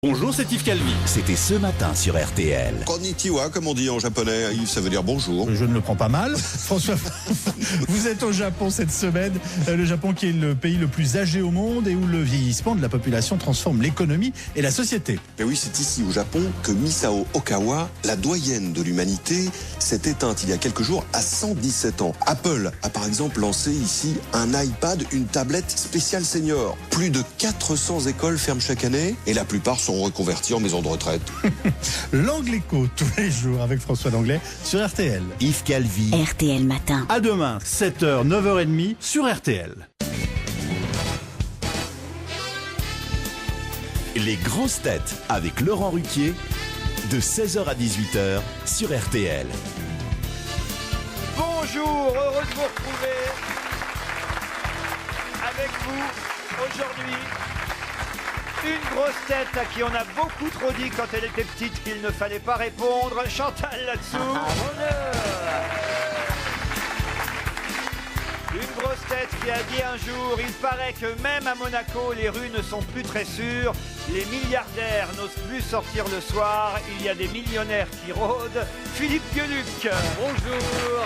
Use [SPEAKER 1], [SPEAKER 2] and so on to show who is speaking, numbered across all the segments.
[SPEAKER 1] Bonjour, c'est Yves Calvi.
[SPEAKER 2] C'était ce matin sur RTL.
[SPEAKER 3] Konnichiwa, comme on dit en japonais, Yves, ça veut dire bonjour.
[SPEAKER 4] Je ne le prends pas mal. François, vous êtes au Japon cette semaine. Le Japon qui est le pays le plus âgé au monde et où le vieillissement de la population transforme l'économie et la société.
[SPEAKER 3] Mais oui, c'est ici au Japon que Misao Okawa, la doyenne de l'humanité, s'est éteinte il y a quelques jours à 117 ans. Apple a par exemple lancé ici un iPad, une tablette spéciale senior. Plus de 400 écoles ferment chaque année et la plupart sont reconvertis en maison de retraite.
[SPEAKER 4] L'Angléco, tous les jours avec François Langlais sur RTL.
[SPEAKER 2] Yves Calvi.
[SPEAKER 5] RTL Matin.
[SPEAKER 1] À demain, 7h, 9h30 sur RTL.
[SPEAKER 2] Les grosses têtes avec Laurent Ruquier de 16h à 18h sur RTL.
[SPEAKER 6] Bonjour, heureux de vous retrouver avec vous aujourd'hui. Une grosse tête à qui on a beaucoup trop dit quand elle était petite qu'il ne fallait pas répondre, Chantal là-dessous. Une grosse tête qui a dit un jour, il paraît que même à Monaco, les rues ne sont plus très sûres, les milliardaires n'osent plus sortir le soir, il y a des millionnaires qui rôdent. Philippe Gueluc. Bonjour.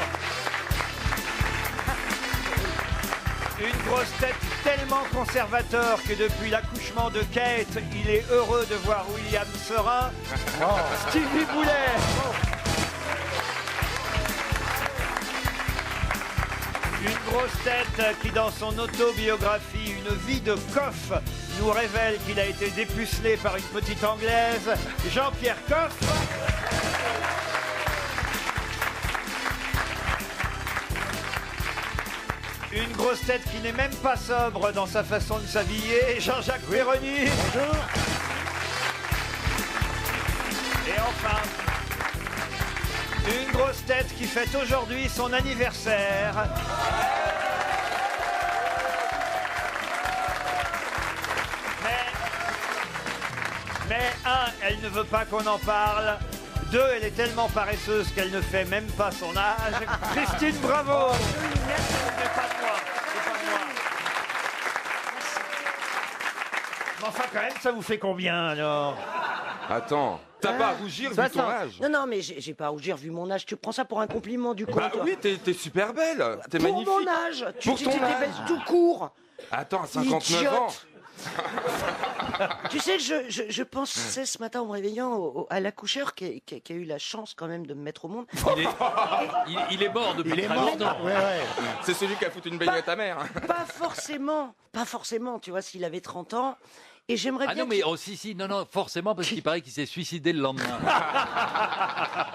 [SPEAKER 6] Une grosse tête tellement conservateur que depuis l'accouchement de Kate, il est heureux de voir William serein. Stevie Boulet. Une grosse tête qui, dans son autobiographie Une vie de coff, nous révèle qu'il a été dépucelé par une petite Anglaise, Jean-Pierre Coff. Une grosse tête qui n'est même pas sobre dans sa façon de s'habiller, Jean-Jacques Perroni. Bonjour. Et enfin, une grosse tête qui fête aujourd'hui son anniversaire. Mais un, elle ne veut pas qu'on en parle. Deux, elle est tellement paresseuse qu'elle ne fait même pas son âge. Christine Bravo. C'est pas de moi. Mais enfin, quand même, ça vous fait combien, alors?
[SPEAKER 7] Attends, t'as pas à rougir vu ton âge.
[SPEAKER 8] Non, mais j'ai pas à rougir vu mon âge. Tu prends ça pour un compliment du coup.
[SPEAKER 7] Bah oui, t'es super belle, t'es
[SPEAKER 8] pour
[SPEAKER 7] magnifique.
[SPEAKER 8] mon âge, tu
[SPEAKER 7] Pour
[SPEAKER 8] dis
[SPEAKER 7] ton
[SPEAKER 8] que t'es
[SPEAKER 7] âge.
[SPEAKER 8] belle tout court.
[SPEAKER 7] Attends, à 59 ans.
[SPEAKER 8] Tu sais, je pensais ce matin en me réveillant à l'accoucheur qui a eu la chance quand même de me mettre au monde.
[SPEAKER 7] Il est mort depuis très longtemps. C'est celui qui a foutu une baignade à ta mère.
[SPEAKER 8] Pas forcément, tu vois, s'il avait 30 ans. Et j'aimerais bien.
[SPEAKER 9] Ah non, mais non, forcément, parce qu'il paraît qu'il s'est suicidé le lendemain.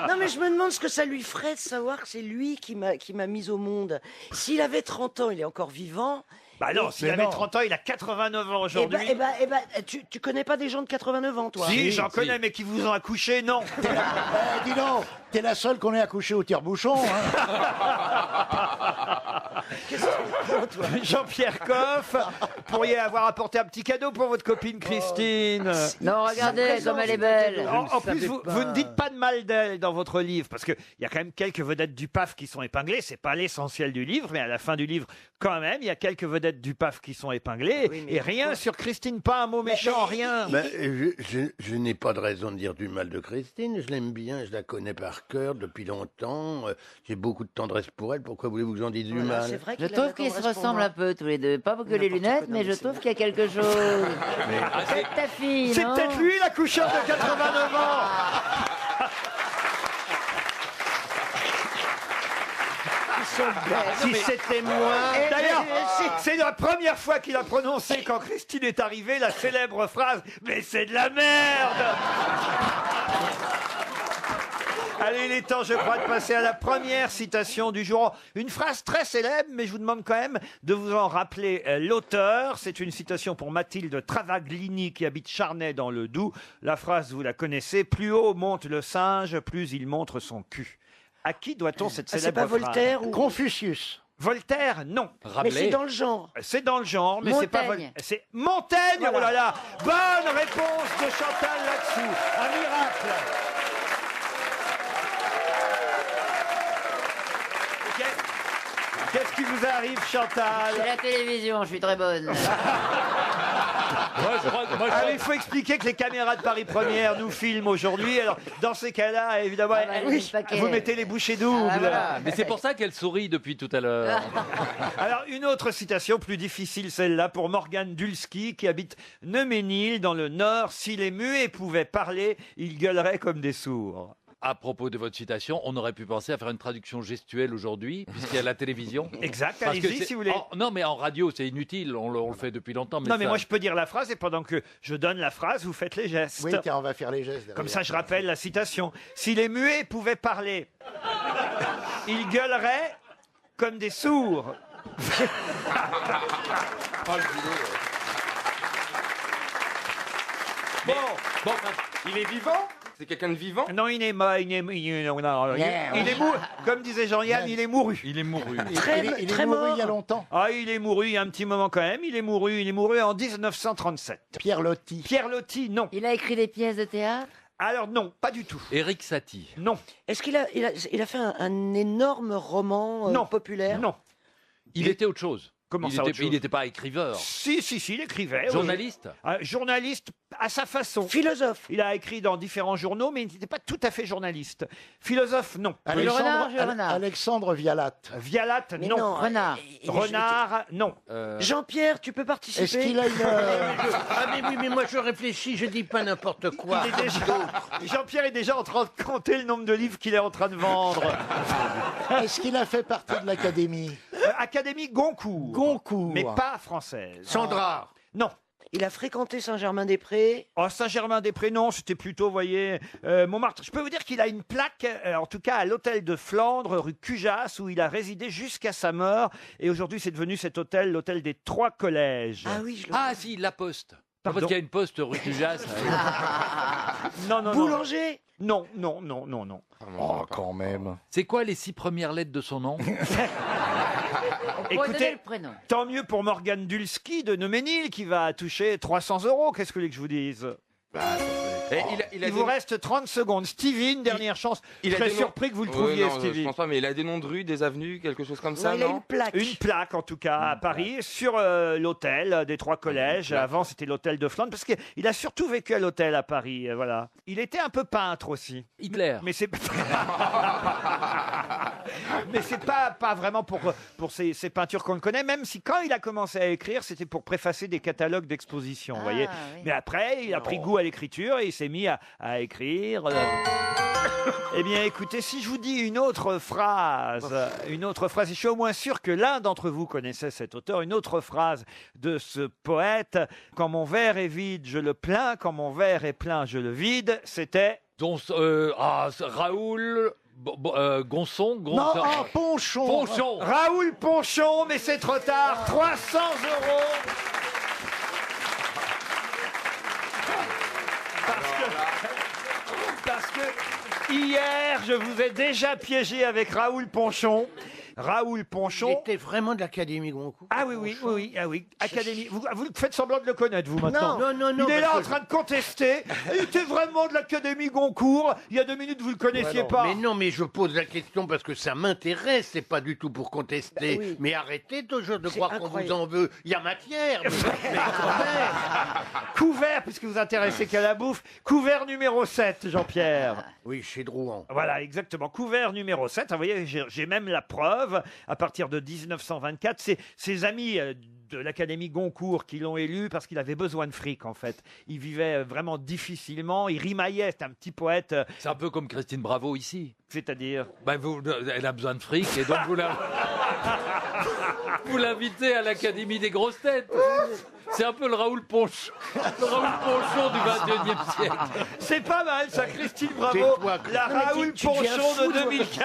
[SPEAKER 8] Non, mais je me demande ce que ça lui ferait de savoir que c'est lui qui m'a mise au monde. S'il avait 30 ans, il est encore vivant.
[SPEAKER 6] Bah non, s'il avait 30 ans, il a 89 ans aujourd'hui.
[SPEAKER 8] Tu connais pas des gens de 89 ans, toi?
[SPEAKER 6] Si, j'en connais, mais qui vous ont accouché, non.
[SPEAKER 10] Dis donc, t'es la seule qu'on ait accouchée au tire-bouchon.
[SPEAKER 8] Qu'est-ce que toi?
[SPEAKER 6] Jean-Pierre Coff, pourriez avoir apporté un petit cadeau pour votre copine Christine.
[SPEAKER 5] Non, regardez comme elle est belle.
[SPEAKER 6] En plus, vous ne dites pas de mal d'elle dans votre livre, parce qu'il y a quand même quelques vedettes du PAF qui sont épinglées. C'est pas l'essentiel du livre, mais à la fin du livre, quand même, il y a quelques vedettes du PAF qui sont épinglées.
[SPEAKER 8] Oui, mais
[SPEAKER 6] et rien sur Christine, pas un mot méchant, rien.
[SPEAKER 10] Je n'ai pas de raison de dire du mal de Christine. Je l'aime bien, je la connais par cœur depuis longtemps. J'ai beaucoup de tendresse pour elle. Pourquoi voulez-vous que j'en dise du
[SPEAKER 8] Voilà, c'est
[SPEAKER 10] mal?
[SPEAKER 8] vrai
[SPEAKER 5] Je
[SPEAKER 8] qu'il a
[SPEAKER 5] trouve
[SPEAKER 8] la
[SPEAKER 5] qu'ils se
[SPEAKER 8] tendresse pour
[SPEAKER 5] ressemblent
[SPEAKER 8] moi.
[SPEAKER 5] un peu tous les deux. Pas que les
[SPEAKER 8] N'importe
[SPEAKER 5] lunettes,
[SPEAKER 8] quoi,
[SPEAKER 5] mais
[SPEAKER 8] non,
[SPEAKER 5] je
[SPEAKER 8] mais
[SPEAKER 5] trouve
[SPEAKER 8] c'est
[SPEAKER 5] qu'il y a quelque chose. C'est ta fille,
[SPEAKER 6] C'est
[SPEAKER 5] non?
[SPEAKER 6] peut-être lui, l'accoucheur de 89 ans. Si c'était moi. D'ailleurs, c'est la première fois qu'il a prononcé, quand Christine est arrivée, la célèbre phrase « Mais c'est de la merde !» Allez, il est temps, je crois, de passer à la première citation du jour. Une phrase très célèbre, mais je vous demande quand même de vous en rappeler l'auteur. C'est une citation pour Mathilde Travaglini, qui habite Charnay dans le Doubs. La phrase, vous la connaissez. « Plus haut monte le singe, plus il montre son cul ». À qui doit-on cette célèbre
[SPEAKER 8] C'est pas
[SPEAKER 6] phrase?
[SPEAKER 8] Voltaire ou...
[SPEAKER 10] Confucius.
[SPEAKER 6] Voltaire, non.
[SPEAKER 8] Mais c'est dans le genre.
[SPEAKER 6] C'est dans le genre, mais c'est pas
[SPEAKER 5] Montaigne.
[SPEAKER 6] Voltaire. C'est Montaigne,
[SPEAKER 8] Voilà.
[SPEAKER 6] oh là là. Bonne réponse de Chantal là-dessous. Un miracle. Qu'est-ce qui vous arrive, Chantal?
[SPEAKER 5] C'est la télévision, je suis très bonne.
[SPEAKER 6] Alors, il faut expliquer que les caméras de Paris Première nous filment aujourd'hui. Alors, dans ces cas-là, évidemment, vous mettez les bouchées doubles.
[SPEAKER 9] Mais c'est pour ça qu'elle sourit depuis tout à l'heure.
[SPEAKER 6] Alors, une autre citation plus difficile, celle-là, pour Morgane Dulski, qui habite Neuménil, dans le Nord. Si les muets pouvaient parler, ils gueuleraient comme des sourds.
[SPEAKER 9] À propos de votre citation, on aurait pu penser à faire une traduction gestuelle aujourd'hui, puisqu'il y a la télévision.
[SPEAKER 6] Exact,
[SPEAKER 9] Parce que
[SPEAKER 6] allez-y
[SPEAKER 9] c'est-
[SPEAKER 6] si vous voulez.
[SPEAKER 9] Non, mais en radio, c'est inutile. On le fait depuis longtemps.
[SPEAKER 6] Non, mais moi, je peux dire la phrase, et pendant que je donne la phrase, vous faites les gestes.
[SPEAKER 11] Oui, tiens, on va faire les gestes. derrière.
[SPEAKER 6] Comme ça, je rappelle la citation. Si les muets pouvaient parler, ils gueuleraient comme des sourds.
[SPEAKER 7] Bon, il est vivant? C'est quelqu'un de vivant?
[SPEAKER 6] Non, il est mort. Il est mouru. Comme disait Jean-Yann, il est mouru.
[SPEAKER 9] Il est mouru.
[SPEAKER 11] Il est mouru il y a longtemps.
[SPEAKER 6] Ah, il est mouru il y a un petit moment quand même. Il est mouru en 1937.
[SPEAKER 11] Pierre Loti.
[SPEAKER 6] Pierre Loti, non.
[SPEAKER 5] Il a écrit des pièces de théâtre?
[SPEAKER 6] Alors non, pas du tout.
[SPEAKER 9] Éric Satie.
[SPEAKER 6] Non.
[SPEAKER 8] Est-ce qu'il a fait un énorme roman
[SPEAKER 6] Non.
[SPEAKER 8] populaire?
[SPEAKER 6] Non.
[SPEAKER 9] Il était autre chose.
[SPEAKER 6] Comment
[SPEAKER 9] il
[SPEAKER 6] ça,
[SPEAKER 9] était,
[SPEAKER 6] autre chose
[SPEAKER 9] il n'était pas écriveur.
[SPEAKER 6] Si, il écrivait. oui.
[SPEAKER 9] Journaliste.
[SPEAKER 6] Journaliste à sa façon.
[SPEAKER 8] Philosophe.
[SPEAKER 6] Il a écrit dans différents journaux, mais il n'était pas tout à fait journaliste. Philosophe, non.
[SPEAKER 11] Alexandre Vialat.
[SPEAKER 6] Vialat,
[SPEAKER 8] Mais
[SPEAKER 6] non.
[SPEAKER 8] non,
[SPEAKER 5] Renard.
[SPEAKER 6] Renard, non.
[SPEAKER 8] Jean-Pierre, tu peux participer?
[SPEAKER 11] Est-ce qu'il a une...
[SPEAKER 10] Ah mais oui, mais moi je réfléchis, je dis pas n'importe quoi.
[SPEAKER 6] Il est déjà- Jean-Pierre est déjà en train de compter le nombre de livres qu'il est en train de vendre.
[SPEAKER 11] Est-ce qu'il a fait partie de l'Académie?
[SPEAKER 6] Académie Goncourt.
[SPEAKER 11] Goncourt.
[SPEAKER 6] Mais pas française.
[SPEAKER 10] Sandra.
[SPEAKER 6] Non.
[SPEAKER 8] Il a fréquenté Saint-Germain-des-Prés.
[SPEAKER 6] Oh, Saint-Germain-des-Prés, non, c'était plutôt, vous voyez, Montmartre. Je peux vous dire qu'il a une plaque, en tout cas à l'hôtel de Flandre, rue Cujas, où il a résidé jusqu'à sa mort. Et aujourd'hui, c'est devenu cet hôtel, l'hôtel des Trois Collèges.
[SPEAKER 8] Ah oui, je le
[SPEAKER 9] Ah si, la Poste.
[SPEAKER 6] Pardon.
[SPEAKER 9] Parce qu'il y a une poste rue Cujas.
[SPEAKER 6] Non, non, non.
[SPEAKER 8] Boulanger.
[SPEAKER 6] Non, non, non, non, non.
[SPEAKER 11] Oh, quand même.
[SPEAKER 9] C'est quoi les 6 premières lettres de son nom?
[SPEAKER 5] On pourrait donner
[SPEAKER 6] Écoutez,
[SPEAKER 5] le prénom.
[SPEAKER 6] tant mieux pour Morgane Dulski de Neuménil qui va toucher 300 €. Qu'est-ce que vous voulez que je vous dise?
[SPEAKER 7] Et
[SPEAKER 6] Il vous reste 30 secondes. Stevie, une dernière chance. Je serais surpris que vous le trouviez,
[SPEAKER 7] non,
[SPEAKER 6] Stevie.
[SPEAKER 7] je pense pas, mais il a des noms de rues, des avenues, quelque chose comme ça,
[SPEAKER 8] Ouais, il a
[SPEAKER 7] non?
[SPEAKER 8] une plaque.
[SPEAKER 6] Une plaque, en tout cas, à Paris, sur l'hôtel des Trois Collèges. Avant, c'était l'hôtel de Flandre, parce qu'il a surtout vécu à l'hôtel à Paris. Voilà. Il était un peu peintre aussi.
[SPEAKER 9] Hitler.
[SPEAKER 6] Mais c'est mais c'est pas vraiment pour ces peintures qu'on le connaît, même si quand il a commencé à écrire, c'était pour préfacer des catalogues d'exposition, vous voyez.
[SPEAKER 5] oui.
[SPEAKER 6] Mais après, il a pris goût à l'écriture et il s'est mis à écrire. Eh bien, écoutez, si je vous dis une autre phrase, et je suis au moins sûr que l'un d'entre vous connaissait cet auteur, une autre phrase de ce poète, « Quand mon verre est vide, je le plains, quand mon verre est plein, je le vide », c'était...
[SPEAKER 9] Raoul Gonçon.
[SPEAKER 11] Non, oh, Ponchon.
[SPEAKER 9] Ponchon.
[SPEAKER 6] Raoul Ponchon, mais c'est trop tard, 300 €. Parce que hier, je vous ai déjà piégé avec Raoul Ponchon. Raoul
[SPEAKER 10] Il
[SPEAKER 6] Ponchon.
[SPEAKER 10] était vraiment de l'Académie Goncourt.
[SPEAKER 6] Ah oui, Académie. Vous faites semblant de le connaître, vous, maintenant.
[SPEAKER 10] Non.
[SPEAKER 6] Il est là en
[SPEAKER 10] parce que-
[SPEAKER 6] train de contester. Il était vraiment de l'Académie Goncourt. Il y a 2 minutes, vous le connaissiez pas.
[SPEAKER 10] Mais non, mais je pose la question parce que ça m'intéresse, c'est pas du tout pour contester.
[SPEAKER 8] Bah oui.
[SPEAKER 10] Mais arrêtez toujours de
[SPEAKER 8] C'est
[SPEAKER 10] croire qu'on
[SPEAKER 8] incroyable.
[SPEAKER 10] vous en veut. Il y a matière, mais quand même.
[SPEAKER 6] Couvert, puisque vous vous intéressez qu'à la bouffe. Couvert numéro 7, Jean-Pierre.
[SPEAKER 10] Oui, chez Drouan.
[SPEAKER 6] Voilà, exactement. Couvert numéro 7. Vous voyez, j'ai même la preuve. À partir de 1924, c'est ses amis de l'Académie Goncourt qui l'ont élu parce qu'il avait besoin de fric, en fait. Il vivait vraiment difficilement. Il rimaillait. C'était un petit poète.
[SPEAKER 9] C'est un peu comme Christine Bravo ici.
[SPEAKER 6] C'est-à-dire...
[SPEAKER 9] Elle a besoin de fric et donc vous l'invitez à l'Académie des grosses têtes. C'est un peu le Raoul Ponchon. Le Raoul Ponchon du 21e siècle.
[SPEAKER 6] C'est pas mal, ça, Christine Bravo.
[SPEAKER 10] Tais-toi,
[SPEAKER 6] La
[SPEAKER 8] Non, mais
[SPEAKER 6] Raoul
[SPEAKER 8] tu deviens
[SPEAKER 6] Ponchon
[SPEAKER 8] fou,
[SPEAKER 6] de
[SPEAKER 8] toi.
[SPEAKER 6] 2015.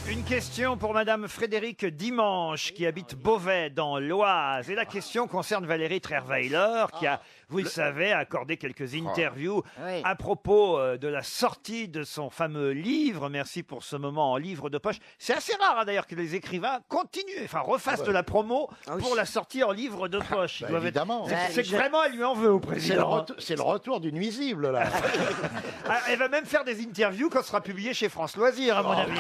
[SPEAKER 6] Une question pour Madame Frédérique Dimanche, qui habite Beauvais, dans l'Oise. Et la question concerne Valérie Trierweiler, qui a, vous le savez, accordé quelques interviews à propos de la sortie de son fameux livre. Merci pour ce moment en livre de poche. C'est assez rare, hein, d'ailleurs, que les écrivains continuent, enfin, refassent de la promo pour la sortie en livre de poche. Ils doivent être-
[SPEAKER 11] évidemment.
[SPEAKER 6] C'est que vraiment, elle lui en veut au président.
[SPEAKER 11] C'est le retour du nuisible, là.
[SPEAKER 6] Ah, elle va même faire des interviews quand ce sera publié chez France Loisirs, à mon avis.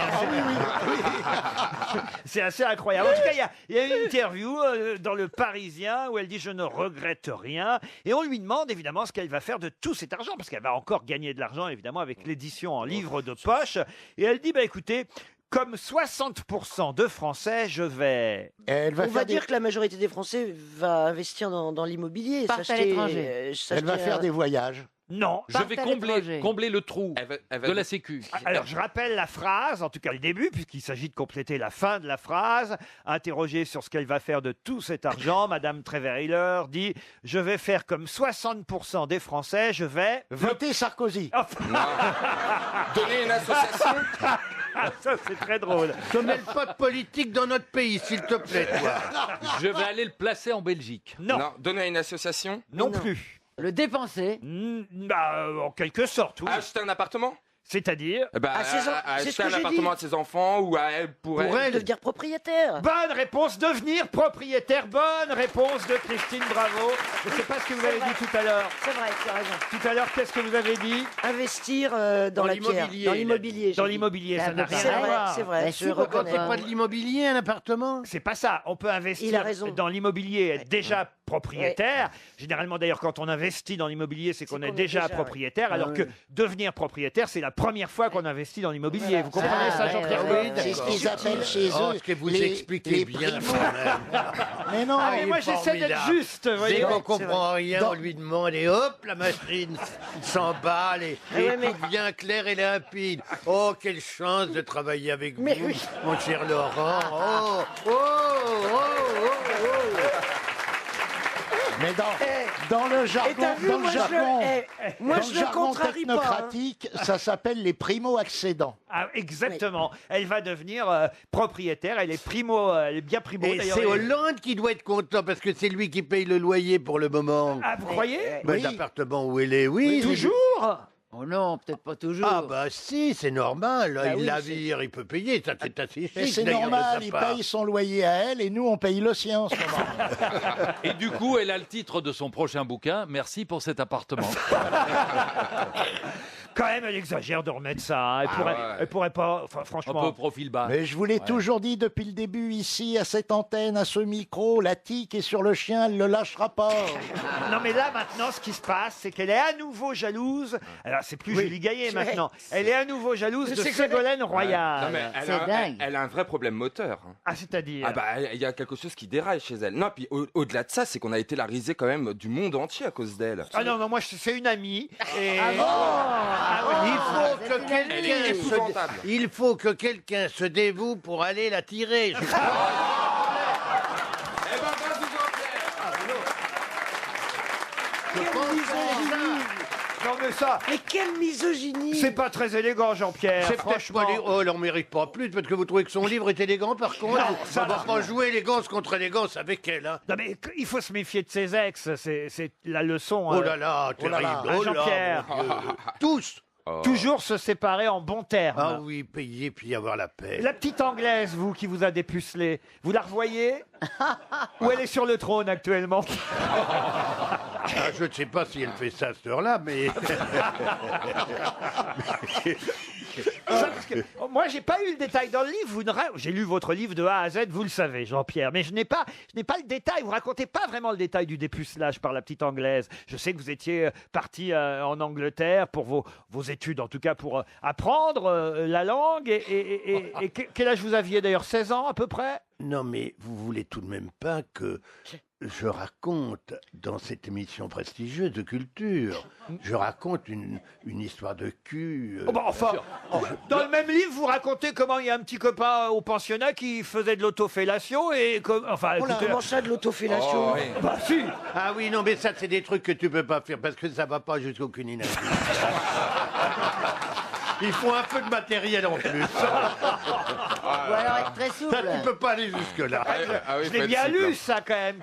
[SPEAKER 6] C'est assez incroyable. En tout cas, il y a une interview dans Le Parisien où elle dit « Je ne regrette rien ». Et on lui demande évidemment ce qu'elle va faire de tout cet argent, parce qu'elle va encore gagner de l'argent, évidemment, avec l'édition en livre de poche. Et elle dit « Écoutez, comme 60% de Français, je vais... »
[SPEAKER 8] On va dire que la majorité des Français va investir dans l'immobilier.
[SPEAKER 5] Partent à l'étranger.
[SPEAKER 11] Elle va faire des voyages.
[SPEAKER 6] Non.
[SPEAKER 9] Je vais combler le trou de la Sécu.
[SPEAKER 6] Alors, je rappelle la phrase, en tout cas le début, puisqu'il s'agit de compléter la fin de la phrase. Interrogée sur ce qu'elle va faire de tout cet argent, Madame Trierweiler dit « Je vais faire comme 60% des Français, je vais... »
[SPEAKER 11] Voter Sarkozy.
[SPEAKER 7] Donner une association.
[SPEAKER 6] Ça, c'est très drôle.
[SPEAKER 10] Ne mêle pas de politique dans notre pays, s'il te plaît, toi.
[SPEAKER 9] Je vais aller le placer en Belgique.
[SPEAKER 6] Non.
[SPEAKER 7] Donner à une association.
[SPEAKER 6] Non plus.
[SPEAKER 5] Le dépenser.
[SPEAKER 6] En quelque sorte, oui.
[SPEAKER 7] Acheter un appartement.
[SPEAKER 6] C'est-à-dire
[SPEAKER 7] acheter un appartement à ses enfants ou à elle pour elle.
[SPEAKER 8] Devenir propriétaire.
[SPEAKER 6] Bonne réponse, devenir propriétaire. Bonne réponse de Christine Bravo. Je ne sais pas ce que vous avez dit tout à l'heure.
[SPEAKER 8] C'est vrai, tu as raison.
[SPEAKER 6] Tout à l'heure, qu'est-ce que vous avez dit?
[SPEAKER 8] Investir dans la pierre. Dans l'immobilier.
[SPEAKER 6] Dans l'immobilier, ça n'a rien à voir.
[SPEAKER 8] C'est vrai, je reconnais.
[SPEAKER 10] C'est pas de l'immobilier, un appartement?
[SPEAKER 6] C'est pas ça. On peut
[SPEAKER 8] Il a
[SPEAKER 6] investir
[SPEAKER 8] raison.
[SPEAKER 6] dans l'immobilier, être déjà propriétaire. Généralement, d'ailleurs, quand on investit dans l'immobilier, c'est qu'on est déjà propriétaire, alors que devenir propriétaire, c'est la première fois qu'on investit dans l'immobilier. Vous comprenez ça, Jean-Pierre?
[SPEAKER 11] C'est ce qu'ils appellent chez eux.
[SPEAKER 10] Ce que vous expliquez bien, quand même.
[SPEAKER 11] Mais non.
[SPEAKER 6] Mais moi, j'essaie d'être
[SPEAKER 10] formidable.
[SPEAKER 6] juste.
[SPEAKER 10] Dès
[SPEAKER 6] Voyez.
[SPEAKER 10] qu'on comprend rien, on lui demande et hop, la machine s'emballe et tout devient clair et limpide. Oh, quelle chance de travailler avec vous, mon cher Laurent. Oh, oh, oh, oh, oh.
[SPEAKER 11] Mais dans le jargon,
[SPEAKER 8] moi je le contrarie pas.
[SPEAKER 11] technocratique, ça s'appelle les primo-accédants.
[SPEAKER 6] Ah, exactement. Elle va devenir propriétaire. Elle est bien primo.
[SPEAKER 10] Et
[SPEAKER 6] d'ailleurs.
[SPEAKER 10] c'est Hollande qui doit être content parce que c'est lui qui paye le loyer pour le moment.
[SPEAKER 6] Ah, vous croyez?
[SPEAKER 10] L'appartement où elle est, oui.
[SPEAKER 6] Toujours?
[SPEAKER 5] Oh non, peut-être pas toujours.
[SPEAKER 10] Ah bah si, c'est normal.
[SPEAKER 8] Bah
[SPEAKER 10] Il
[SPEAKER 8] oui,
[SPEAKER 10] la
[SPEAKER 8] c'est-
[SPEAKER 10] vire, il peut payer. Ça, c'est assez
[SPEAKER 11] Mais
[SPEAKER 10] chic,
[SPEAKER 11] c'est
[SPEAKER 10] d'ailleurs, de
[SPEAKER 11] normal,
[SPEAKER 10] sa
[SPEAKER 11] il
[SPEAKER 10] part.
[SPEAKER 11] paye son loyer à elle et nous on paye le sien en ce moment.
[SPEAKER 9] Et du coup, elle a le titre de son prochain bouquin. Merci pour cet appartement.
[SPEAKER 6] Quand même, elle exagère de remettre ça. Hein. Elle pourrait pas. Enfin,
[SPEAKER 9] Un
[SPEAKER 6] franchement.
[SPEAKER 9] peu profil bas.
[SPEAKER 11] Mais je vous l'ai toujours dit depuis le début ici, à cette antenne, à ce micro, la tique est sur le chien, elle ne le lâchera pas.
[SPEAKER 6] Non, mais là, maintenant, ce qui se passe, c'est qu'elle est à nouveau jalouse. Alors, c'est plus Julie Gaillet maintenant. Elle est à nouveau jalouse de Ségolène Royal.
[SPEAKER 7] Non, mais elle a un vrai problème moteur.
[SPEAKER 6] Ah, c'est-à-dire?
[SPEAKER 7] Ah bah, il y a quelque chose qui déraille chez elle. Non, puis au-delà de ça, c'est qu'on a été la risée quand même du monde entier à cause d'elle.
[SPEAKER 6] Ah non, moi, c'est une amie. Et...
[SPEAKER 7] Elle est épouvantable.
[SPEAKER 10] Il faut que quelqu'un se dévoue pour aller la tirer.
[SPEAKER 7] Eh ben, vas-y,
[SPEAKER 6] Non, mais ça,
[SPEAKER 8] Mais quelle misogynie.
[SPEAKER 6] c'est pas très élégant, Jean-Pierre.
[SPEAKER 10] C'est peut-être
[SPEAKER 6] Franchement.
[SPEAKER 10] pas oh, elle en mérite pas plus parce que vous trouvez que son livre est élégant par contre.
[SPEAKER 6] Non, ça
[SPEAKER 10] on va
[SPEAKER 6] va.
[SPEAKER 10] pas jouer élégance contre élégance avec elle. Hein.
[SPEAKER 6] Non, mais il faut se méfier de ses ex. C'est la leçon.
[SPEAKER 10] Oh là là, terrible.
[SPEAKER 6] là.
[SPEAKER 10] Oh là,
[SPEAKER 6] Jean-Pierre.
[SPEAKER 10] mon Dieu. Tous.
[SPEAKER 6] Toujours se séparer en bons termes.
[SPEAKER 10] Ah oui, payer puis avoir la paix.
[SPEAKER 6] La petite anglaise, vous, qui vous a dépucelé, vous la revoyez? Ou elle est sur le trône actuellement?
[SPEAKER 10] Ah, je ne sais pas si elle fait ça à cette heure-là, mais...
[SPEAKER 6] Ça, parce que, moi, j'ai pas eu le détail dans le livre. J'ai lu votre livre de A à Z, vous le savez, Jean-Pierre. Mais je n'ai pas le détail. Vous racontez pas vraiment le détail du dépucelage par la petite anglaise. Je sais que vous étiez parti en Angleterre pour vos études, en tout cas pour apprendre la langue. Et quel âge vous aviez d'ailleurs? 16 ans à peu près?
[SPEAKER 10] Non, mais vous voulez tout de même pas que je raconte dans cette émission prestigieuse de culture, je raconte une histoire de cul.
[SPEAKER 6] Oh, bah, enfin, dans le même livre, vous racontez comment il y a un petit copain au pensionnat qui faisait de l'autofellation et enfin.
[SPEAKER 8] Oh là,
[SPEAKER 6] écoutez,
[SPEAKER 8] comment ça de l'autofellation?
[SPEAKER 6] bah si.
[SPEAKER 10] Ah oui, non, mais ça, c'est des trucs que tu peux pas faire parce que ça va pas jusqu'au cuninage. Il faut un peu de matériel en plus.
[SPEAKER 5] Ou alors être très souple.
[SPEAKER 10] Tu peux pas aller jusque-là.
[SPEAKER 6] Je l'ai bien lu, ça, quand même.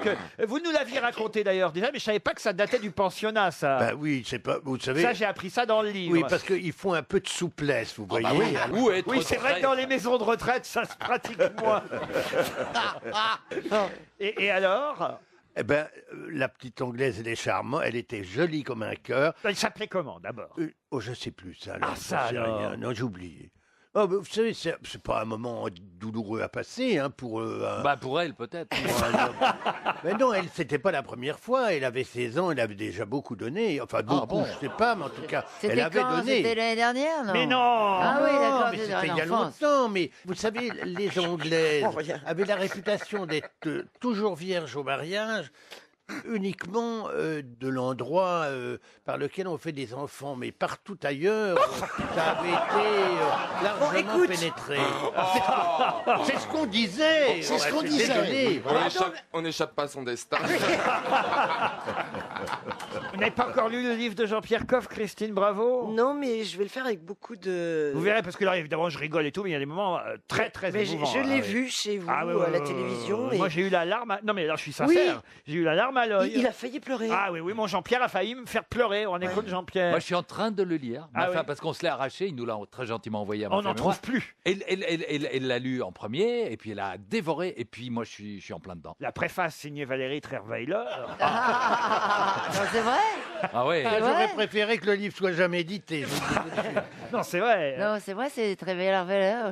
[SPEAKER 6] Vous nous l'aviez raconté, d'ailleurs, déjà, mais je savais pas que ça datait du pensionnat, ça.
[SPEAKER 10] Bah oui, c'est pas. Vous savez.
[SPEAKER 6] Ça, j'ai appris ça dans le livre.
[SPEAKER 10] Oui, parce qu'ils font un peu de souplesse, vous voyez.
[SPEAKER 6] Oui, c'est vrai que dans les maisons de retraite, ça se pratique moins. Et alors?
[SPEAKER 10] Eh ben, la petite Anglaise, elle est charmante. Elle était jolie comme un cœur.
[SPEAKER 6] Elle s'appelait comment, d'abord?
[SPEAKER 10] Oh, je sais plus ça.
[SPEAKER 6] Ah, ça, alors.
[SPEAKER 10] Rien. Non, j'ai oublié. Oh, vous savez, c'est pas un moment douloureux à passer pour...
[SPEAKER 9] Bah pour elle peut-être.
[SPEAKER 10] Mais non, c'était pas la première fois. Elle avait 16 ans, elle avait déjà beaucoup donné. Enfin, beaucoup, je sais pas, mais en tout cas, elle
[SPEAKER 5] C'était
[SPEAKER 10] avait
[SPEAKER 5] quand?
[SPEAKER 10] donné.
[SPEAKER 5] C'était l'année dernière, non?
[SPEAKER 6] Mais non!
[SPEAKER 5] Ah oui, d'accord,
[SPEAKER 10] mais
[SPEAKER 5] c'était
[SPEAKER 10] c'était il y a
[SPEAKER 5] l'enfance.
[SPEAKER 10] longtemps. Mais vous savez, les Anglaises avaient la réputation d'être toujours vierges au mariage, uniquement de l'endroit par lequel on fait des enfants, mais partout ailleurs, ça avait été largement pénétré. C'est ce qu'on disait.
[SPEAKER 11] C'est ce qu'on
[SPEAKER 10] Je suis désolé.
[SPEAKER 7] On n'échappe pas à son destin.
[SPEAKER 6] Vous n'avez pas encore lu le livre de Jean-Pierre Coff, Christine Bravo?
[SPEAKER 8] Non, mais je vais le faire avec beaucoup de...
[SPEAKER 6] Vous verrez, parce que là, évidemment, je rigole et tout, mais il y a des moments très, très
[SPEAKER 8] Mais
[SPEAKER 6] émouvants.
[SPEAKER 8] je l'ai vu chez vous,
[SPEAKER 6] Ah, ouais,
[SPEAKER 8] à la
[SPEAKER 6] ouais,
[SPEAKER 8] télévision.
[SPEAKER 6] Moi,
[SPEAKER 8] et-
[SPEAKER 6] j'ai eu la larme. Non, mais là, je suis sincère. J'ai eu la larme à l'œil.
[SPEAKER 8] Il a failli pleurer.
[SPEAKER 6] Ah oui, mon Jean-Pierre a failli me faire pleurer. On écoute Jean-Pierre.
[SPEAKER 9] Moi, je suis en train de le lire. Mais
[SPEAKER 6] Ah
[SPEAKER 9] enfin,
[SPEAKER 6] oui.
[SPEAKER 9] parce qu'on se l'est arraché, il nous l'a très gentiment envoyé à ma
[SPEAKER 6] On n'en
[SPEAKER 9] femme et
[SPEAKER 6] trouve
[SPEAKER 9] moi.
[SPEAKER 6] plus.
[SPEAKER 9] Elle l'a lu en premier, et puis elle a dévoré, et puis moi, je suis en plein dedans.
[SPEAKER 6] La préface signée Valérie Trierweiler.
[SPEAKER 5] Non, c'est vrai?
[SPEAKER 9] Ah ouais.
[SPEAKER 10] J'aurais préféré que le livre soit jamais édité.
[SPEAKER 6] Non, c'est vrai.
[SPEAKER 5] Non, c'est vrai, c'est très belle valeur.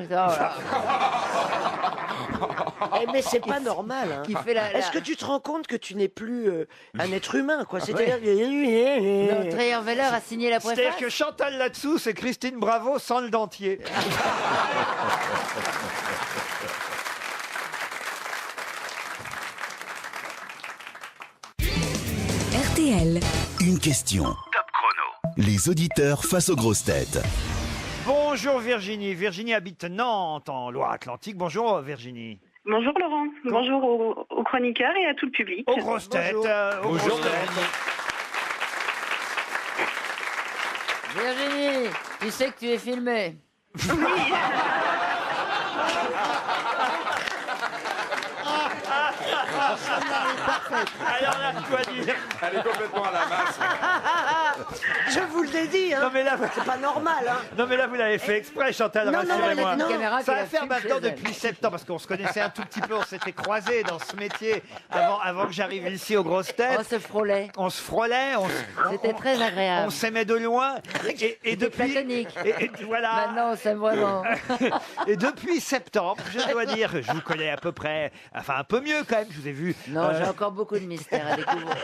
[SPEAKER 8] Mais c'est pas normal. Hein.
[SPEAKER 5] Qui fait la-
[SPEAKER 8] Est-ce que tu te rends compte que tu n'es plus un être humain, quoi? C'est-à-dire
[SPEAKER 5] Non, Trierweiler a signé la
[SPEAKER 6] C'est-à-dire
[SPEAKER 5] préface.
[SPEAKER 6] que Chantal là-dessous, c'est Christine Bravo sans le dentier.
[SPEAKER 12] RTL.
[SPEAKER 2] Une question. Top chrono. Les auditeurs face aux grosses têtes.
[SPEAKER 6] Bonjour Virginie. Virginie habite Nantes, en Loire-Atlantique. Bonjour Virginie.
[SPEAKER 13] Bonjour Laurent, bonjour aux chroniqueurs et à tout le public.
[SPEAKER 6] Aux grosses têtes. Aux grosses têtes.
[SPEAKER 5] Virginie, tu sais que tu es filmée.
[SPEAKER 6] Alors là, je dois dire.
[SPEAKER 7] Elle est complètement à la masse.
[SPEAKER 8] Je vous l'ai dit, hein.
[SPEAKER 6] Non mais là,
[SPEAKER 8] c'est pas normal. Hein.
[SPEAKER 6] non mais là, vous l'avez fait exprès, Chantal,
[SPEAKER 8] Non, non,
[SPEAKER 6] rassurez-moi.
[SPEAKER 8] elle a une
[SPEAKER 5] caméra
[SPEAKER 6] Ça
[SPEAKER 5] qui
[SPEAKER 6] va
[SPEAKER 5] la
[SPEAKER 6] faire
[SPEAKER 5] filme
[SPEAKER 6] maintenant
[SPEAKER 5] chez elle.
[SPEAKER 6] depuis septembre, parce qu'on se connaissait un tout petit peu, on s'était croisés dans ce métier avant que j'arrive ici aux grosses têtes.
[SPEAKER 5] On se frôlait.
[SPEAKER 6] On se frôlait,
[SPEAKER 5] C'était très agréable.
[SPEAKER 6] on s'aimait de loin. Et
[SPEAKER 5] C'était
[SPEAKER 6] depuis,
[SPEAKER 5] platonique.
[SPEAKER 6] et voilà.
[SPEAKER 5] Maintenant, on s'aime vraiment.
[SPEAKER 6] Et depuis septembre, je dois dire, je vous connais à peu près, enfin un peu mieux quand même, je vous ai vu
[SPEAKER 5] Non, j'ai encore beaucoup de mystères à découvrir.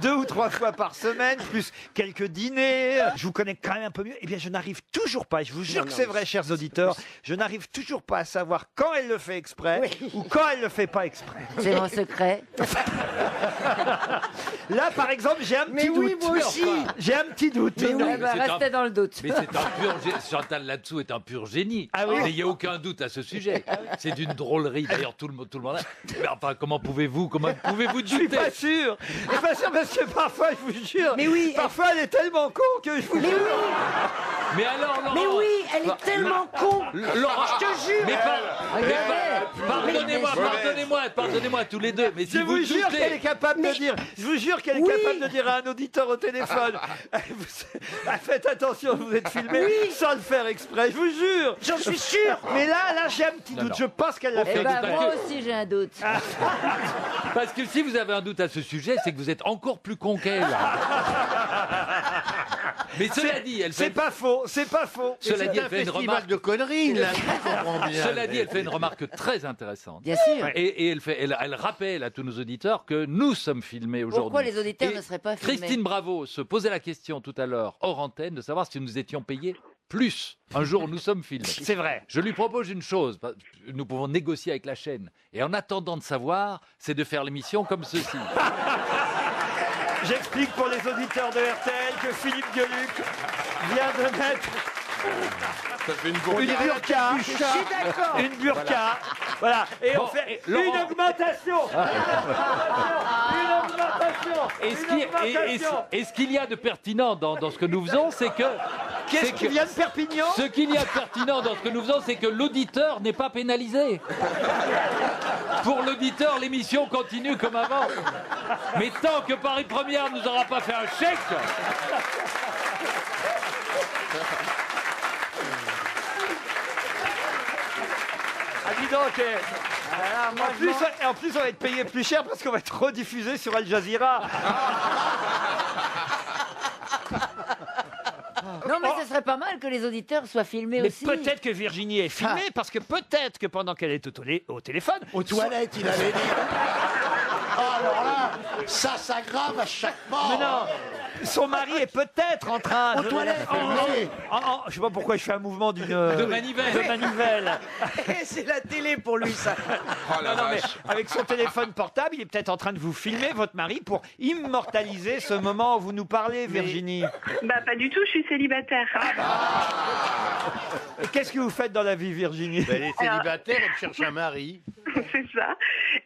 [SPEAKER 6] 2 ou 3 fois par semaine, plus quelques dîners. Je vous connais quand même un peu mieux. Eh bien, je n'arrive toujours pas, je vous jure que c'est vrai, chers auditeurs, je n'arrive toujours pas à savoir quand elle le fait exprès ou quand elle le fait pas exprès.
[SPEAKER 5] C'est mon secret.
[SPEAKER 6] Là, par exemple, j'ai un petit doute.
[SPEAKER 8] oui, moi aussi.
[SPEAKER 6] J'ai un petit doute.
[SPEAKER 5] Eh ben,
[SPEAKER 9] c'est
[SPEAKER 5] restez
[SPEAKER 9] un-
[SPEAKER 5] dans le doute.
[SPEAKER 9] Mais c'est un pur Chantal là-dessous est un pur génie.
[SPEAKER 6] Ah oui.
[SPEAKER 9] Mais il n'y a aucun doute à ce sujet. C'est d'une drôlerie. D'ailleurs, tout le monde. Mais enfin, comment pouvez-vous
[SPEAKER 6] Je suis
[SPEAKER 9] douter
[SPEAKER 6] pas sûr. Je suis pas sûr parce que parfois, je vous jure,
[SPEAKER 8] Mais oui,
[SPEAKER 6] parfois elle est tellement con que je vous
[SPEAKER 8] Mais
[SPEAKER 6] jure.
[SPEAKER 8] oui,
[SPEAKER 9] Mais alors, Laurent.
[SPEAKER 8] mais oui, elle est tellement con.
[SPEAKER 9] Laurent,
[SPEAKER 8] Je te jure.
[SPEAKER 9] Pardonnez-moi tous les deux. Mais si
[SPEAKER 6] Je vous jure
[SPEAKER 9] doutez-
[SPEAKER 6] qu'elle est capable de dire. Je vous jure qu'elle est
[SPEAKER 8] Oui.
[SPEAKER 6] capable de dire à un auditeur au téléphone. Faites attention, vous êtes filmé sans le faire exprès. Je vous jure.
[SPEAKER 8] J'en suis sûr.
[SPEAKER 6] Mais là, j'ai un petit doute. Je pense qu'elle l'a
[SPEAKER 5] Eh
[SPEAKER 6] fait.
[SPEAKER 5] ben,
[SPEAKER 9] tout à
[SPEAKER 5] moi
[SPEAKER 9] fait.
[SPEAKER 5] aussi, j'ai un doute.
[SPEAKER 9] Parce que si vous avez un doute à ce sujet, c'est que vous êtes encore plus con qu'elle. Mais cela dit, elle
[SPEAKER 6] C'est
[SPEAKER 9] fait.
[SPEAKER 6] pas faux. C'est pas faux.
[SPEAKER 9] Cela dit,
[SPEAKER 10] C'est un
[SPEAKER 9] elle fait une
[SPEAKER 10] festival
[SPEAKER 9] remarque.
[SPEAKER 10] de conneries, là. Je comprends bien.
[SPEAKER 9] Cela dit, elle fait une remarque très intéressante.
[SPEAKER 5] Bien sûr.
[SPEAKER 9] Et elle rappelle à tous nos auditeurs que nous sommes filmés aujourd'hui.
[SPEAKER 5] Pourquoi les auditeurs
[SPEAKER 9] Et
[SPEAKER 5] ne seraient pas filmés?
[SPEAKER 9] Christine Bravo se posait la question tout à l'heure, hors antenne, de savoir si nous étions payés plus un jour où nous sommes filmés.
[SPEAKER 6] C'est vrai.
[SPEAKER 9] Je lui propose une chose, nous pouvons négocier avec la chaîne. Et en attendant de savoir, c'est de faire l'émission comme ceci.
[SPEAKER 6] J'explique pour les auditeurs de RTL que Philippe Gueluc vient de mettre
[SPEAKER 7] Ça fait une
[SPEAKER 6] une
[SPEAKER 7] bourrière.
[SPEAKER 6] burqa.
[SPEAKER 8] Je suis d'accord.
[SPEAKER 6] Une burqa. Voilà. Et
[SPEAKER 9] Bon,
[SPEAKER 6] on fait
[SPEAKER 9] et Laurent-
[SPEAKER 6] une augmentation. Une augmentation.
[SPEAKER 9] Et ce qu'il y a de pertinent dans ce que nous faisons, c'est que
[SPEAKER 6] Qu'est-ce qui vient de Perpignan?
[SPEAKER 9] Ce qu'il y a de pertinent dans ce que nous faisons, c'est que l'auditeur n'est pas pénalisé. Pour l'auditeur, l'émission continue comme avant. Mais tant que Paris Première nous aura pas fait un chèque...
[SPEAKER 6] Ah, dis donc, en plus, on va être payé plus cher parce qu'on va être rediffusé sur Al Jazeera.
[SPEAKER 5] Non, mais ce serait pas mal que les auditeurs soient filmés
[SPEAKER 6] Mais
[SPEAKER 5] aussi.
[SPEAKER 6] peut-être que Virginie est filmée, parce que peut-être que pendant qu'elle est au téléphone...
[SPEAKER 11] Aux toilettes, il allait dire. Oh, alors là, ça s'aggrave à chaque mort.
[SPEAKER 6] Mais non, son mari est peut-être en train...
[SPEAKER 11] Aux toilettes,
[SPEAKER 6] je sais pas pourquoi je fais un mouvement d'une...
[SPEAKER 9] De manivelle.
[SPEAKER 6] De manivelle.
[SPEAKER 8] C'est la télé pour lui, ça.
[SPEAKER 7] Oh la
[SPEAKER 6] Non, mais
[SPEAKER 7] vache.
[SPEAKER 6] avec son téléphone portable, il est peut-être en train de vous filmer, votre mari, pour immortaliser ce moment où vous nous parlez, Virginie.
[SPEAKER 13] Bah pas du tout, je suis célibataire.
[SPEAKER 6] Et qu'est-ce que vous faites dans la vie, Virginie?
[SPEAKER 10] Elle est célibataire, elle cherche un mari.
[SPEAKER 13] C'est ça.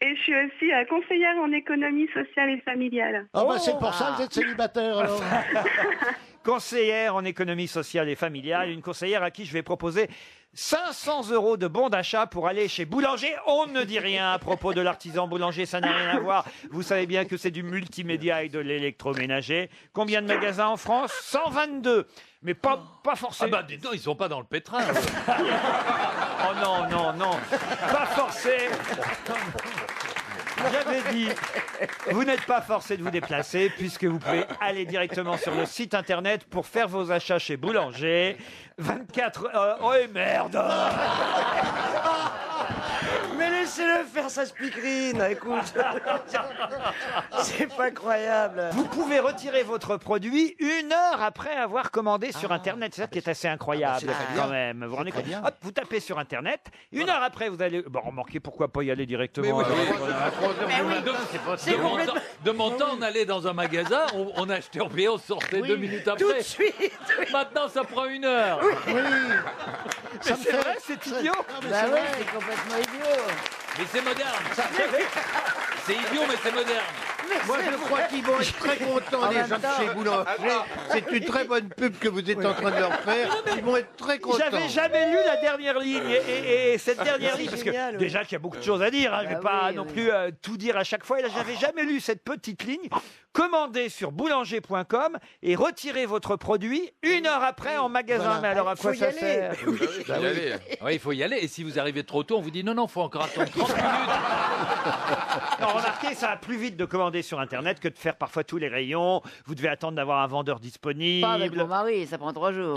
[SPEAKER 13] Et je suis aussi conseillère en économie sociale et familiale.
[SPEAKER 11] Ah bah c'est pour ça que vous êtes célibataire alors.
[SPEAKER 6] Conseillère en économie sociale et familiale, une conseillère à qui je vais proposer 500 € de bons d'achat pour aller chez Boulanger. On ne dit rien à propos de l'artisan boulanger, ça n'a rien à voir. Vous savez bien que c'est du multimédia et de l'électroménager. Combien de magasins en France? 122. Mais pas
[SPEAKER 9] Ah
[SPEAKER 6] forcément.
[SPEAKER 9] bah, dis donc, ils sont pas dans le pétrin.
[SPEAKER 6] Oh non, non, non. Pas forcé. J'avais dit, vous n'êtes pas forcé de vous déplacer puisque vous pouvez aller directement sur le site internet pour faire vos achats chez Boulanger. 24 heures. Oh merde!
[SPEAKER 8] Mais laissez-le faire sa speakerine, écoute. C'est pas croyable.
[SPEAKER 6] Vous pouvez retirer votre produit 1 heure après avoir commandé sur internet. C'est ça qui est assez incroyable quand même. Vous rendez compte? Hop, vous tapez sur internet. 1 heure après, vous allez. Bon, remarquez, pourquoi pas y aller directement.
[SPEAKER 9] De mon temps, on allait dans un magasin, on achetait, on payait, on sortait 2 minutes après.
[SPEAKER 8] Tout de suite.
[SPEAKER 9] Maintenant, ça prend 1 heure.
[SPEAKER 11] Oui.
[SPEAKER 6] Mais c'est vrai, c'est idiot.
[SPEAKER 5] Bah oui, c'est complètement idiot.
[SPEAKER 9] Mais c'est moderne. C'est idiot, mais c'est moderne.
[SPEAKER 10] Moi, je crois qu'ils vont être très contents, les gens de chez Boulanger. C'est une très bonne pub que vous êtes en train de leur faire. Ils vont être très contents.
[SPEAKER 6] J'avais jamais lu la dernière ligne et cette dernière ligne, parce que
[SPEAKER 8] génial, oui.
[SPEAKER 6] déjà qu'il y a beaucoup de choses à dire, hein, je vais
[SPEAKER 5] Ah
[SPEAKER 6] pas
[SPEAKER 5] oui,
[SPEAKER 6] non
[SPEAKER 5] oui.
[SPEAKER 6] plus tout dire à chaque fois, et là j'avais jamais lu cette petite ligne. Commandez sur boulanger.com et retirez votre produit 1 heure après en magasin.
[SPEAKER 11] Voilà.
[SPEAKER 6] Mais alors à quoi
[SPEAKER 8] Faut y
[SPEAKER 6] ça
[SPEAKER 8] aller.
[SPEAKER 6] sert?
[SPEAKER 7] Il faut y aller.
[SPEAKER 9] Oui, il faut y aller. Et si vous arrivez trop tôt, on vous dit non, faut encore attendre 30 minutes.
[SPEAKER 6] Non, remarquez, ça va plus vite de commander sur internet que de faire parfois tous les rayons. Vous devez attendre d'avoir un vendeur disponible.
[SPEAKER 5] Pas avec mon mari, ça prend 3 jours.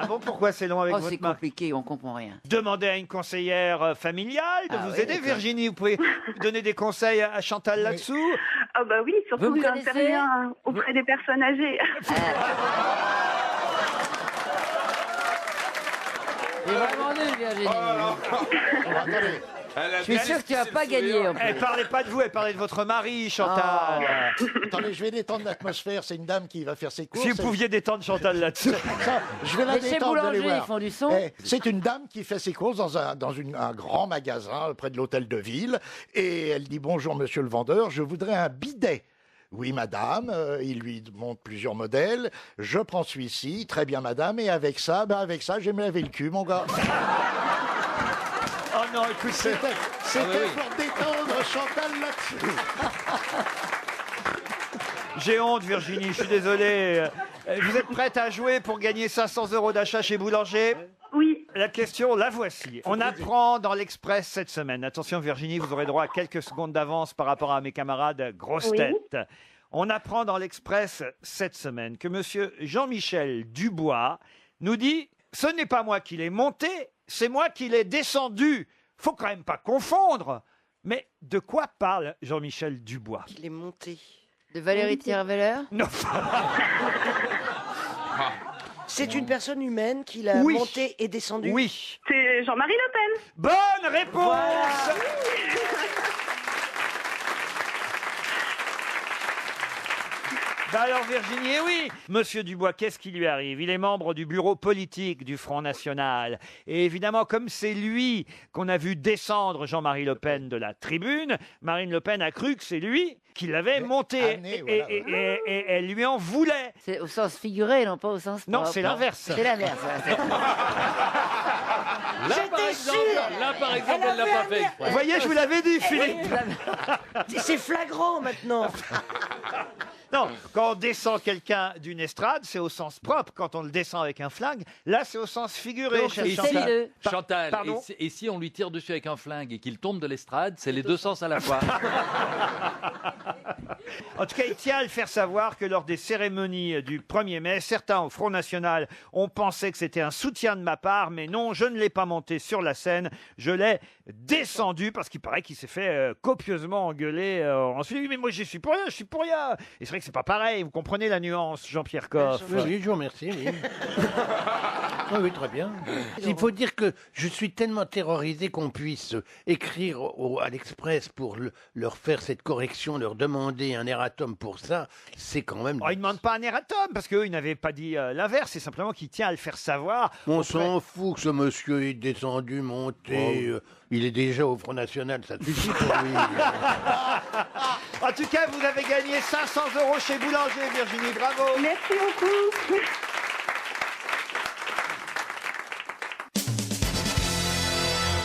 [SPEAKER 6] Ah bon, pourquoi c'est long avec
[SPEAKER 5] Oh, c'est
[SPEAKER 6] votre mari?
[SPEAKER 5] compliqué, on comprend rien.
[SPEAKER 6] Demandez à une conseillère familiale de
[SPEAKER 5] Ah
[SPEAKER 6] vous
[SPEAKER 5] oui,
[SPEAKER 6] aider,
[SPEAKER 5] d'accord.
[SPEAKER 6] Virginie. Vous pouvez donner des conseils à Chantal là-dessous.
[SPEAKER 13] Ah bah oui, surtout
[SPEAKER 5] Vous me
[SPEAKER 13] que
[SPEAKER 5] connaissez
[SPEAKER 13] j'interviens auprès des personnes âgées.
[SPEAKER 5] C'est vraiment nul, Virginie. Je suis sûr que tu vas pas gagner. En plus.
[SPEAKER 6] Elle parlait pas de vous, elle parlait de votre mari, Chantal.
[SPEAKER 11] Attendez, je vais détendre l'atmosphère. C'est une dame qui va faire ses courses.
[SPEAKER 6] Si vous pouviez détendre Chantal là-dessus.
[SPEAKER 11] Ça, je vais la
[SPEAKER 5] Mais chez
[SPEAKER 11] détendre, vous allez
[SPEAKER 5] Boulanger,
[SPEAKER 11] voir.
[SPEAKER 5] ils font du son.
[SPEAKER 11] C'est une dame qui fait ses courses dans un grand magasin près de l'hôtel de ville. Et elle dit: bonjour monsieur le vendeur, je voudrais un bidet. Oui madame, il lui montre plusieurs modèles. Je prends celui-ci, très bien madame. Et avec ça, je vais me laver le cul mon gars.
[SPEAKER 6] Oh non, écoute,
[SPEAKER 11] C'était pour détendre Chantal là-dessus.
[SPEAKER 6] j'ai honte, Virginie, je suis désolé. Vous êtes prête à jouer pour gagner 500 € d'achat chez Boulanger?
[SPEAKER 13] Oui.
[SPEAKER 6] La question, la voici. On apprend dans l'Express cette semaine. Attention Virginie, vous aurez droit à quelques secondes d'avance par rapport à mes camarades grosses
[SPEAKER 13] Oui.
[SPEAKER 6] têtes. On apprend dans l'Express cette semaine que monsieur Jean-Michel Dubois nous dit « Ce n'est pas moi qui l'ai monté, c'est moi qui l'ai descendu. » Faut quand même pas confondre. Mais de quoi parle Jean-Michel Dubois?
[SPEAKER 8] Il est monté.
[SPEAKER 5] De Valérie Thierry-Veller?
[SPEAKER 6] Non.
[SPEAKER 8] C'est une personne humaine qui l'a
[SPEAKER 6] Oui.
[SPEAKER 8] monté et descendu.
[SPEAKER 6] Oui.
[SPEAKER 13] C'est Jean-Marie Le Pen.
[SPEAKER 6] Bonne réponse. Bah alors Virginie, eh oui. Monsieur Dubois, qu'est-ce qui lui arrive? Il est membre du bureau politique du Front National. Et évidemment, comme c'est lui qu'on a vu descendre Jean-Marie Le Pen de la tribune, Marine Le Pen a cru que c'est lui qui l'avait monté. Et elle lui en voulait.
[SPEAKER 5] C'est au sens figuré, non pas au sens
[SPEAKER 6] Non,
[SPEAKER 5] propre.
[SPEAKER 6] c'est l'inverse.
[SPEAKER 5] C'est l'inverse.
[SPEAKER 9] Là, par exemple, elle l'a pas fait.
[SPEAKER 6] Vous voyez, je vous l'avais dit, Philippe.
[SPEAKER 8] C'est flagrant maintenant.
[SPEAKER 6] Non, quand on descend quelqu'un d'une estrade, c'est au sens propre. Quand on le descend avec un flingue, là, c'est au sens figuré.
[SPEAKER 5] Donc,
[SPEAKER 6] chef
[SPEAKER 5] c'est
[SPEAKER 6] Chantal.
[SPEAKER 5] les deux.
[SPEAKER 9] Chantal,
[SPEAKER 6] Pardon
[SPEAKER 9] et si on lui tire dessus avec un flingue et qu'il tombe de l'estrade, c'est les deux sens à la fois.
[SPEAKER 6] En tout cas, il tient à le faire savoir que lors des cérémonies du 1er mai, certains au Front National ont pensé que c'était un soutien de ma part, mais non, je ne l'ai pas monté sur la scène, je l'ai descendu parce qu'il paraît qu'il s'est fait copieusement engueuler ensuite. Oui, mais moi, je suis pour rien, je suis pour rien. Et c'est vrai que c'est pas pareil, vous comprenez la nuance, Jean-Pierre Coff.
[SPEAKER 10] Oui, je vous remercie. Oui. Oui, très bien. Il faut dire que je suis tellement terrorisé qu'on puisse écrire à l'Express pour leur faire cette correction, leur demander un erratum pour ça, c'est quand même...
[SPEAKER 6] Oh, il ne demande pas un erratum, parce qu'eux, ils n'avaient pas dit l'inverse, c'est simplement qu'il tient à le faire savoir.
[SPEAKER 10] On s'en fout que ce monsieur est descendu, monté, il est déjà au Front National, ça suffit pour lui.
[SPEAKER 6] En tout cas, vous avez gagné 500 € chez Boulanger, Virginie, bravo.
[SPEAKER 13] Merci beaucoup.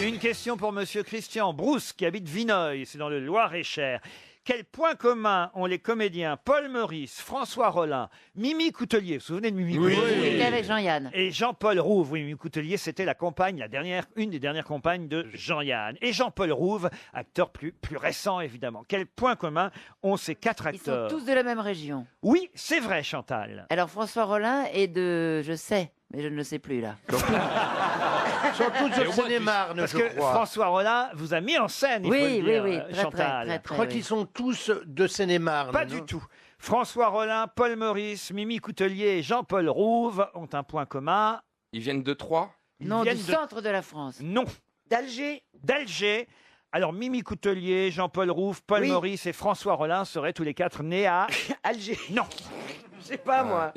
[SPEAKER 6] Une question pour monsieur Christian Brousse, qui habite Vineuil, c'est dans le Loir-et-Cher. Quel point commun ont les comédiens Paul Meurice, François Rollin, Mimi Coutelier, vous vous souvenez de Mimi Coutelier?
[SPEAKER 5] Il était avec Jean-Yann.
[SPEAKER 6] Et Jean-Paul Rouve, oui, Mimi Coutelier, c'était la compagne, une des dernières compagnes de Jean-Yann. Et Jean-Paul Rouve, acteur plus récent évidemment. Quel point commun ont ces quatre
[SPEAKER 5] Ils
[SPEAKER 6] acteurs?
[SPEAKER 5] sont tous de la même région.
[SPEAKER 6] Oui, c'est vrai, Chantal.
[SPEAKER 5] Alors François Rollin est de... Je sais, mais je ne le sais plus là.
[SPEAKER 10] Ils sont tous au Seine-et-Marne,
[SPEAKER 6] Parce
[SPEAKER 10] je
[SPEAKER 6] que
[SPEAKER 10] crois.
[SPEAKER 6] François Rollin vous a mis en scène, il faut le dire,
[SPEAKER 5] très,
[SPEAKER 6] Chantal.
[SPEAKER 10] Je crois qu'ils sont tous de Seine-et-Marne.
[SPEAKER 6] Pas du tout. François Rollin, Paul Meurice, Mimi Coutelier et Jean-Paul Rouve ont un point commun.
[SPEAKER 7] Ils viennent de Troyes?
[SPEAKER 5] Non, du centre de la France.
[SPEAKER 6] Non.
[SPEAKER 8] D'Alger.
[SPEAKER 6] D'Alger. Alors, Mimi Coutelier, Jean-Paul Rouve, Paul Meurice et François Rollin seraient tous les quatre nés à...
[SPEAKER 8] Alger.
[SPEAKER 6] Non.
[SPEAKER 8] Je sais pas, moi.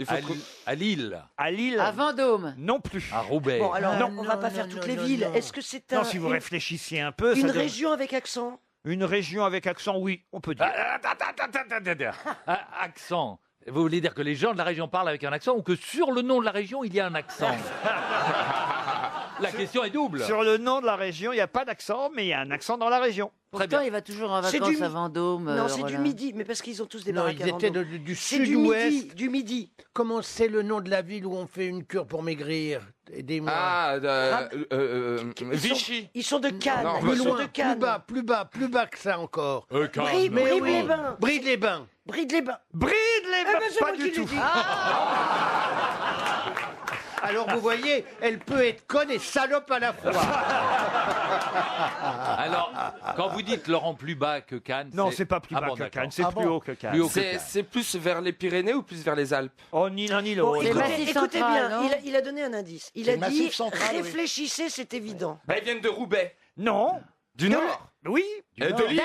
[SPEAKER 9] À Lille.
[SPEAKER 6] À Lille.
[SPEAKER 5] À Vendôme.
[SPEAKER 6] Non plus.
[SPEAKER 9] À Roubaix.
[SPEAKER 8] Bon, alors,
[SPEAKER 6] Non.
[SPEAKER 8] on va pas faire toutes les villes. Est-ce que c'est
[SPEAKER 6] Non, si vous réfléchissiez un peu...
[SPEAKER 8] une
[SPEAKER 6] ça donne-
[SPEAKER 8] région avec accent?
[SPEAKER 6] Une région avec accent, oui, on peut dire.
[SPEAKER 9] Accent. Vous voulez dire que les gens de la région parlent avec un accent ou que sur le nom de la région, il y a un accent? La question est double.
[SPEAKER 6] Sur le nom de la région, il n'y a pas d'accent, mais il y a un accent dans la région.
[SPEAKER 5] Pourtant, il va toujours en
[SPEAKER 8] C'est
[SPEAKER 5] vacances
[SPEAKER 8] du-
[SPEAKER 5] à Vendôme.
[SPEAKER 8] Non, c'est du
[SPEAKER 5] Rollin.
[SPEAKER 8] midi, mais parce qu'ils ont tous des
[SPEAKER 10] Non,
[SPEAKER 8] baraques
[SPEAKER 10] ils
[SPEAKER 8] à
[SPEAKER 10] étaient
[SPEAKER 8] Vendôme.
[SPEAKER 10] du
[SPEAKER 8] C'est du
[SPEAKER 10] sud-ouest.
[SPEAKER 8] midi, du midi.
[SPEAKER 10] Comment c'est le nom de la ville où on fait une cure pour maigrir? Aidez-moi.
[SPEAKER 7] Ah, Vichy.
[SPEAKER 8] Ils sont de Cannes.
[SPEAKER 7] Non,
[SPEAKER 8] Ils
[SPEAKER 10] plus
[SPEAKER 8] sont
[SPEAKER 10] loin,
[SPEAKER 8] de
[SPEAKER 10] plus
[SPEAKER 8] Cannes.
[SPEAKER 10] bas, plus bas, plus bas que ça encore.
[SPEAKER 8] Brive-les-Bains.
[SPEAKER 10] Bride-les-Bains.
[SPEAKER 8] Bride-les-Bains.
[SPEAKER 6] Bride-les-Bains,
[SPEAKER 8] ben, c'est
[SPEAKER 6] pas
[SPEAKER 8] moi
[SPEAKER 6] du
[SPEAKER 8] qui l'ai
[SPEAKER 6] tout.
[SPEAKER 8] dit.
[SPEAKER 10] Alors vous voyez, elle peut être conne et salope à la fois.
[SPEAKER 9] Alors, quand vous dites Laurent plus bas que Cannes...
[SPEAKER 6] Non, c'est pas plus
[SPEAKER 9] Ah
[SPEAKER 6] bas
[SPEAKER 9] bon,
[SPEAKER 6] que
[SPEAKER 9] d'accord.
[SPEAKER 6] Cannes, c'est
[SPEAKER 10] Ah
[SPEAKER 6] plus
[SPEAKER 10] bon
[SPEAKER 6] haut que Cannes.
[SPEAKER 9] Plus haut que
[SPEAKER 7] C'est
[SPEAKER 9] Cannes.
[SPEAKER 7] c'est plus vers les Pyrénées ou plus vers les Alpes?
[SPEAKER 6] Oh, ni l'un ni
[SPEAKER 8] Bon,
[SPEAKER 6] l'autre.
[SPEAKER 5] C'est
[SPEAKER 8] écoutez,
[SPEAKER 5] Massif
[SPEAKER 8] écoutez
[SPEAKER 5] Central,
[SPEAKER 8] bien,
[SPEAKER 5] non
[SPEAKER 8] il a donné un indice. Il
[SPEAKER 11] C'est
[SPEAKER 8] a
[SPEAKER 11] le Massif
[SPEAKER 8] dit
[SPEAKER 11] Central, oui.
[SPEAKER 8] réfléchissez, c'est évident.
[SPEAKER 7] Bah, ils viennent de Roubaix.
[SPEAKER 6] Non.
[SPEAKER 7] Du Nord.
[SPEAKER 6] Oui.
[SPEAKER 7] De Lille.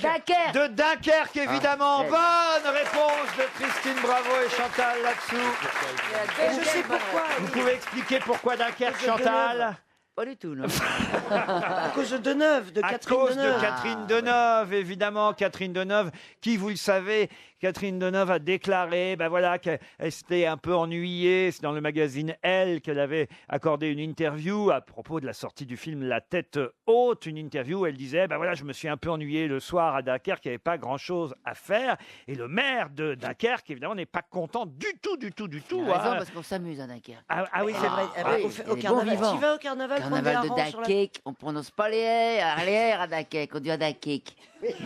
[SPEAKER 5] Dunkerque.
[SPEAKER 6] De Dunkerque, évidemment.
[SPEAKER 5] Ah.
[SPEAKER 6] Bonne réponse de Christine Bravo et Chantal là-dessous.
[SPEAKER 8] Et je sais pourquoi.
[SPEAKER 6] Vous pouvez expliquer pourquoi Dunkerque, Chantal?
[SPEAKER 5] Pas du tout, non.
[SPEAKER 8] À cause de Deneuve, de
[SPEAKER 6] À
[SPEAKER 8] Catherine
[SPEAKER 6] cause
[SPEAKER 8] Deneuve.
[SPEAKER 6] de Catherine Deneuve, évidemment, Catherine Deneuve, qui, vous le savez, Catherine Deneuve a déclaré, ben voilà, qu'elle s'était un peu ennuyée. C'est dans le magazine Elle qu'elle avait accordé une interview à propos de la sortie du film La Tête Haute, une interview où elle disait, ben voilà, je me suis un peu ennuyée le soir à Dunkerque, il n'y avait pas grand-chose à faire. Et le maire de Dunkerque, évidemment, n'est pas content du tout.
[SPEAKER 5] Il a raison,
[SPEAKER 6] hein.
[SPEAKER 5] parce qu'on s'amuse à Dunkerque.
[SPEAKER 6] Ah oui, c'est vrai.
[SPEAKER 8] Ah oui,
[SPEAKER 5] il
[SPEAKER 8] au
[SPEAKER 5] est
[SPEAKER 8] carnaval.
[SPEAKER 5] bon vivant.
[SPEAKER 8] Tu vas au carnaval prendre des
[SPEAKER 5] Carnaval de
[SPEAKER 8] harengs sur la...
[SPEAKER 5] Dunkerque, on prononce pas les R à Dunkerque, on dit à Dunkerque.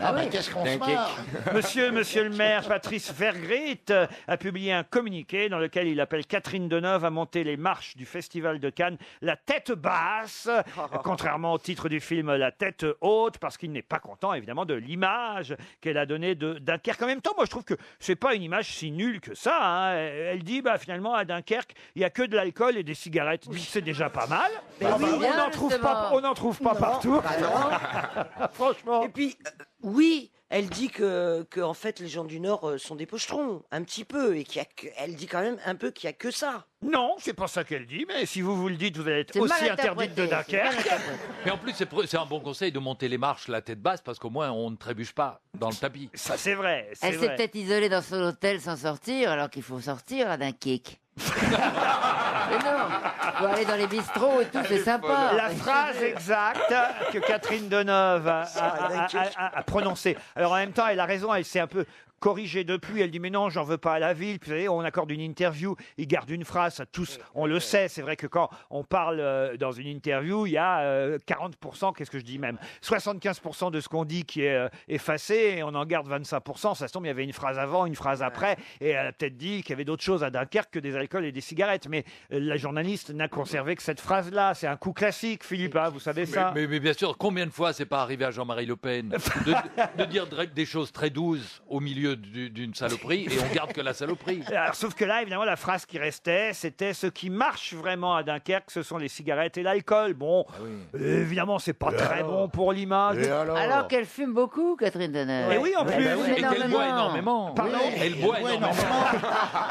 [SPEAKER 11] Ah bah, qu'est-ce qu'on se marre.
[SPEAKER 6] Monsieur le maire Patrice Vergrit a publié un communiqué dans lequel il appelle Catherine Deneuve à monter les marches du Festival de Cannes la tête basse, contrairement au titre du film La Tête Haute, parce qu'il n'est pas content évidemment de l'image qu'elle a donnée de Dunkerque. En même temps, moi je trouve que c'est pas une image si nulle que ça, hein. Elle dit bah finalement à Dunkerque il y a que de l'alcool et des cigarettes. C'est déjà pas mal.
[SPEAKER 8] Mais
[SPEAKER 6] Ah,
[SPEAKER 8] oui,
[SPEAKER 6] bah,
[SPEAKER 8] bien,
[SPEAKER 6] on n'en trouve pas
[SPEAKER 8] justement.
[SPEAKER 6] partout.
[SPEAKER 8] Bah non.
[SPEAKER 6] Franchement.
[SPEAKER 8] Et puis, oui, Elle dit que en fait les gens du Nord sont des pochetrons, un petit peu, et elle dit quand même un peu qu'il y a que ça.
[SPEAKER 6] Non, c'est pas ça qu'elle dit, mais si vous le dites, vous allez être
[SPEAKER 8] C'est
[SPEAKER 6] aussi
[SPEAKER 8] mal
[SPEAKER 6] interdite de
[SPEAKER 8] interprété, c'est mal
[SPEAKER 6] Dunkerque.
[SPEAKER 9] Mais en plus, c'est un bon conseil de monter les marches la tête basse parce qu'au moins on ne trébuche pas dans le tapis.
[SPEAKER 6] Ça, c'est vrai.
[SPEAKER 5] Elle s'est peut-être isolée dans son hôtel sans sortir, alors qu'il faut sortir à Dunkerque. Mais non, faut aller dans les bistrots et tout, c'est sympa.
[SPEAKER 6] La phrase exacte que Catherine Deneuve a prononcée. Alors en même temps, elle a raison, elle s'est un peu corrigée depuis. Elle dit mais non, j'en veux pas à la ville. Puis vous savez, on accorde une interview, il garde une phrase, ça, tous, on le sait. C'est vrai que quand on parle dans une interview, il y a 40%, qu'est-ce que je dis même, 75% de ce qu'on dit qui est effacé et on en garde 25%. Ça se tombe, il y avait une phrase avant, une phrase après, et elle a peut-être dit qu'il y avait d'autres choses à Dunkerque que des alcools et des cigarettes. Mais la journaliste n'a conservé que cette phrase-là. C'est un coup classique, Philippe, hein, vous savez ça.
[SPEAKER 9] Mais bien sûr, combien de fois c'est pas arrivé à Jean-Marie Le Pen de dire des choses très douces au milieu d'une saloperie et on garde que la saloperie.
[SPEAKER 6] Alors, sauf que là, évidemment, la phrase qui restait, c'était ce qui marche vraiment à Dunkerque, ce sont les cigarettes et l'alcool. Bon, évidemment, c'est pas très bon pour l'image.
[SPEAKER 5] Alors qu'elle fume beaucoup, Catherine Deneuve.
[SPEAKER 6] Et oui, en plus.
[SPEAKER 9] Et qu'elle boit énormément.
[SPEAKER 6] Pardon,
[SPEAKER 9] Elle boit énormément.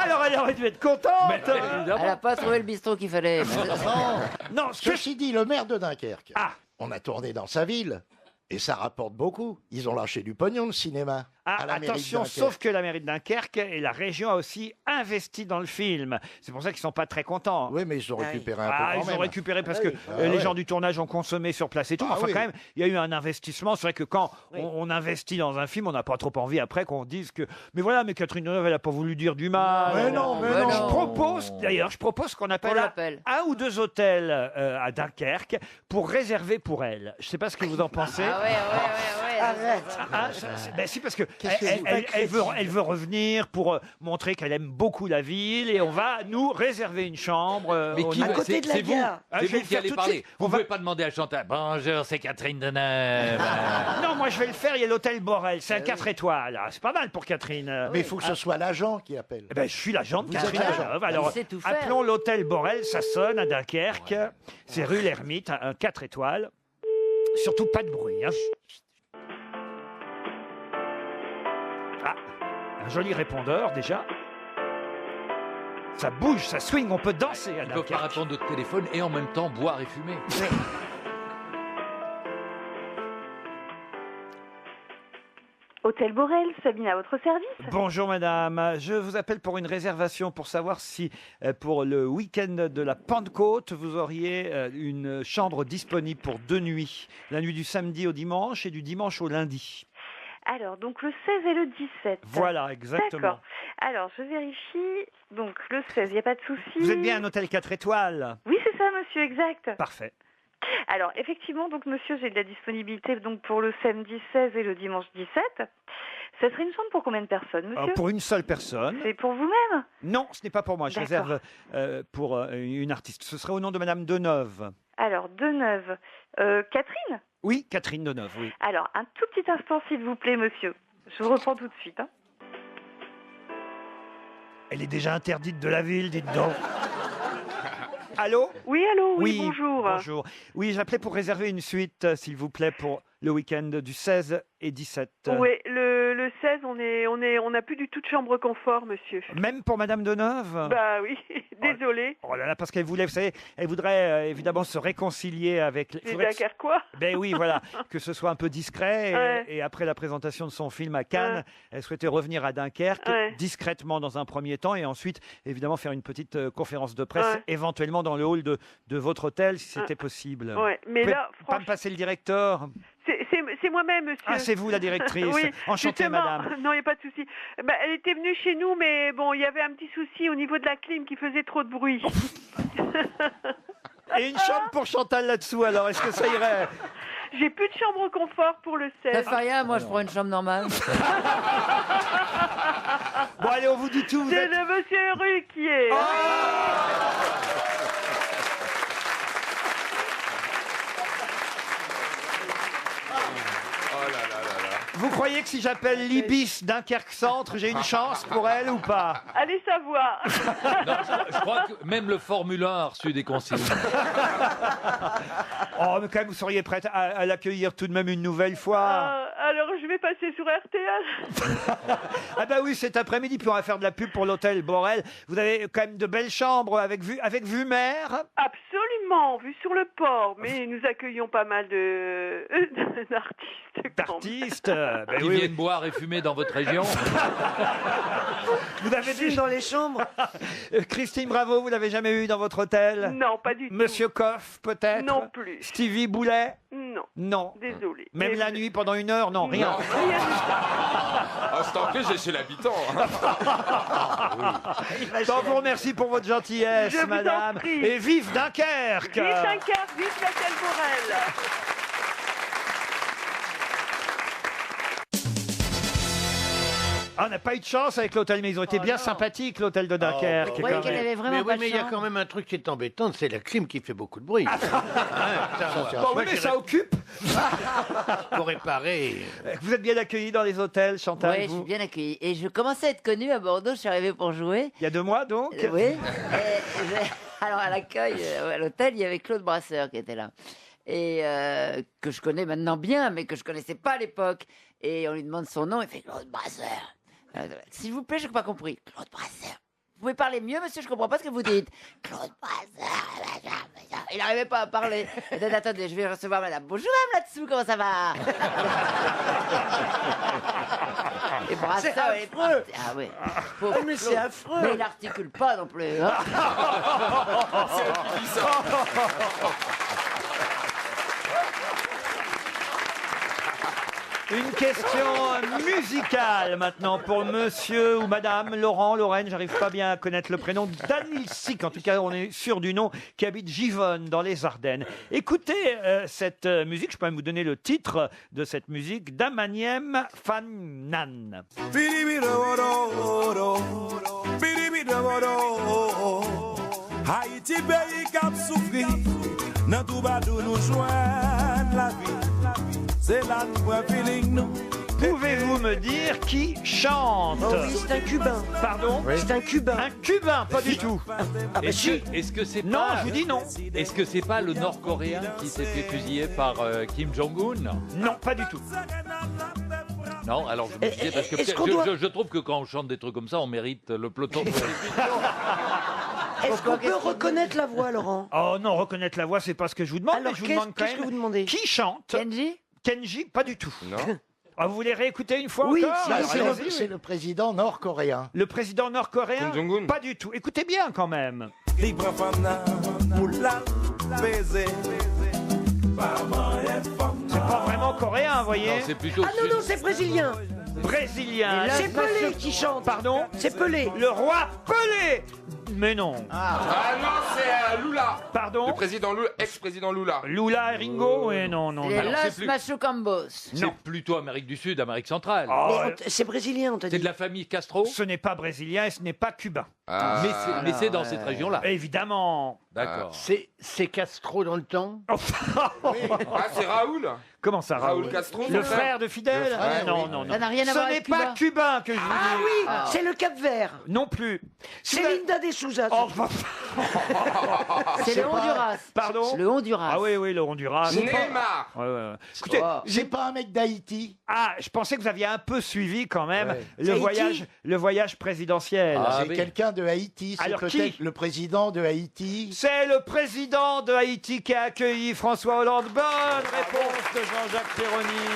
[SPEAKER 6] Alors, elle aurait dû être contente.
[SPEAKER 5] Elle n'a pas trouvé le bistrot qu'il fallait.
[SPEAKER 6] Non,
[SPEAKER 11] Ceci dit, le maire de Dunkerque, on a tourné dans sa ville. Et ça rapporte beaucoup. Ils ont lâché du pognon, le cinéma. à la mairie de
[SPEAKER 6] attention,
[SPEAKER 11] Dunkerque.
[SPEAKER 6] sauf que la mairie de Dunkerque et la région a aussi investi dans le film. C'est pour ça qu'ils sont pas très contents.
[SPEAKER 11] Oui, mais ils ont récupéré un peu quand
[SPEAKER 6] Ils ont
[SPEAKER 11] même.
[SPEAKER 6] récupéré parce
[SPEAKER 11] Ah
[SPEAKER 6] que
[SPEAKER 11] oui. Ah
[SPEAKER 6] les
[SPEAKER 11] ouais.
[SPEAKER 6] gens du tournage ont consommé sur place et tout.
[SPEAKER 11] Ah
[SPEAKER 6] Enfin,
[SPEAKER 11] oui.
[SPEAKER 6] quand même, il y a eu un investissement. C'est vrai que quand on investit dans un film, on n'a pas trop envie après qu'on dise que. Mais voilà, mais Catherine Deneuve, elle n'a pas voulu dire du mal.
[SPEAKER 11] Mais non, mais non.
[SPEAKER 6] Je propose, d'ailleurs, qu'on appelle un ou deux hôtels à Dunkerque pour réserver pour elle. Je ne sais pas ce que vous en pensez.
[SPEAKER 5] Ah ouais.
[SPEAKER 6] Arrête. Ben si, parce que
[SPEAKER 11] Qu'est-ce que vous faites,
[SPEAKER 6] elle veut revenir pour montrer qu'elle aime beaucoup la ville et on va nous réserver une chambre.
[SPEAKER 9] Mais qui
[SPEAKER 8] à côté de la
[SPEAKER 9] c'est vous,
[SPEAKER 8] gare.
[SPEAKER 6] Ah,
[SPEAKER 9] c'est
[SPEAKER 6] je vais
[SPEAKER 9] vous
[SPEAKER 6] le
[SPEAKER 9] qui
[SPEAKER 6] faire
[SPEAKER 9] allez
[SPEAKER 6] tout de
[SPEAKER 9] parler.
[SPEAKER 6] suite.
[SPEAKER 9] Vous
[SPEAKER 6] On
[SPEAKER 9] ne
[SPEAKER 6] va-
[SPEAKER 9] pouvez pas demander à Chantal. Bonjour, c'est Catherine Deneuve.
[SPEAKER 6] Non, moi je vais le faire. Il y a l'hôtel Borel. C'est un 4 étoiles. C'est pas mal pour Catherine.
[SPEAKER 11] Mais il faut que ce soit l'agent qui appelle.
[SPEAKER 6] Eh ben, je suis l'agent de
[SPEAKER 11] Vous
[SPEAKER 6] Catherine
[SPEAKER 11] êtes l'agent.
[SPEAKER 6] Deneuve. Alors,
[SPEAKER 5] Il sait tout faire.
[SPEAKER 6] appelons l'hôtel Borel. Ça sonne à Dunkerque. C'est rue l'Ermite, un 4 étoiles. Surtout pas de bruit. Hein. Ah, un joli répondeur déjà. Ça bouge, ça swing, on peut danser à
[SPEAKER 9] Ils ne peuvent pas
[SPEAKER 6] Dunkerque.
[SPEAKER 9] répondre au téléphone et en même temps boire et fumer.
[SPEAKER 13] Hôtel Borel, Sabine à votre service.
[SPEAKER 6] Bonjour madame, je vous appelle pour une réservation pour savoir si pour le week-end de la Pentecôte, vous auriez une chambre disponible pour 2 nuits. La nuit du samedi au dimanche et du dimanche au lundi.
[SPEAKER 13] Alors, donc le 16 et le 17.
[SPEAKER 6] Voilà, exactement.
[SPEAKER 13] D'accord. Alors, je vérifie. Donc, le 16, il n'y a pas de souci.
[SPEAKER 6] Vous êtes bien un hôtel 4 étoiles?
[SPEAKER 13] Oui, c'est ça, monsieur, exact.
[SPEAKER 6] Parfait.
[SPEAKER 13] Alors, effectivement, donc, monsieur, j'ai de la disponibilité donc, pour le samedi 16 et le dimanche 17. Ça serait une chambre pour combien de personnes, monsieur?
[SPEAKER 6] Pour une seule personne.
[SPEAKER 13] C'est pour vous-même?
[SPEAKER 6] Non, ce n'est pas pour moi. Je
[SPEAKER 13] D'accord.
[SPEAKER 6] réserve pour une artiste. Ce serait au nom de madame Deneuve.
[SPEAKER 13] Alors, Deneuve. Catherine?
[SPEAKER 6] Oui, Catherine Deneuve, oui.
[SPEAKER 13] Alors, un tout petit instant, s'il vous plaît, monsieur. Je vous reprends tout de suite. Hein.
[SPEAKER 6] Elle est déjà interdite de la ville, dites donc. Allô?
[SPEAKER 13] Oui, allô, oui, bonjour.
[SPEAKER 6] Bonjour. Oui, j'appelais pour réserver une suite, s'il vous plaît, pour le week-end du 16 et 17.
[SPEAKER 12] Oui, le 16, on n'a plus du tout de chambre confort, monsieur.
[SPEAKER 6] Même pour Madame Deneuve?
[SPEAKER 12] Bah oui, désolé.
[SPEAKER 6] Oh là là, parce qu'elle voulait, vous savez, elle voudrait évidemment se réconcilier avec...
[SPEAKER 12] Les Dunkerquois.
[SPEAKER 6] Ben oui, voilà, que ce soit un peu discret.
[SPEAKER 12] Ouais.
[SPEAKER 6] Et après la présentation de son film à Cannes, elle souhaitait revenir à Dunkerque,
[SPEAKER 12] Ouais.
[SPEAKER 6] discrètement dans un premier temps, et ensuite, évidemment, faire une petite conférence de presse,
[SPEAKER 12] Ouais.
[SPEAKER 6] éventuellement dans le hall de votre hôtel, si c'était possible.
[SPEAKER 12] Ouais, mais
[SPEAKER 6] Vous pouvez
[SPEAKER 12] là,
[SPEAKER 6] pas me passer le directeur?
[SPEAKER 12] C'est moi-même, monsieur.
[SPEAKER 6] Ah, c'est vous la directrice.
[SPEAKER 12] Oui,
[SPEAKER 6] Enchantée,
[SPEAKER 12] justement.
[SPEAKER 6] madame.
[SPEAKER 12] Non, il n'y a pas de souci. Bah, elle était venue chez nous, mais bon, il y avait un petit souci au niveau de la clim qui faisait trop de bruit.
[SPEAKER 6] Et une chambre pour Chantal là-dessous, alors, est-ce que ça irait?
[SPEAKER 12] J'ai plus de chambre confort pour le 16.
[SPEAKER 5] Ça fait rien, moi je prends une chambre normale.
[SPEAKER 6] Bon, allez, on vous dit tout. Vous
[SPEAKER 12] C'est
[SPEAKER 6] êtes...
[SPEAKER 12] le monsieur Ruquier.
[SPEAKER 6] Vous croyez que si j'appelle l'Ibis Dunkerque Centre, j'ai une chance pour elle ou pas?
[SPEAKER 12] Allez savoir.
[SPEAKER 9] Non, je crois que même le Formule 1 a reçu des consignes.
[SPEAKER 6] Oh, mais quand même, vous seriez prête à l'accueillir tout de même une nouvelle fois?
[SPEAKER 12] Alors, je vais passer sur RTL.
[SPEAKER 6] Ah bah oui, cet après-midi, puis on va faire de la pub pour l'hôtel Borel. Vous avez quand même de belles chambres avec vue mer.
[SPEAKER 12] Absolument, vue sur le port. Mais nous accueillons pas mal d'artistes.
[SPEAKER 6] D'artistes
[SPEAKER 9] Qui viennent boire et fumer dans votre région.
[SPEAKER 6] Vous avez
[SPEAKER 8] dans les chambres.
[SPEAKER 6] Christine Bravo, vous l'avez jamais eu dans votre hôtel?
[SPEAKER 12] Non, pas du tout.
[SPEAKER 6] Monsieur Coff, peut-être?
[SPEAKER 12] Non plus.
[SPEAKER 6] Stevie Boulet?
[SPEAKER 12] Non.
[SPEAKER 6] Non.
[SPEAKER 12] Désolé.
[SPEAKER 6] Même la nuit pendant 1 heure? Non, rien.
[SPEAKER 7] Ah, c'est en plus, j'ai chez l'habitant.
[SPEAKER 6] Donc, vous remercie pour votre gentillesse,
[SPEAKER 12] Je vous en
[SPEAKER 6] madame.
[SPEAKER 12] prie.
[SPEAKER 6] Et vive Dunkerque!
[SPEAKER 12] Vive Dunkerque, vive l'hôtel Borel.
[SPEAKER 6] Ah, on n'a pas eu de chance avec l'hôtel, mais ils ont été bien sympathiques, l'hôtel de Dunkerque.
[SPEAKER 8] Oh,
[SPEAKER 6] quand même.
[SPEAKER 10] Mais oui, mais il y a quand même un truc qui est embêtant, c'est la clim qui fait beaucoup de bruit.
[SPEAKER 6] Bon, oui, mais ça occupe.
[SPEAKER 10] Pour réparer.
[SPEAKER 6] Vous êtes bien accueillis dans les hôtels, Chantal?
[SPEAKER 5] Oui, je
[SPEAKER 6] vous
[SPEAKER 5] suis bien accueillie. Et je commençais à être connue à Bordeaux, je suis arrivée pour jouer.
[SPEAKER 6] Il y a 2 mois, donc?
[SPEAKER 5] Oui. Alors, à l'accueil, à l'hôtel, il y avait Claude Brasseur qui était là. Et que je connais maintenant bien, mais que je connaissais pas à l'époque. Et on lui demande son nom, il fait Claude Brasseur. S'il vous plaît, je n'ai pas compris. Claude Brasseur. Vous pouvez parler mieux, monsieur, je comprends pas ce que vous dites. Claude Brasseur. Il n'arrivait pas à parler. Attendez, je vais recevoir madame. Bonjour, madame là-dessous, comment ça va? Et Brasseur,
[SPEAKER 8] C'est affreux.
[SPEAKER 5] Ah oui.
[SPEAKER 8] Mais c'est affreux.
[SPEAKER 5] Mais il n'articule pas non plus. Hein.
[SPEAKER 6] Une question musicale maintenant pour monsieur ou madame Laurent, Lorraine, j'arrive pas bien à connaître le prénom, Danilsic, en tout cas on est sûr du nom, qui habite Givonne dans les Ardennes. Écoutez cette musique, je peux même vous donner le titre de cette musique, Damaniem Fannan.
[SPEAKER 14] Haïti pays cap souffri, nan tout badou nous joindre la vie. C'est là nous feeling nous.
[SPEAKER 6] Pouvez-vous me dire qui chante?
[SPEAKER 8] Oh oui, c'est un Cubain.
[SPEAKER 6] Pardon?
[SPEAKER 8] C'est un Cubain.
[SPEAKER 6] Un Cubain, pas du tout.
[SPEAKER 9] Est-ce que c'est
[SPEAKER 6] Non,
[SPEAKER 9] pas...
[SPEAKER 6] je vous dis non.
[SPEAKER 9] Est-ce que c'est pas le Nord-Coréen qui s'est fait fusiller par Kim Jong-un?
[SPEAKER 6] Non, pas du tout.
[SPEAKER 9] Non, alors je me disais, parce que
[SPEAKER 8] est-ce qu'on
[SPEAKER 9] je trouve que quand on chante des trucs comme ça, on mérite le peloton de
[SPEAKER 8] Est-ce qu'on peut reconnaître la voix, Laurent?
[SPEAKER 6] Oh non, reconnaître la voix, c'est pas ce que je vous demande.
[SPEAKER 8] Alors,
[SPEAKER 6] mais je vous demande quand
[SPEAKER 8] qu'est-ce que vous demandez?
[SPEAKER 6] Qui chante?
[SPEAKER 5] Kenji?
[SPEAKER 6] Kenji, pas du tout.
[SPEAKER 7] Non.
[SPEAKER 6] Ah, vous voulez réécouter une fois
[SPEAKER 11] Oui,
[SPEAKER 6] encore?
[SPEAKER 11] bah,
[SPEAKER 6] Alors, allons-y.
[SPEAKER 11] c'est le président nord-coréen.
[SPEAKER 6] Le président nord-coréen?
[SPEAKER 7] Kim Jong-un.
[SPEAKER 6] Pas du tout. Écoutez bien quand même.
[SPEAKER 14] Libre fana, moula, baiser.
[SPEAKER 6] C'est pas vraiment coréen, vous voyez?
[SPEAKER 9] Non, c'est plutôt...
[SPEAKER 8] Ah non, non, c'est brésilien.
[SPEAKER 6] Brésilien.
[SPEAKER 8] C'est Pelé qui chante.
[SPEAKER 6] Pardon?
[SPEAKER 8] C'est Pelé.
[SPEAKER 6] Le roi Pelé. Mais non.
[SPEAKER 7] Ah non, c'est Lula.
[SPEAKER 6] Pardon?
[SPEAKER 7] Le président Lula, ex-président Lula.
[SPEAKER 6] Lula et Ringo? Oui, non, non.
[SPEAKER 5] Les
[SPEAKER 6] non.
[SPEAKER 5] Los Machucambos.
[SPEAKER 9] C'est plutôt Amérique du Sud, Amérique centrale.
[SPEAKER 6] Oh,
[SPEAKER 8] C'est brésilien, on t'a dit.
[SPEAKER 9] C'est de la famille Castro.
[SPEAKER 6] ce n'est pas brésilien et ce n'est pas cubain.
[SPEAKER 7] Ah.
[SPEAKER 9] Mais c'est dans cette région-là.
[SPEAKER 6] Évidemment.
[SPEAKER 9] D'accord.
[SPEAKER 10] C'est Castro dans le temps.
[SPEAKER 7] Ah, c'est Raoul.
[SPEAKER 6] Comment ça, Raoul?
[SPEAKER 7] Raoul Castro.
[SPEAKER 6] Le
[SPEAKER 7] son
[SPEAKER 6] frère de Fidel?
[SPEAKER 7] Le frère,
[SPEAKER 6] Non,
[SPEAKER 7] oui.
[SPEAKER 6] non, non.
[SPEAKER 5] Ça n'a rien à
[SPEAKER 6] Ce
[SPEAKER 5] voir
[SPEAKER 6] n'est
[SPEAKER 5] avec
[SPEAKER 6] pas
[SPEAKER 5] Cuba.
[SPEAKER 6] cubain que je vous dis.
[SPEAKER 8] Ah oui, c'est le Cap-Vert.
[SPEAKER 6] Non plus.
[SPEAKER 8] C'est Linda de Souza.
[SPEAKER 6] Oh,
[SPEAKER 5] C'est le Honduras.
[SPEAKER 6] Pardon?
[SPEAKER 5] C'est le Honduras.
[SPEAKER 6] Ah oui, oui, le Honduras.
[SPEAKER 7] Neymar.
[SPEAKER 6] Ouais, ouais, ouais. Écoutez,
[SPEAKER 5] Oh.
[SPEAKER 11] C'est pas un mec d'Haïti.
[SPEAKER 6] ah, je pensais que vous aviez un peu suivi quand même
[SPEAKER 11] Ouais.
[SPEAKER 6] le voyage présidentiel.
[SPEAKER 9] Ah,
[SPEAKER 11] C'est
[SPEAKER 9] oui.
[SPEAKER 11] quelqu'un de Haïti. C'est
[SPEAKER 6] Alors,
[SPEAKER 11] peut-être
[SPEAKER 6] qui?
[SPEAKER 11] le président de Haïti.
[SPEAKER 6] C'est le président de Haïti qui a accueilli François Hollande. Bonne réponse de Jean-Jacques Perroni.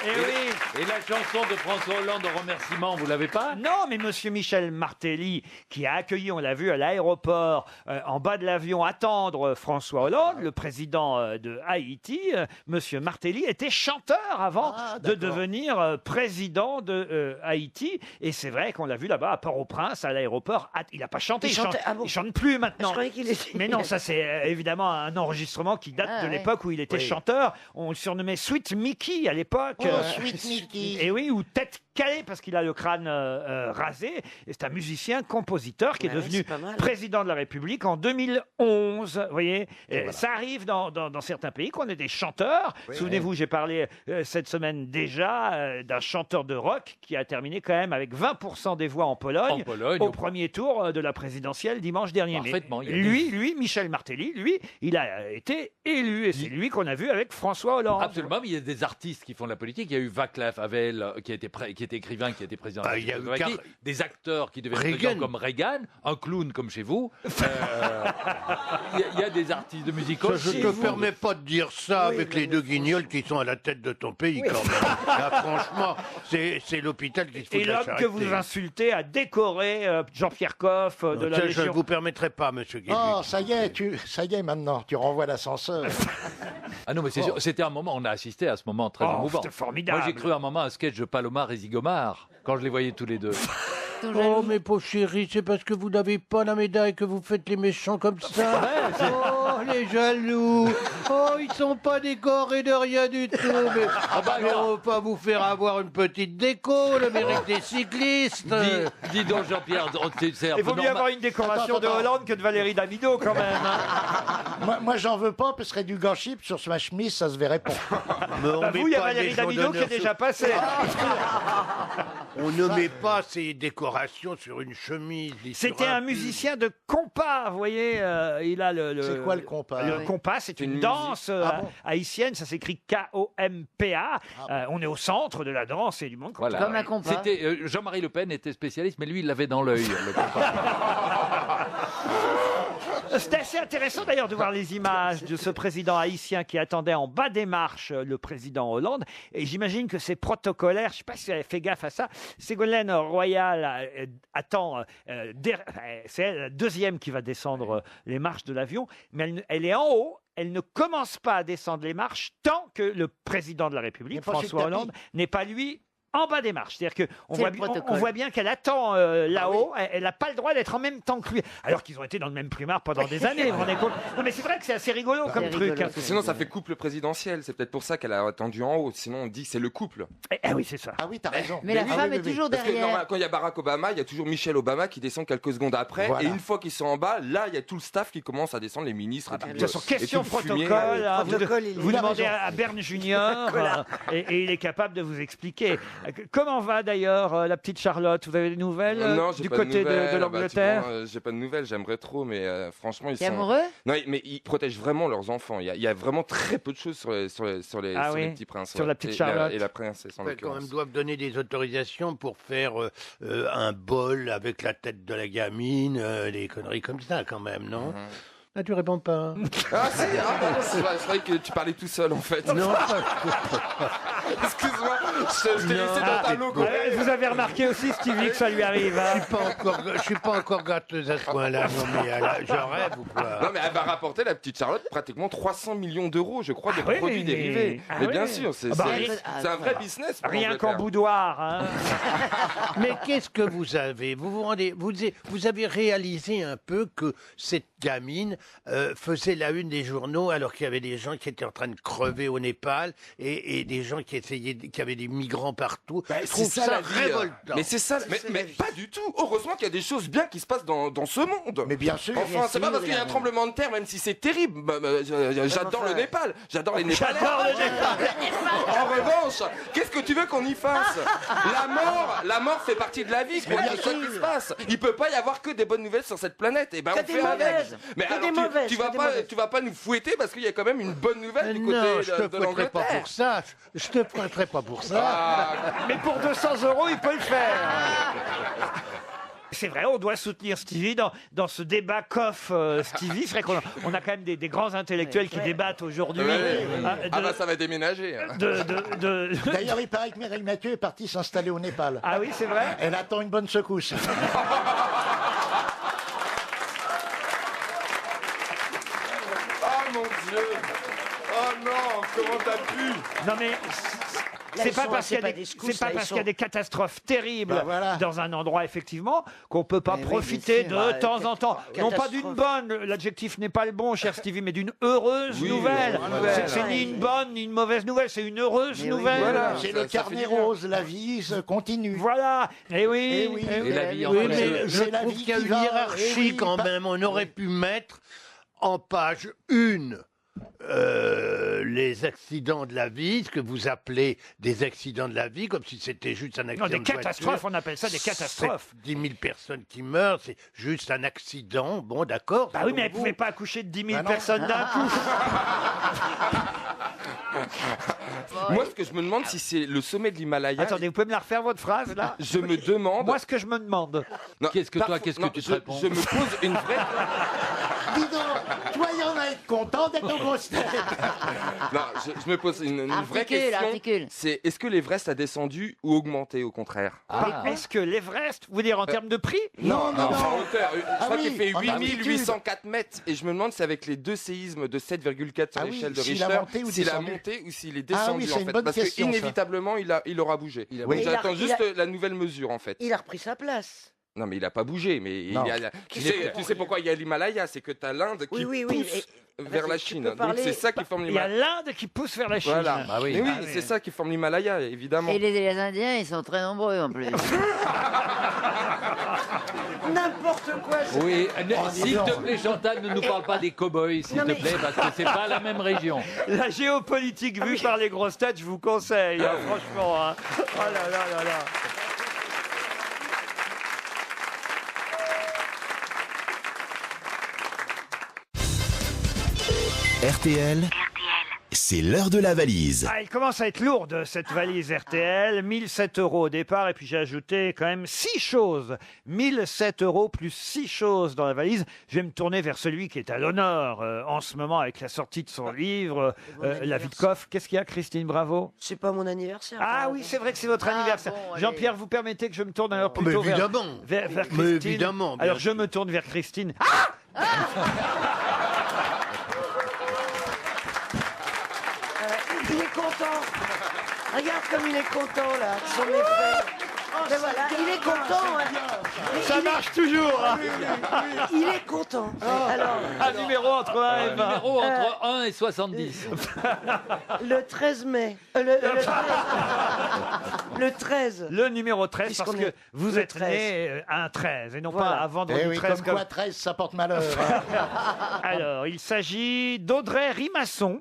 [SPEAKER 6] Eh oui.
[SPEAKER 9] Et la chanson de François Hollande en remerciement, vous l'avez pas?
[SPEAKER 6] Non, mais monsieur Michel Martelly, qui a accueilli, on l'a vu à l'aéroport, en bas de l'avion, attendre François Hollande, le président de Haïti, monsieur Martelly était chanteur avant de devenir président de Haïti. Et c'est vrai qu'on l'a vu là-bas à Port-au-Prince, à l'aéroport. Ah, il n'a pas chanté,
[SPEAKER 8] Il chantait- ah bon?
[SPEAKER 6] il chante plus maintenant.
[SPEAKER 8] Je croyais qu'il était...
[SPEAKER 6] Mais non, ça c'est évidemment un enregistrement qui date
[SPEAKER 5] Ah,
[SPEAKER 6] de
[SPEAKER 5] ouais.
[SPEAKER 6] l'époque où il était
[SPEAKER 11] Oui.
[SPEAKER 6] chanteur. On le surnommait Sweet Mickey à l'époque.
[SPEAKER 11] Sweet Mickey.
[SPEAKER 6] Et oui, ou tête calée parce qu'il a le crâne rasé. Et c'est un musicien, compositeur qui est
[SPEAKER 8] Ouais,
[SPEAKER 6] devenu
[SPEAKER 8] c'est pas mal.
[SPEAKER 6] président de la République en 2011. Vous voyez, ça arrive dans certains pays qu'on ait des chanteurs. Souvenez-vous, j'ai parlé cette semaine déjà d'un chanteur de rock qui a terminé quand même avec 20% des voix en Pologne, au premier tour de la présidentielle dimanche dernier.
[SPEAKER 9] Parfaitement,
[SPEAKER 6] Mais
[SPEAKER 9] il y a
[SPEAKER 6] lui, Michel Martelly, lui, il a été élu et c'est lui qu'on a vu avec François Hollande.
[SPEAKER 9] Absolument, mais il y a des artistes qui font de la politique. Il y a eu Václav Havel, qui était écrivain, qui était président de la
[SPEAKER 10] il y a eu
[SPEAKER 9] Tchécoslovaquie. Des acteurs qui devaient être
[SPEAKER 10] Reagan.
[SPEAKER 9] présidents comme Reagan, un clown comme chez vous. Il y a des artistes de musique
[SPEAKER 10] Je ne te permets pas de dire ça avec les deux guignols qui sont à la tête de ton pays, quand même. Là, franchement, c'est l'hôpital qui se fout
[SPEAKER 6] Et
[SPEAKER 10] de la
[SPEAKER 6] l'homme que
[SPEAKER 10] charité.
[SPEAKER 6] vous insultez a décoré Jean-Pierre Coff de la
[SPEAKER 10] Ça, je
[SPEAKER 6] Légion.
[SPEAKER 10] ne vous permettrai pas, monsieur Guéluc.
[SPEAKER 11] Oh, ça y est maintenant, tu renvoies l'ascenseur.
[SPEAKER 9] Ah non, mais c'est sûr, c'était un moment, on a assisté à ce moment très
[SPEAKER 6] Oh,
[SPEAKER 9] émouvant.
[SPEAKER 6] c'était formidable.
[SPEAKER 9] Moi, j'ai cru un moment à un sketch de Palomar et Zygomar, quand je les voyais tous les deux.
[SPEAKER 10] Oh, mes pauvres chéris, c'est parce que vous n'avez pas la médaille que vous faites les méchants comme ça. Oh, les jaloux. Oh, ils sont pas décorés de rien du tout. Mais on va pas vous faire avoir une petite déco, le mérite des cyclistes.
[SPEAKER 9] Dis donc, Jean-Pierre, c'est un
[SPEAKER 6] Il
[SPEAKER 9] peu
[SPEAKER 6] vaut mieux
[SPEAKER 9] normal.
[SPEAKER 6] avoir une décoration de
[SPEAKER 11] Attends.
[SPEAKER 6] Hollande que de Valérie Damido quand même. hein.
[SPEAKER 11] Moi, j'en veux pas, parce que du gantchip sur ma chemise, ça se verrait pas.
[SPEAKER 10] Mais on
[SPEAKER 6] Bah
[SPEAKER 10] met
[SPEAKER 6] vous, il y a
[SPEAKER 10] pas
[SPEAKER 6] Valérie
[SPEAKER 10] des gens
[SPEAKER 6] Damido qui est
[SPEAKER 10] d'honneur
[SPEAKER 6] déjà
[SPEAKER 10] sur-
[SPEAKER 6] passée.
[SPEAKER 10] On ne met pas ces décorations sur une chemise. ni sur
[SPEAKER 6] C'était un
[SPEAKER 10] pull.
[SPEAKER 6] musicien de compas, vous voyez, il a le...
[SPEAKER 11] C'est quoi le compas
[SPEAKER 6] Le
[SPEAKER 11] Oui.
[SPEAKER 6] compas, c'est une
[SPEAKER 7] Une
[SPEAKER 6] danse
[SPEAKER 11] Ah bon
[SPEAKER 6] haïtienne, ça s'écrit K-O-M-P-A. On est au centre de la danse et du monde.
[SPEAKER 9] Voilà.
[SPEAKER 5] Comme un compas.
[SPEAKER 9] C'était Jean-Marie Le Pen était spécialiste, mais lui, il l'avait dans l'œil. le compas.
[SPEAKER 6] C'était assez intéressant d'ailleurs de voir les images de ce président haïtien qui attendait en bas des marches le président Hollande. Et j'imagine que c'est protocolaire. Je ne sais pas si vous avez fait gaffe à ça. Ségolène Royal attend. C'est elle, la deuxième qui va descendre les marches de l'avion. Mais elle est en haut. Elle ne commence pas à descendre les marches tant que le président de la République,
[SPEAKER 11] N'est pas sur le
[SPEAKER 6] François
[SPEAKER 11] tapis.
[SPEAKER 6] Hollande, n'est pas lui en bas des marches. C'est-à-dire qu'on
[SPEAKER 5] C'est
[SPEAKER 6] voit,
[SPEAKER 5] le
[SPEAKER 6] on
[SPEAKER 5] protocole.
[SPEAKER 6] voit bien qu'elle attend là-haut. Elle n'a pas le droit d'être en même temps que lui. Alors qu'ils ont été dans le même primard pendant des années. Vous vous rendez compte ? Non, mais c'est vrai que c'est assez rigolo comme truc.
[SPEAKER 5] rigolo,
[SPEAKER 6] hein.
[SPEAKER 7] Parce que sinon, ça fait couple présidentiel. C'est peut-être pour ça qu'elle a attendu en haut. Sinon, on dit que c'est le couple.
[SPEAKER 6] Eh oui, c'est ça.
[SPEAKER 11] Ah oui, t'as raison.
[SPEAKER 5] Mais la
[SPEAKER 7] oui,
[SPEAKER 5] femme
[SPEAKER 11] oui,
[SPEAKER 5] est
[SPEAKER 11] oui.
[SPEAKER 5] toujours
[SPEAKER 7] Parce que
[SPEAKER 5] derrière.
[SPEAKER 7] normalement, quand il y a Barack Obama, il y a toujours Michelle Obama qui descend quelques secondes après.
[SPEAKER 11] Voilà.
[SPEAKER 7] Et une fois qu'ils sont en bas, là, il y a tout le staff qui commence à descendre, les ministres. et tout,
[SPEAKER 6] De toute façon,
[SPEAKER 7] et
[SPEAKER 6] question
[SPEAKER 7] tout le fumier.
[SPEAKER 6] protocole. hein,
[SPEAKER 8] Protocole, il
[SPEAKER 6] vous
[SPEAKER 11] a
[SPEAKER 6] demandez
[SPEAKER 11] raison.
[SPEAKER 6] à Berne Junior et il est capable de vous expliquer. Comment va d'ailleurs la petite Charlotte ? Vous avez des nouvelles
[SPEAKER 7] Non, j'ai
[SPEAKER 6] du
[SPEAKER 7] pas
[SPEAKER 6] côté
[SPEAKER 7] nouvelles.
[SPEAKER 6] de
[SPEAKER 7] Bah,
[SPEAKER 6] l'Angleterre
[SPEAKER 7] tu vois, j'ai pas de nouvelles, j'aimerais trop, mais franchement, ils
[SPEAKER 5] T'es
[SPEAKER 7] sont.
[SPEAKER 5] amoureux ?
[SPEAKER 7] Non, mais ils protègent vraiment leurs enfants. Il y a vraiment très peu de choses sur les
[SPEAKER 6] Ah oui,
[SPEAKER 7] petits princes.
[SPEAKER 6] sur
[SPEAKER 7] ouais.
[SPEAKER 6] la petite
[SPEAKER 7] Et
[SPEAKER 6] Charlotte.
[SPEAKER 7] Et la princesse, en
[SPEAKER 10] Ils quand même
[SPEAKER 7] l'occurrence.
[SPEAKER 10] doivent donner des autorisations pour faire un bol avec la tête de la gamine, des conneries comme ça quand même, non Là, tu réponds pas.
[SPEAKER 7] Ah, pardon, c'est vrai que tu parlais tout seul, en fait.
[SPEAKER 10] Non,
[SPEAKER 7] Excuse-moi, je t'ai laissé dans ta logo.
[SPEAKER 6] Vous avez remarqué aussi, Stevie, que ça lui arrive. hein.
[SPEAKER 10] je suis pas encore gâteuse à ce point-là. Non, mais je rêve ou quoi
[SPEAKER 7] Non, mais elle va rapporter, la petite Charlotte, pratiquement 300 millions d'euros, je crois, de
[SPEAKER 6] oui.
[SPEAKER 7] produits dérivés.
[SPEAKER 6] Ah
[SPEAKER 7] mais
[SPEAKER 6] oui.
[SPEAKER 7] bien sûr, c'est
[SPEAKER 6] Ah bah,
[SPEAKER 7] un vrai business. pour
[SPEAKER 6] Rien qu'en
[SPEAKER 7] l'Angleterre.
[SPEAKER 6] boudoir. hein.
[SPEAKER 10] Mais qu'est-ce que vous avez vous avez réalisé un peu que cette gamine faisait la une des journaux alors qu'il y avait des gens qui étaient en train de crever au Népal et des gens qui avaient des migrants partout.
[SPEAKER 7] Bah,
[SPEAKER 10] Je
[SPEAKER 7] c'est
[SPEAKER 10] trouve
[SPEAKER 7] ça,
[SPEAKER 10] ça
[SPEAKER 7] la vie.
[SPEAKER 10] révoltant.
[SPEAKER 7] Mais c'est ça, mais pas du tout. Heureusement qu'il y a des choses bien qui se passent dans ce monde.
[SPEAKER 11] Mais bien sûr.
[SPEAKER 7] Enfin, c'est pas parce qu'il y a un tremblement de terre, même si c'est terrible. J'adore le Népal. J'adore les Népalais.
[SPEAKER 6] J'adore le Népal.
[SPEAKER 7] En revanche, qu'est-ce que tu veux qu'on y fasse? La mort fait partie de la vie. Quoi qu'il se passe. Il peut pas y avoir que des bonnes nouvelles sur cette planète. Et ben
[SPEAKER 8] Que
[SPEAKER 7] on
[SPEAKER 8] des
[SPEAKER 7] fait avec.
[SPEAKER 8] mauvaises.
[SPEAKER 7] Mais
[SPEAKER 8] Que
[SPEAKER 7] alors,
[SPEAKER 8] des mauvaises,
[SPEAKER 7] tu
[SPEAKER 8] que des mauvaises.
[SPEAKER 7] vas pas nous fouetter parce qu'il y a quand même une bonne nouvelle du côté
[SPEAKER 10] Non, je te
[SPEAKER 7] de
[SPEAKER 10] fouetterai pas
[SPEAKER 7] l'Angleterre.
[SPEAKER 10] pour ça. Je te fouetterai pas pour ça.
[SPEAKER 7] Ah,
[SPEAKER 6] Mais pour 200 €, il peut le faire. C'est vrai, on doit soutenir Stevie dans ce débat Stevie. C'est vrai qu'on a quand même des grands intellectuels qui débattent aujourd'hui.
[SPEAKER 7] Ah bah ça va déménager.
[SPEAKER 11] D'ailleurs, il paraît que Mireille Mathieu est partie s'installer au Népal.
[SPEAKER 6] Ah oui, c'est vrai.
[SPEAKER 11] Elle attend une bonne secousse.
[SPEAKER 7] Oh mon Dieu. Oh non, comment t'as pu?
[SPEAKER 6] Non mais C'est
[SPEAKER 8] ils
[SPEAKER 6] pas
[SPEAKER 8] sont-
[SPEAKER 6] parce
[SPEAKER 8] c'est
[SPEAKER 6] qu'il y a
[SPEAKER 8] pas
[SPEAKER 6] des-
[SPEAKER 8] des scouts,
[SPEAKER 6] c'est pas
[SPEAKER 8] là, ils
[SPEAKER 6] parce qu'il y a
[SPEAKER 8] sont-
[SPEAKER 6] des catastrophes terribles
[SPEAKER 11] Bah voilà.
[SPEAKER 6] dans un endroit, effectivement, qu'on peut pas
[SPEAKER 8] Mais oui,
[SPEAKER 6] profiter
[SPEAKER 8] bien
[SPEAKER 6] de
[SPEAKER 8] sûr.
[SPEAKER 6] temps en temps. Non pas d'une
[SPEAKER 8] catastrophe.
[SPEAKER 6] bonne, l'adjectif n'est pas le bon, cher Stevie, mais d'une heureuse nouvelle. C'est ni une bonne ni une mauvaise nouvelle, c'est une heureuse
[SPEAKER 8] Mais oui,
[SPEAKER 6] nouvelle.
[SPEAKER 7] voilà.
[SPEAKER 11] C'est
[SPEAKER 7] Ça-
[SPEAKER 11] le
[SPEAKER 7] ça
[SPEAKER 11] carnet
[SPEAKER 7] fait du bien.
[SPEAKER 11] rose, la vie se continue.
[SPEAKER 6] Voilà. Et oui.
[SPEAKER 11] Eh oui.
[SPEAKER 9] Et la vie en
[SPEAKER 10] Oui,
[SPEAKER 9] face.
[SPEAKER 10] mais je
[SPEAKER 11] C'est la
[SPEAKER 10] trouve
[SPEAKER 11] vie
[SPEAKER 10] qu'il y a
[SPEAKER 11] qui
[SPEAKER 10] une
[SPEAKER 11] va,
[SPEAKER 10] hiérarchie
[SPEAKER 11] eh oui,
[SPEAKER 10] quand
[SPEAKER 11] bah-
[SPEAKER 10] même. On aurait pu mettre en page 1 les accidents de la vie, ce que vous appelez des accidents de la vie, comme si c'était juste un accident
[SPEAKER 6] Non, des
[SPEAKER 10] de voiture.
[SPEAKER 6] catastrophes, on appelle ça des catastrophes.
[SPEAKER 10] 10 000 personnes qui meurent, c'est juste un accident. Bon, d'accord.
[SPEAKER 6] Bah oui, mais elle
[SPEAKER 10] selon
[SPEAKER 6] pouvait
[SPEAKER 10] vous.
[SPEAKER 6] pas accoucher de 10 000
[SPEAKER 11] Bah non.
[SPEAKER 6] personnes d'un coup.
[SPEAKER 7] Moi, ce que je me demande, si c'est le sommet de l'Himalaya.
[SPEAKER 6] Attendez, vous pouvez me la refaire, votre phrase, là
[SPEAKER 7] Je me demande.
[SPEAKER 6] Moi, ce que je me demande.
[SPEAKER 7] Non,
[SPEAKER 9] Qu'est-ce que
[SPEAKER 7] parfois-
[SPEAKER 9] qu'est-ce
[SPEAKER 7] non,
[SPEAKER 9] que tu te
[SPEAKER 7] je-
[SPEAKER 9] réponds
[SPEAKER 7] Je me pose une vraie.
[SPEAKER 11] Dis donc, toi, il y en a être content d'être aux grosses têtes.
[SPEAKER 7] Non, je me pose une vraie
[SPEAKER 5] Articule,
[SPEAKER 7] question.
[SPEAKER 5] articule.
[SPEAKER 7] C'est est-ce que l'Everest a descendu ou augmenté au contraire?
[SPEAKER 6] Est-ce que l'Everest, vous dire en termes de prix
[SPEAKER 11] Non, non,
[SPEAKER 7] Enfin, en
[SPEAKER 11] non.
[SPEAKER 7] hauteur. Je
[SPEAKER 11] Ah
[SPEAKER 7] crois
[SPEAKER 11] oui,
[SPEAKER 7] qu'il fait
[SPEAKER 11] en
[SPEAKER 7] 8804 mètres. Et je me demande si avec les deux séismes de 7,4 sur
[SPEAKER 11] Ah oui,
[SPEAKER 7] l'échelle de
[SPEAKER 11] s'il a
[SPEAKER 7] Richter,
[SPEAKER 11] monté ou
[SPEAKER 7] s'il a
[SPEAKER 11] descendu.
[SPEAKER 7] monté ou s'il est
[SPEAKER 11] Ah
[SPEAKER 7] descendu
[SPEAKER 11] oui, c'est
[SPEAKER 7] en
[SPEAKER 11] une
[SPEAKER 7] fait.
[SPEAKER 11] bonne
[SPEAKER 7] Parce
[SPEAKER 11] question, ça.
[SPEAKER 7] qu'inévitablement, il aura bougé.
[SPEAKER 8] Oui.
[SPEAKER 7] Donc
[SPEAKER 8] Il a-
[SPEAKER 7] j'attends
[SPEAKER 8] il
[SPEAKER 7] juste
[SPEAKER 8] a-
[SPEAKER 7] la nouvelle mesure en fait.
[SPEAKER 8] Il a repris sa place.
[SPEAKER 7] Non, mais il a pas bougé. Mais
[SPEAKER 11] Non.
[SPEAKER 7] tu sais pourquoi il y a l'Himalaya? C'est que tu as l'Inde qui
[SPEAKER 8] Oui.
[SPEAKER 7] pousse vers la
[SPEAKER 8] tu
[SPEAKER 7] Chine.
[SPEAKER 8] peux
[SPEAKER 7] Donc
[SPEAKER 8] parler-
[SPEAKER 7] c'est ça qui forme
[SPEAKER 6] Il y a
[SPEAKER 7] l'Himalaya.
[SPEAKER 6] l'Inde qui pousse vers la Chine.
[SPEAKER 7] Voilà.
[SPEAKER 9] Bah oui.
[SPEAKER 7] Mais oui,
[SPEAKER 6] Ah oui.
[SPEAKER 7] c'est ça qui forme l'Himalaya, évidemment.
[SPEAKER 5] Et les Indiens, ils sont très nombreux en plus.
[SPEAKER 8] N'importe quoi. c'est-
[SPEAKER 9] Oui,
[SPEAKER 11] Oh,
[SPEAKER 9] s'il te plaît, Chantal, ne nous parle pas des cow-boys, s'il
[SPEAKER 8] Non,
[SPEAKER 9] te
[SPEAKER 8] mais-
[SPEAKER 9] plaît, parce que c'est pas la même région.
[SPEAKER 6] La géopolitique vue par les grosses têtes, je vous conseille, hein, franchement. Hein. Oh là là là là.
[SPEAKER 2] RTL, c'est l'heure de la valise.
[SPEAKER 6] Ah, elle commence à être lourde, cette valise RTL. 1007 euros au départ, et puis j'ai ajouté quand même 6 choses. 1007 euros plus 6 choses dans la valise. Je vais me tourner vers celui qui est à l'honneur en ce moment avec la sortie de son livre, La vie de coffre. Qu'est-ce qu'il y a, Christine Bravo?
[SPEAKER 8] C'est pas mon anniversaire.
[SPEAKER 6] Ah
[SPEAKER 8] par
[SPEAKER 6] oui,
[SPEAKER 8] exemple.
[SPEAKER 6] c'est vrai que c'est votre anniversaire.
[SPEAKER 5] bon, allez.
[SPEAKER 6] Jean-Pierre, vous permettez que je me tourne alors
[SPEAKER 10] Mais
[SPEAKER 6] plutôt vers,
[SPEAKER 10] évidemment.
[SPEAKER 6] vers Christine?
[SPEAKER 10] Mais évidemment, bien
[SPEAKER 6] Alors je
[SPEAKER 10] sûr.
[SPEAKER 6] me tourne vers Christine.
[SPEAKER 8] Il est content. Regarde comme il est content là, de son effet. Mais voilà, il est content. hein. Mais
[SPEAKER 6] Ça
[SPEAKER 8] il est-
[SPEAKER 6] marche toujours, hein.
[SPEAKER 8] Il est content. Alors,
[SPEAKER 6] Un numéro entre 1 et 20.
[SPEAKER 9] Numéro entre 1 et 70.
[SPEAKER 8] le 13 mai. Le 13.
[SPEAKER 6] Le numéro 13,
[SPEAKER 8] Puisqu'on
[SPEAKER 6] parce que
[SPEAKER 8] est
[SPEAKER 6] vous
[SPEAKER 8] le
[SPEAKER 6] êtes
[SPEAKER 8] 13.
[SPEAKER 6] né un 13 et non
[SPEAKER 8] Voilà.
[SPEAKER 6] pas un vendredi
[SPEAKER 11] Eh oui,
[SPEAKER 6] 13
[SPEAKER 11] comme quoi 13, ça porte malheur. hein.
[SPEAKER 6] Alors, il s'agit d'Audrey Rimasson.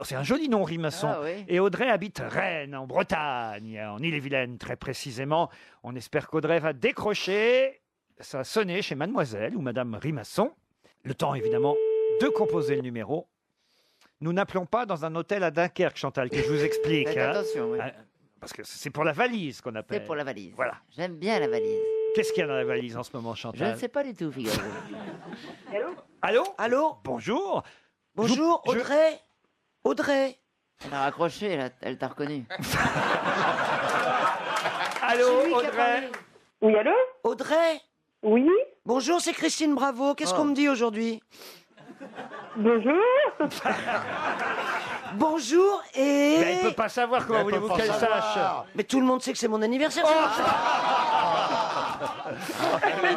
[SPEAKER 6] C'est un joli nom, Rimasson.
[SPEAKER 5] Ah oui.
[SPEAKER 6] Et Audrey habite Rennes, en Bretagne, en Ille-et-Vilaine, très précisément. On espère qu'Audrey va décrocher. Ça a sonné chez Mademoiselle ou Madame Rimasson. Le temps, évidemment, de composer le numéro. Nous n'appelons pas dans un hôtel à Dunkerque, Chantal, que je vous explique.
[SPEAKER 5] Faites
[SPEAKER 6] hein.
[SPEAKER 5] attention, oui.
[SPEAKER 6] Parce que c'est pour la valise qu'on appelle.
[SPEAKER 5] C'est pour la valise.
[SPEAKER 6] Voilà.
[SPEAKER 5] J'aime bien la valise.
[SPEAKER 6] Qu'est-ce qu'il y a dans la valise en ce moment,
[SPEAKER 5] Je
[SPEAKER 6] Chantal?
[SPEAKER 5] ne sais pas du tout, figurez-vous.
[SPEAKER 6] Allô?
[SPEAKER 8] Allô?
[SPEAKER 6] Bonjour.
[SPEAKER 8] Bonjour,
[SPEAKER 6] Je-
[SPEAKER 8] Audrey. Audrey.
[SPEAKER 5] Elle a raccroché, elle t'a reconnu.
[SPEAKER 6] Allô,
[SPEAKER 8] C'est lui qui a
[SPEAKER 6] Audrey?
[SPEAKER 8] parlé.
[SPEAKER 12] Oui, allô?
[SPEAKER 8] Audrey.
[SPEAKER 12] Oui,
[SPEAKER 8] Bonjour, c'est Christine Bravo. Qu'est-ce qu'on me dit aujourd'hui?
[SPEAKER 12] bonjour.
[SPEAKER 8] Bonjour et...
[SPEAKER 6] Mais elle peut pas savoir, comment
[SPEAKER 11] Elle peut
[SPEAKER 6] voulez-vous
[SPEAKER 11] pas
[SPEAKER 6] qu'elle
[SPEAKER 11] savoir.
[SPEAKER 6] sache?
[SPEAKER 8] Mais tout le monde sait que c'est mon anniversaire.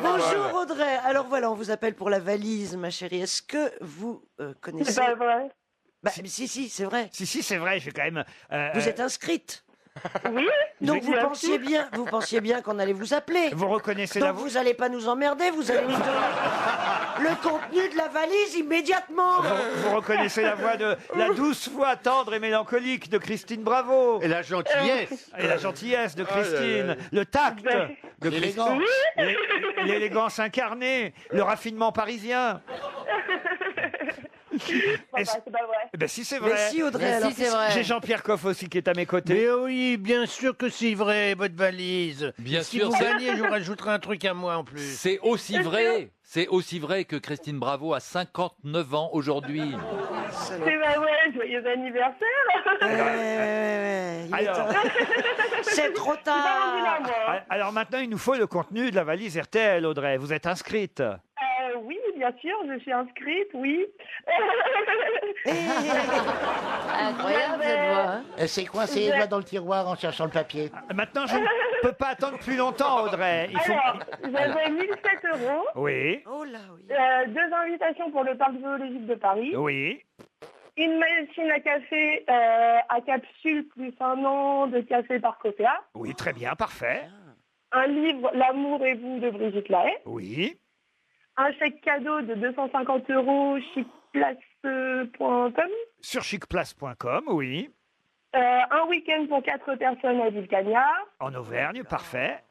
[SPEAKER 8] Bonjour Audrey. Alors voilà, on vous appelle pour la valise, ma chérie. Est-ce que vous connaissez...
[SPEAKER 12] C'est pas vrai.
[SPEAKER 8] Bah, si, c'est vrai.
[SPEAKER 6] Si, c'est vrai, je vais quand même...
[SPEAKER 8] Vous êtes inscrite.
[SPEAKER 12] Oui,
[SPEAKER 8] Donc vous
[SPEAKER 12] bien
[SPEAKER 8] pensiez
[SPEAKER 12] sûr.
[SPEAKER 8] bien, qu'on allait vous appeler.
[SPEAKER 6] Vous reconnaissez la
[SPEAKER 8] Donc
[SPEAKER 6] voix
[SPEAKER 8] vous allez pas nous emmerder, vous allez nous donner le contenu de la valise immédiatement.
[SPEAKER 6] Vous reconnaissez la voix de la douce voix tendre et mélancolique de Christine Bravo.
[SPEAKER 10] Et la gentillesse.
[SPEAKER 6] Et la gentillesse de Christine, le tact de
[SPEAKER 11] L'élégance.
[SPEAKER 6] Christine, l'élégance incarnée, le raffinement parisien.
[SPEAKER 12] C'est pas vrai.
[SPEAKER 6] Eh ben si c'est
[SPEAKER 8] Mais
[SPEAKER 6] vrai.
[SPEAKER 8] si Audrey,
[SPEAKER 5] Mais
[SPEAKER 8] alors
[SPEAKER 5] si, c'est vrai.
[SPEAKER 6] J'ai Jean-Pierre Coff aussi qui est à mes côtés.
[SPEAKER 10] Mais oui, bien sûr que c'est vrai, votre valise.
[SPEAKER 9] Bien
[SPEAKER 10] si
[SPEAKER 9] sûr,
[SPEAKER 10] vous
[SPEAKER 9] c'est-
[SPEAKER 10] gagnez, je rajouterai un truc à moi en plus.
[SPEAKER 9] C'est aussi vrai. C'est aussi vrai que Christine Bravo a 59 ans aujourd'hui.
[SPEAKER 12] C'est pas vrai, joyeux anniversaire.
[SPEAKER 8] Ouais. Il est
[SPEAKER 6] Alors.
[SPEAKER 8] temps. C'est trop
[SPEAKER 12] Je suis pas rendue là,
[SPEAKER 8] tard.
[SPEAKER 12] moi.
[SPEAKER 6] Alors maintenant, il nous faut le contenu de la valise RTL, Audrey. Vous êtes inscrite.
[SPEAKER 12] Oui, bien
[SPEAKER 15] bien sûr, je suis inscrite, oui.
[SPEAKER 5] Incroyable cette voix. Hein.
[SPEAKER 11] Elle s'est coincée les doigts dans le tiroir en cherchant le papier.
[SPEAKER 6] Maintenant, je ne peux pas attendre plus longtemps, Audrey. Il faut...
[SPEAKER 15] Alors, j'avais 1007 euros.
[SPEAKER 6] Oui,
[SPEAKER 8] Oh là, oui.
[SPEAKER 15] 2 invitations pour le parc zoologique de Paris.
[SPEAKER 6] oui.
[SPEAKER 15] Une machine à café à capsule plus 1 an de café par Cotea.
[SPEAKER 6] Oui, très bien, parfait.
[SPEAKER 15] Un livre, L'amour et vous de Brigitte Lahaye.
[SPEAKER 6] Oui.
[SPEAKER 15] Un chèque cadeau de 250 euros chicplace.com.
[SPEAKER 6] Sur chicplace.com, oui.
[SPEAKER 15] Un week-end pour 4 personnes à Vulcania.
[SPEAKER 6] En Auvergne, parfait.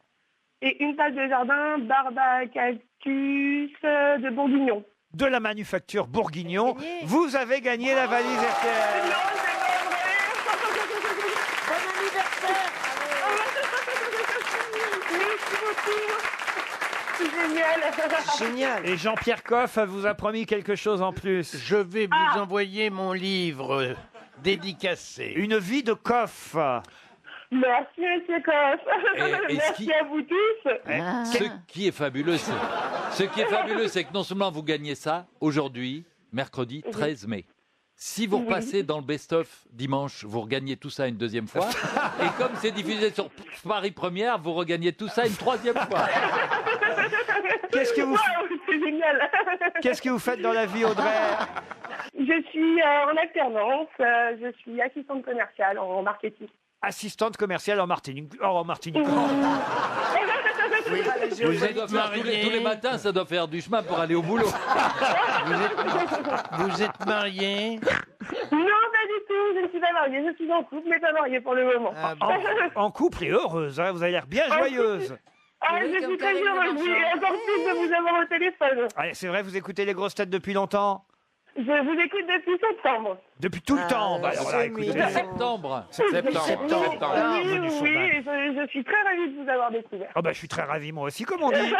[SPEAKER 15] Et une table de jardin, Barbacactus de Bourguignon.
[SPEAKER 6] De la manufacture Bourguignon, vous avez gagné la valise RTL.
[SPEAKER 8] Bon anniversaire.
[SPEAKER 15] Merci beaucoup. Génial.
[SPEAKER 8] Génial.
[SPEAKER 6] Et Jean-Pierre Coff vous a promis quelque chose en plus.
[SPEAKER 10] Je vais vous envoyer mon livre dédicacé.
[SPEAKER 6] Une vie de Coff.
[SPEAKER 15] Merci, monsieur Coff.
[SPEAKER 9] Et
[SPEAKER 15] Merci à vous tous.
[SPEAKER 9] Ce qui est fabuleux, c'est que non seulement vous gagnez ça aujourd'hui, mercredi 13 mai. Si vous repassez dans le best-of dimanche, vous regagnez tout ça une deuxième fois. Et comme c'est diffusé sur Paris Première, vous regagnez tout ça une troisième fois.
[SPEAKER 6] Qu'est-ce que vous,
[SPEAKER 15] C'est génial.
[SPEAKER 6] qu'est-ce que vous faites dans la vie, Audrey?
[SPEAKER 15] Je suis en alternance. Je suis assistante commerciale en marketing.
[SPEAKER 6] Assistante commerciale en Martinique. Oh, en Martinique.
[SPEAKER 9] Vous êtes mariés tous les matins, ça doit faire du chemin pour aller au boulot.
[SPEAKER 10] Vous êtes mariés?
[SPEAKER 15] Non, pas du tout. Je ne suis pas mariée. Je suis en couple, mais pas mariée pour le moment.
[SPEAKER 6] En couple et heureuse, hein, vous avez l'air bien joyeuse.
[SPEAKER 15] Ah, je suis très heureuse. Et encore plus de vous avoir au téléphone.
[SPEAKER 6] Allez, c'est vrai, vous écoutez les grosses têtes depuis longtemps?
[SPEAKER 15] Je vous écoute depuis septembre.
[SPEAKER 6] Depuis tout le temps. Bah, alors là, écoutez,
[SPEAKER 9] Septembre.
[SPEAKER 15] Oui, oui, je suis très ravie de vous avoir découvert.
[SPEAKER 6] Oh bah, je suis très ravi, moi aussi, comme on dit.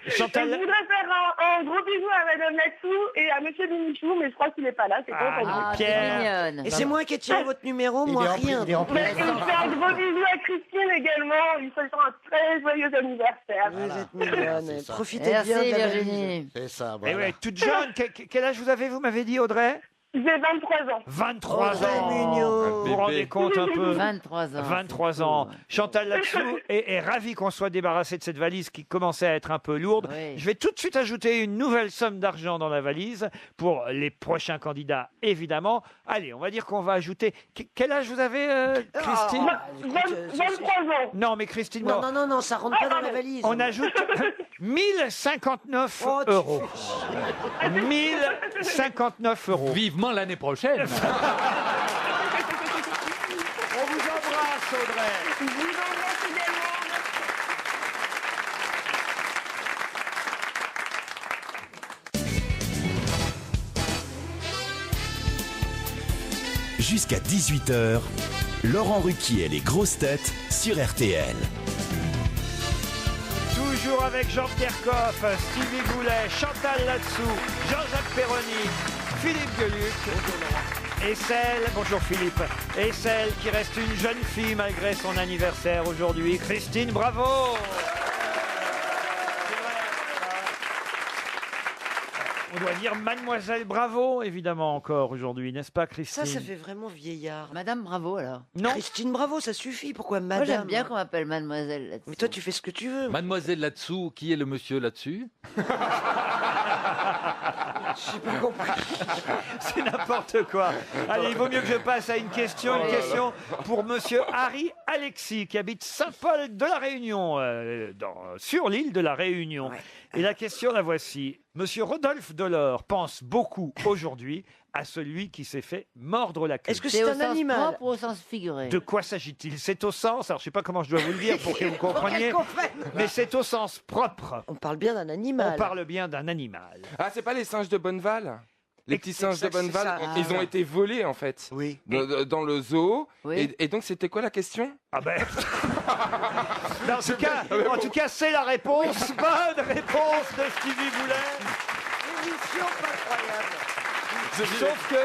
[SPEAKER 6] Chantal...
[SPEAKER 15] Je voudrais faire un gros bisou à Madame Latsou et à Monsieur Binichou, mais je crois qu'il n'est pas là, c'est
[SPEAKER 6] Ah, Pierre.
[SPEAKER 8] Et c'est moi qui ai tiré votre numéro, moi rien.
[SPEAKER 15] Mais je fais un gros bisou à Christine également, lui souhaitons un très joyeux anniversaire.
[SPEAKER 8] Vous êtes mignonne, profitez
[SPEAKER 5] Merci,
[SPEAKER 8] bien de la
[SPEAKER 5] Virginie.
[SPEAKER 8] vie.
[SPEAKER 11] C'est ça,
[SPEAKER 6] Et
[SPEAKER 11] voilà.
[SPEAKER 6] ouais, toute jeune. Quel âge vous avez, vous m'avez dit, Audrey?
[SPEAKER 15] J'ai 23 ans.
[SPEAKER 6] 23
[SPEAKER 8] Oh,
[SPEAKER 6] ans.
[SPEAKER 8] mignon.
[SPEAKER 6] Vous vous rendez compte un peu?
[SPEAKER 5] 23 ans.
[SPEAKER 6] 23 ans. Chantal Latsou est ravie qu'on soit débarrassé de cette valise qui commençait à être un peu lourde.
[SPEAKER 5] Oui.
[SPEAKER 6] Je vais tout de suite ajouter une nouvelle somme d'argent dans la valise pour les prochains candidats, évidemment. Allez, on va dire qu'on va ajouter... Quel âge vous avez, Christine?
[SPEAKER 15] 23 ans.
[SPEAKER 6] Non, mais Christine...
[SPEAKER 8] Non, ça rentre pas dans la valise.
[SPEAKER 6] On ajoute 1059 euros. 1059 euros.
[SPEAKER 9] Vivement l'année prochaine.
[SPEAKER 6] On vous embrasse, Audrey.
[SPEAKER 15] Je vous embrasse également.
[SPEAKER 2] Jusqu'à 18h, Laurent Ruquier et les grosses têtes sur RTL.
[SPEAKER 6] Toujours avec Jean-Pierre Coff, Stevie Boulet, Chantal Latsou, Jean-Jacques Perroni, Philippe Gueluc. Et celle, bonjour Philippe, et celle qui reste une jeune fille malgré son anniversaire aujourd'hui, Christine Bravo. On doit dire Mademoiselle Bravo, évidemment, encore aujourd'hui, n'est-ce pas, Christine?
[SPEAKER 8] Ça fait vraiment vieillard.
[SPEAKER 5] Madame Bravo, alors.
[SPEAKER 6] Non.
[SPEAKER 8] Christine Bravo, ça suffit. Pourquoi madame?
[SPEAKER 5] Moi, j'aime bien qu'on m'appelle Mademoiselle là-dessus.
[SPEAKER 8] Mais toi, tu fais ce que tu veux.
[SPEAKER 9] Mademoiselle là-dessous, qui est le monsieur là-dessus?
[SPEAKER 8] J'ai pas compris.
[SPEAKER 6] C'est n'importe quoi. Allez, il vaut mieux que je passe à une question pour monsieur Harry Alexis, qui habite Saint-Paul de la Réunion, sur l'île de la Réunion.
[SPEAKER 8] Ouais.
[SPEAKER 6] Et la question, la voici. Monsieur Rodolphe Delors pense beaucoup aujourd'hui à celui qui s'est fait mordre la queue.
[SPEAKER 8] Est-ce que
[SPEAKER 5] C'est
[SPEAKER 8] c'est
[SPEAKER 5] au
[SPEAKER 8] un
[SPEAKER 5] sens
[SPEAKER 8] animal?
[SPEAKER 5] propre ou au sens figuré?
[SPEAKER 6] De quoi s'agit-il? C'est au sens, alors je ne sais pas comment je dois vous le dire pour que vous compreniez, mais c'est au sens propre.
[SPEAKER 8] On parle bien d'un animal.
[SPEAKER 6] On parle bien d'un animal.
[SPEAKER 7] Ah, c'est pas les singes de Bonneval? Les petits singes de
[SPEAKER 8] c'est
[SPEAKER 7] Bonneval,
[SPEAKER 8] ça.
[SPEAKER 7] ils ont été volés en fait.
[SPEAKER 8] Oui.
[SPEAKER 7] Dans le zoo.
[SPEAKER 5] Oui.
[SPEAKER 7] Et donc c'était quoi la question?
[SPEAKER 6] Ah ben. Mais en tout cas, c'est la réponse. Bonne réponse de Stevie Boulet.
[SPEAKER 8] Émission incroyable.
[SPEAKER 6] Sauf que.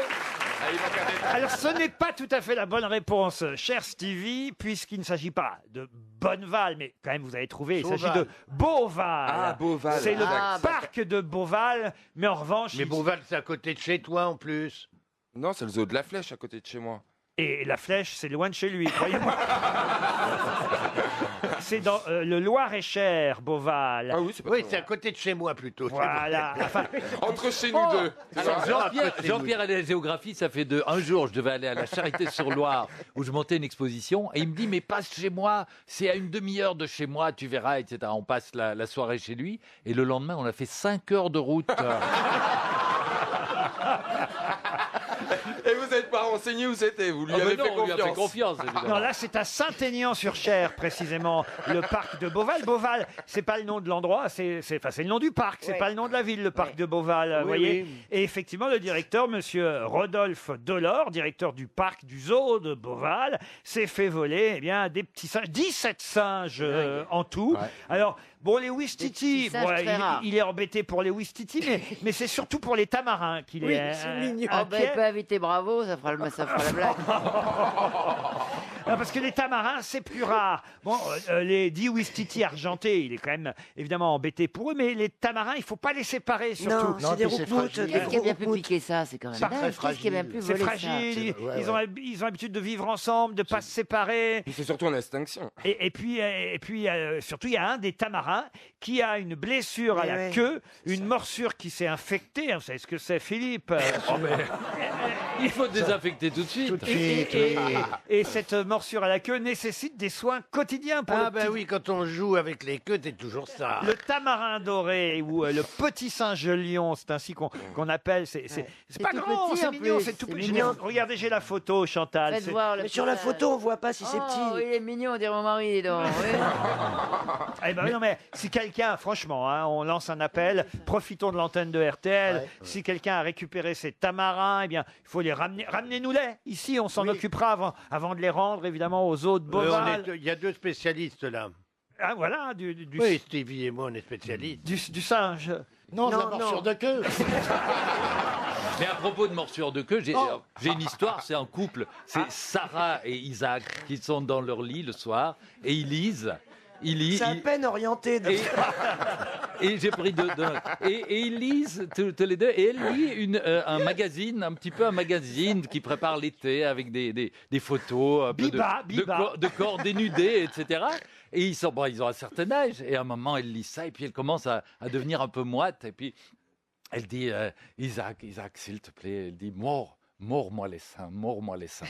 [SPEAKER 6] Alors, ce n'est pas tout à fait la bonne réponse, cher Stevie, puisqu'il ne s'agit pas de Bonneval, mais quand même vous avez trouvé, il s'agit
[SPEAKER 10] Sauval.
[SPEAKER 6] de Beauval.
[SPEAKER 7] Ah, Beauval.
[SPEAKER 6] C'est le
[SPEAKER 7] Ah,
[SPEAKER 6] parc de Beauval, mais en revanche...
[SPEAKER 10] Mais Beauval, c'est à côté de chez toi en plus.
[SPEAKER 7] Non, c'est le zoo de la Flèche à côté de chez moi.
[SPEAKER 6] Et la Flèche, c'est loin de chez lui, croyez-moi. C'est dans le Loir-et-Cher, Beauval.
[SPEAKER 7] Ah oui, c'est pas
[SPEAKER 10] Oui,
[SPEAKER 7] très
[SPEAKER 10] c'est à
[SPEAKER 7] loin.
[SPEAKER 10] côté de chez moi plutôt.
[SPEAKER 6] Voilà. Enfin,
[SPEAKER 7] Entre chez nous
[SPEAKER 9] Oh,
[SPEAKER 7] deux. c'est
[SPEAKER 9] alors,
[SPEAKER 7] ça
[SPEAKER 9] Jean-Pierre à la géographie, ça fait un jour, je devais aller à la Charité-sur-Loire où je montais une exposition et il me dit mais passe chez moi, c'est à une demi-heure de chez moi, tu verras, etc. On passe la soirée chez lui et le lendemain on a fait 5 heures de route.
[SPEAKER 7] Et vous n'êtes pas renseigné où c'était, vous lui
[SPEAKER 9] Ah, mais
[SPEAKER 7] avez
[SPEAKER 9] non,
[SPEAKER 7] fait
[SPEAKER 9] on lui a fait
[SPEAKER 7] confiance.
[SPEAKER 9] confiance, évidemment.
[SPEAKER 6] non, là, c'est à Saint-Aignan-sur-Cher, précisément, le parc de Beauval. Beauval, c'est pas le nom de l'endroit, c'est le nom du parc, c'est pas le nom de la ville, le parc de Beauval, vous voyez.
[SPEAKER 10] oui.
[SPEAKER 6] Et effectivement, le directeur, monsieur Rodolphe Delors, directeur du parc du zoo de Beauval, s'est fait voler, eh bien, des petits singes, 17 singes en tout. Alors, bon, les Ouistiti,
[SPEAKER 5] petits singes très rares.
[SPEAKER 6] il est embêté pour les Ouistiti, mais c'est surtout pour les tamarins qu'il
[SPEAKER 8] Oui,
[SPEAKER 6] est
[SPEAKER 8] c'est mignon.
[SPEAKER 5] Ah ben, il peut inviter Bravo, ça fera la blague.
[SPEAKER 6] Non, parce que les tamarins, c'est plus rare. Bon, les 10 Ouistiti argentés, il est quand même évidemment embêté pour eux, mais les tamarins, il ne faut pas les séparer surtout.
[SPEAKER 8] Non, c'est des
[SPEAKER 11] puis c'est
[SPEAKER 8] roupmoutes.
[SPEAKER 11] fragile.
[SPEAKER 8] des
[SPEAKER 5] Qu'est-ce qui a bien pu
[SPEAKER 8] roupmoutes.
[SPEAKER 5] piquer ça? C'est quand même
[SPEAKER 11] C'est
[SPEAKER 5] dingue.
[SPEAKER 11] très
[SPEAKER 5] Qu'est-ce qui a bien pu
[SPEAKER 6] C'est
[SPEAKER 5] voler ça?
[SPEAKER 6] fragile,
[SPEAKER 11] Ouais,
[SPEAKER 6] ils ont l'habitude de vivre ensemble, de ne pas se séparer.
[SPEAKER 7] Puis c'est surtout en extinction.
[SPEAKER 6] Et puis surtout, il y a un des tamarins qui a une blessure à
[SPEAKER 8] Mais
[SPEAKER 6] la
[SPEAKER 8] ouais.
[SPEAKER 6] queue, une morsure qui s'est infectée. Vous savez ce que c'est, Philippe?
[SPEAKER 9] Il faut désinfecter tout de suite.
[SPEAKER 11] Tout de suite.
[SPEAKER 6] Et cette morsure à la queue nécessite des soins quotidiens pour
[SPEAKER 10] Ah
[SPEAKER 6] le
[SPEAKER 10] ben
[SPEAKER 6] petit.
[SPEAKER 10] oui, quand on joue avec les queues, t'es toujours ça.
[SPEAKER 6] Le tamarin doré ou le petit singe lion, c'est ainsi qu'on appelle. C'est pas
[SPEAKER 5] tout
[SPEAKER 6] grand,
[SPEAKER 5] petit,
[SPEAKER 6] c'est
[SPEAKER 5] en
[SPEAKER 6] mignon,
[SPEAKER 5] plus.
[SPEAKER 6] c'est tout
[SPEAKER 5] C'est
[SPEAKER 6] petit.
[SPEAKER 5] mignon.
[SPEAKER 6] Regardez, j'ai la photo, Chantal.
[SPEAKER 5] Faites
[SPEAKER 6] c'est-
[SPEAKER 5] voir le
[SPEAKER 8] Mais sur la
[SPEAKER 5] petit
[SPEAKER 8] photo, on voit pas si c'est
[SPEAKER 5] Oh,
[SPEAKER 8] petit.
[SPEAKER 5] il est mignon, on dirait mon mari, dis donc. Oui.
[SPEAKER 6] Eh ben oui, non, mais si quelqu'un, franchement, hein, on lance un appel, profitons de l'antenne de RTL. Si quelqu'un a récupéré ces tamarins, eh bien, il faut les ramener. Ramenez-nous-les. Ici, on s'en occupera avant de les rendre, évidemment, aux eaux de Beauval.
[SPEAKER 10] Il y a 2 spécialistes là.
[SPEAKER 6] Ah, voilà, du
[SPEAKER 10] Oui, Stevie et moi, on est spécialistes.
[SPEAKER 6] du singe.
[SPEAKER 11] Non,
[SPEAKER 8] Non,
[SPEAKER 11] la morsure
[SPEAKER 8] non.
[SPEAKER 11] de queue.
[SPEAKER 9] Mais à propos de morsure de queue, j'ai une histoire, c'est un couple. C'est Sarah et Isaac qui sont dans leur lit le soir et ils lisent.
[SPEAKER 8] C'est à peine orienté. de-
[SPEAKER 9] Et j'ai pris deux notes. Et ils lisent tous les deux. Et elle lit un magazine, un petit peu un magazine qui prépare l'été avec des photos un peu
[SPEAKER 6] Biba.
[SPEAKER 9] de corps dénudés, etc. Et ils ont un certain âge. Et à un moment, elle lit ça et puis elle commence à devenir un peu moite. Et puis elle dit Isaac, s'il te plaît. Elle dit mords-moi les seins, mords-moi les seins.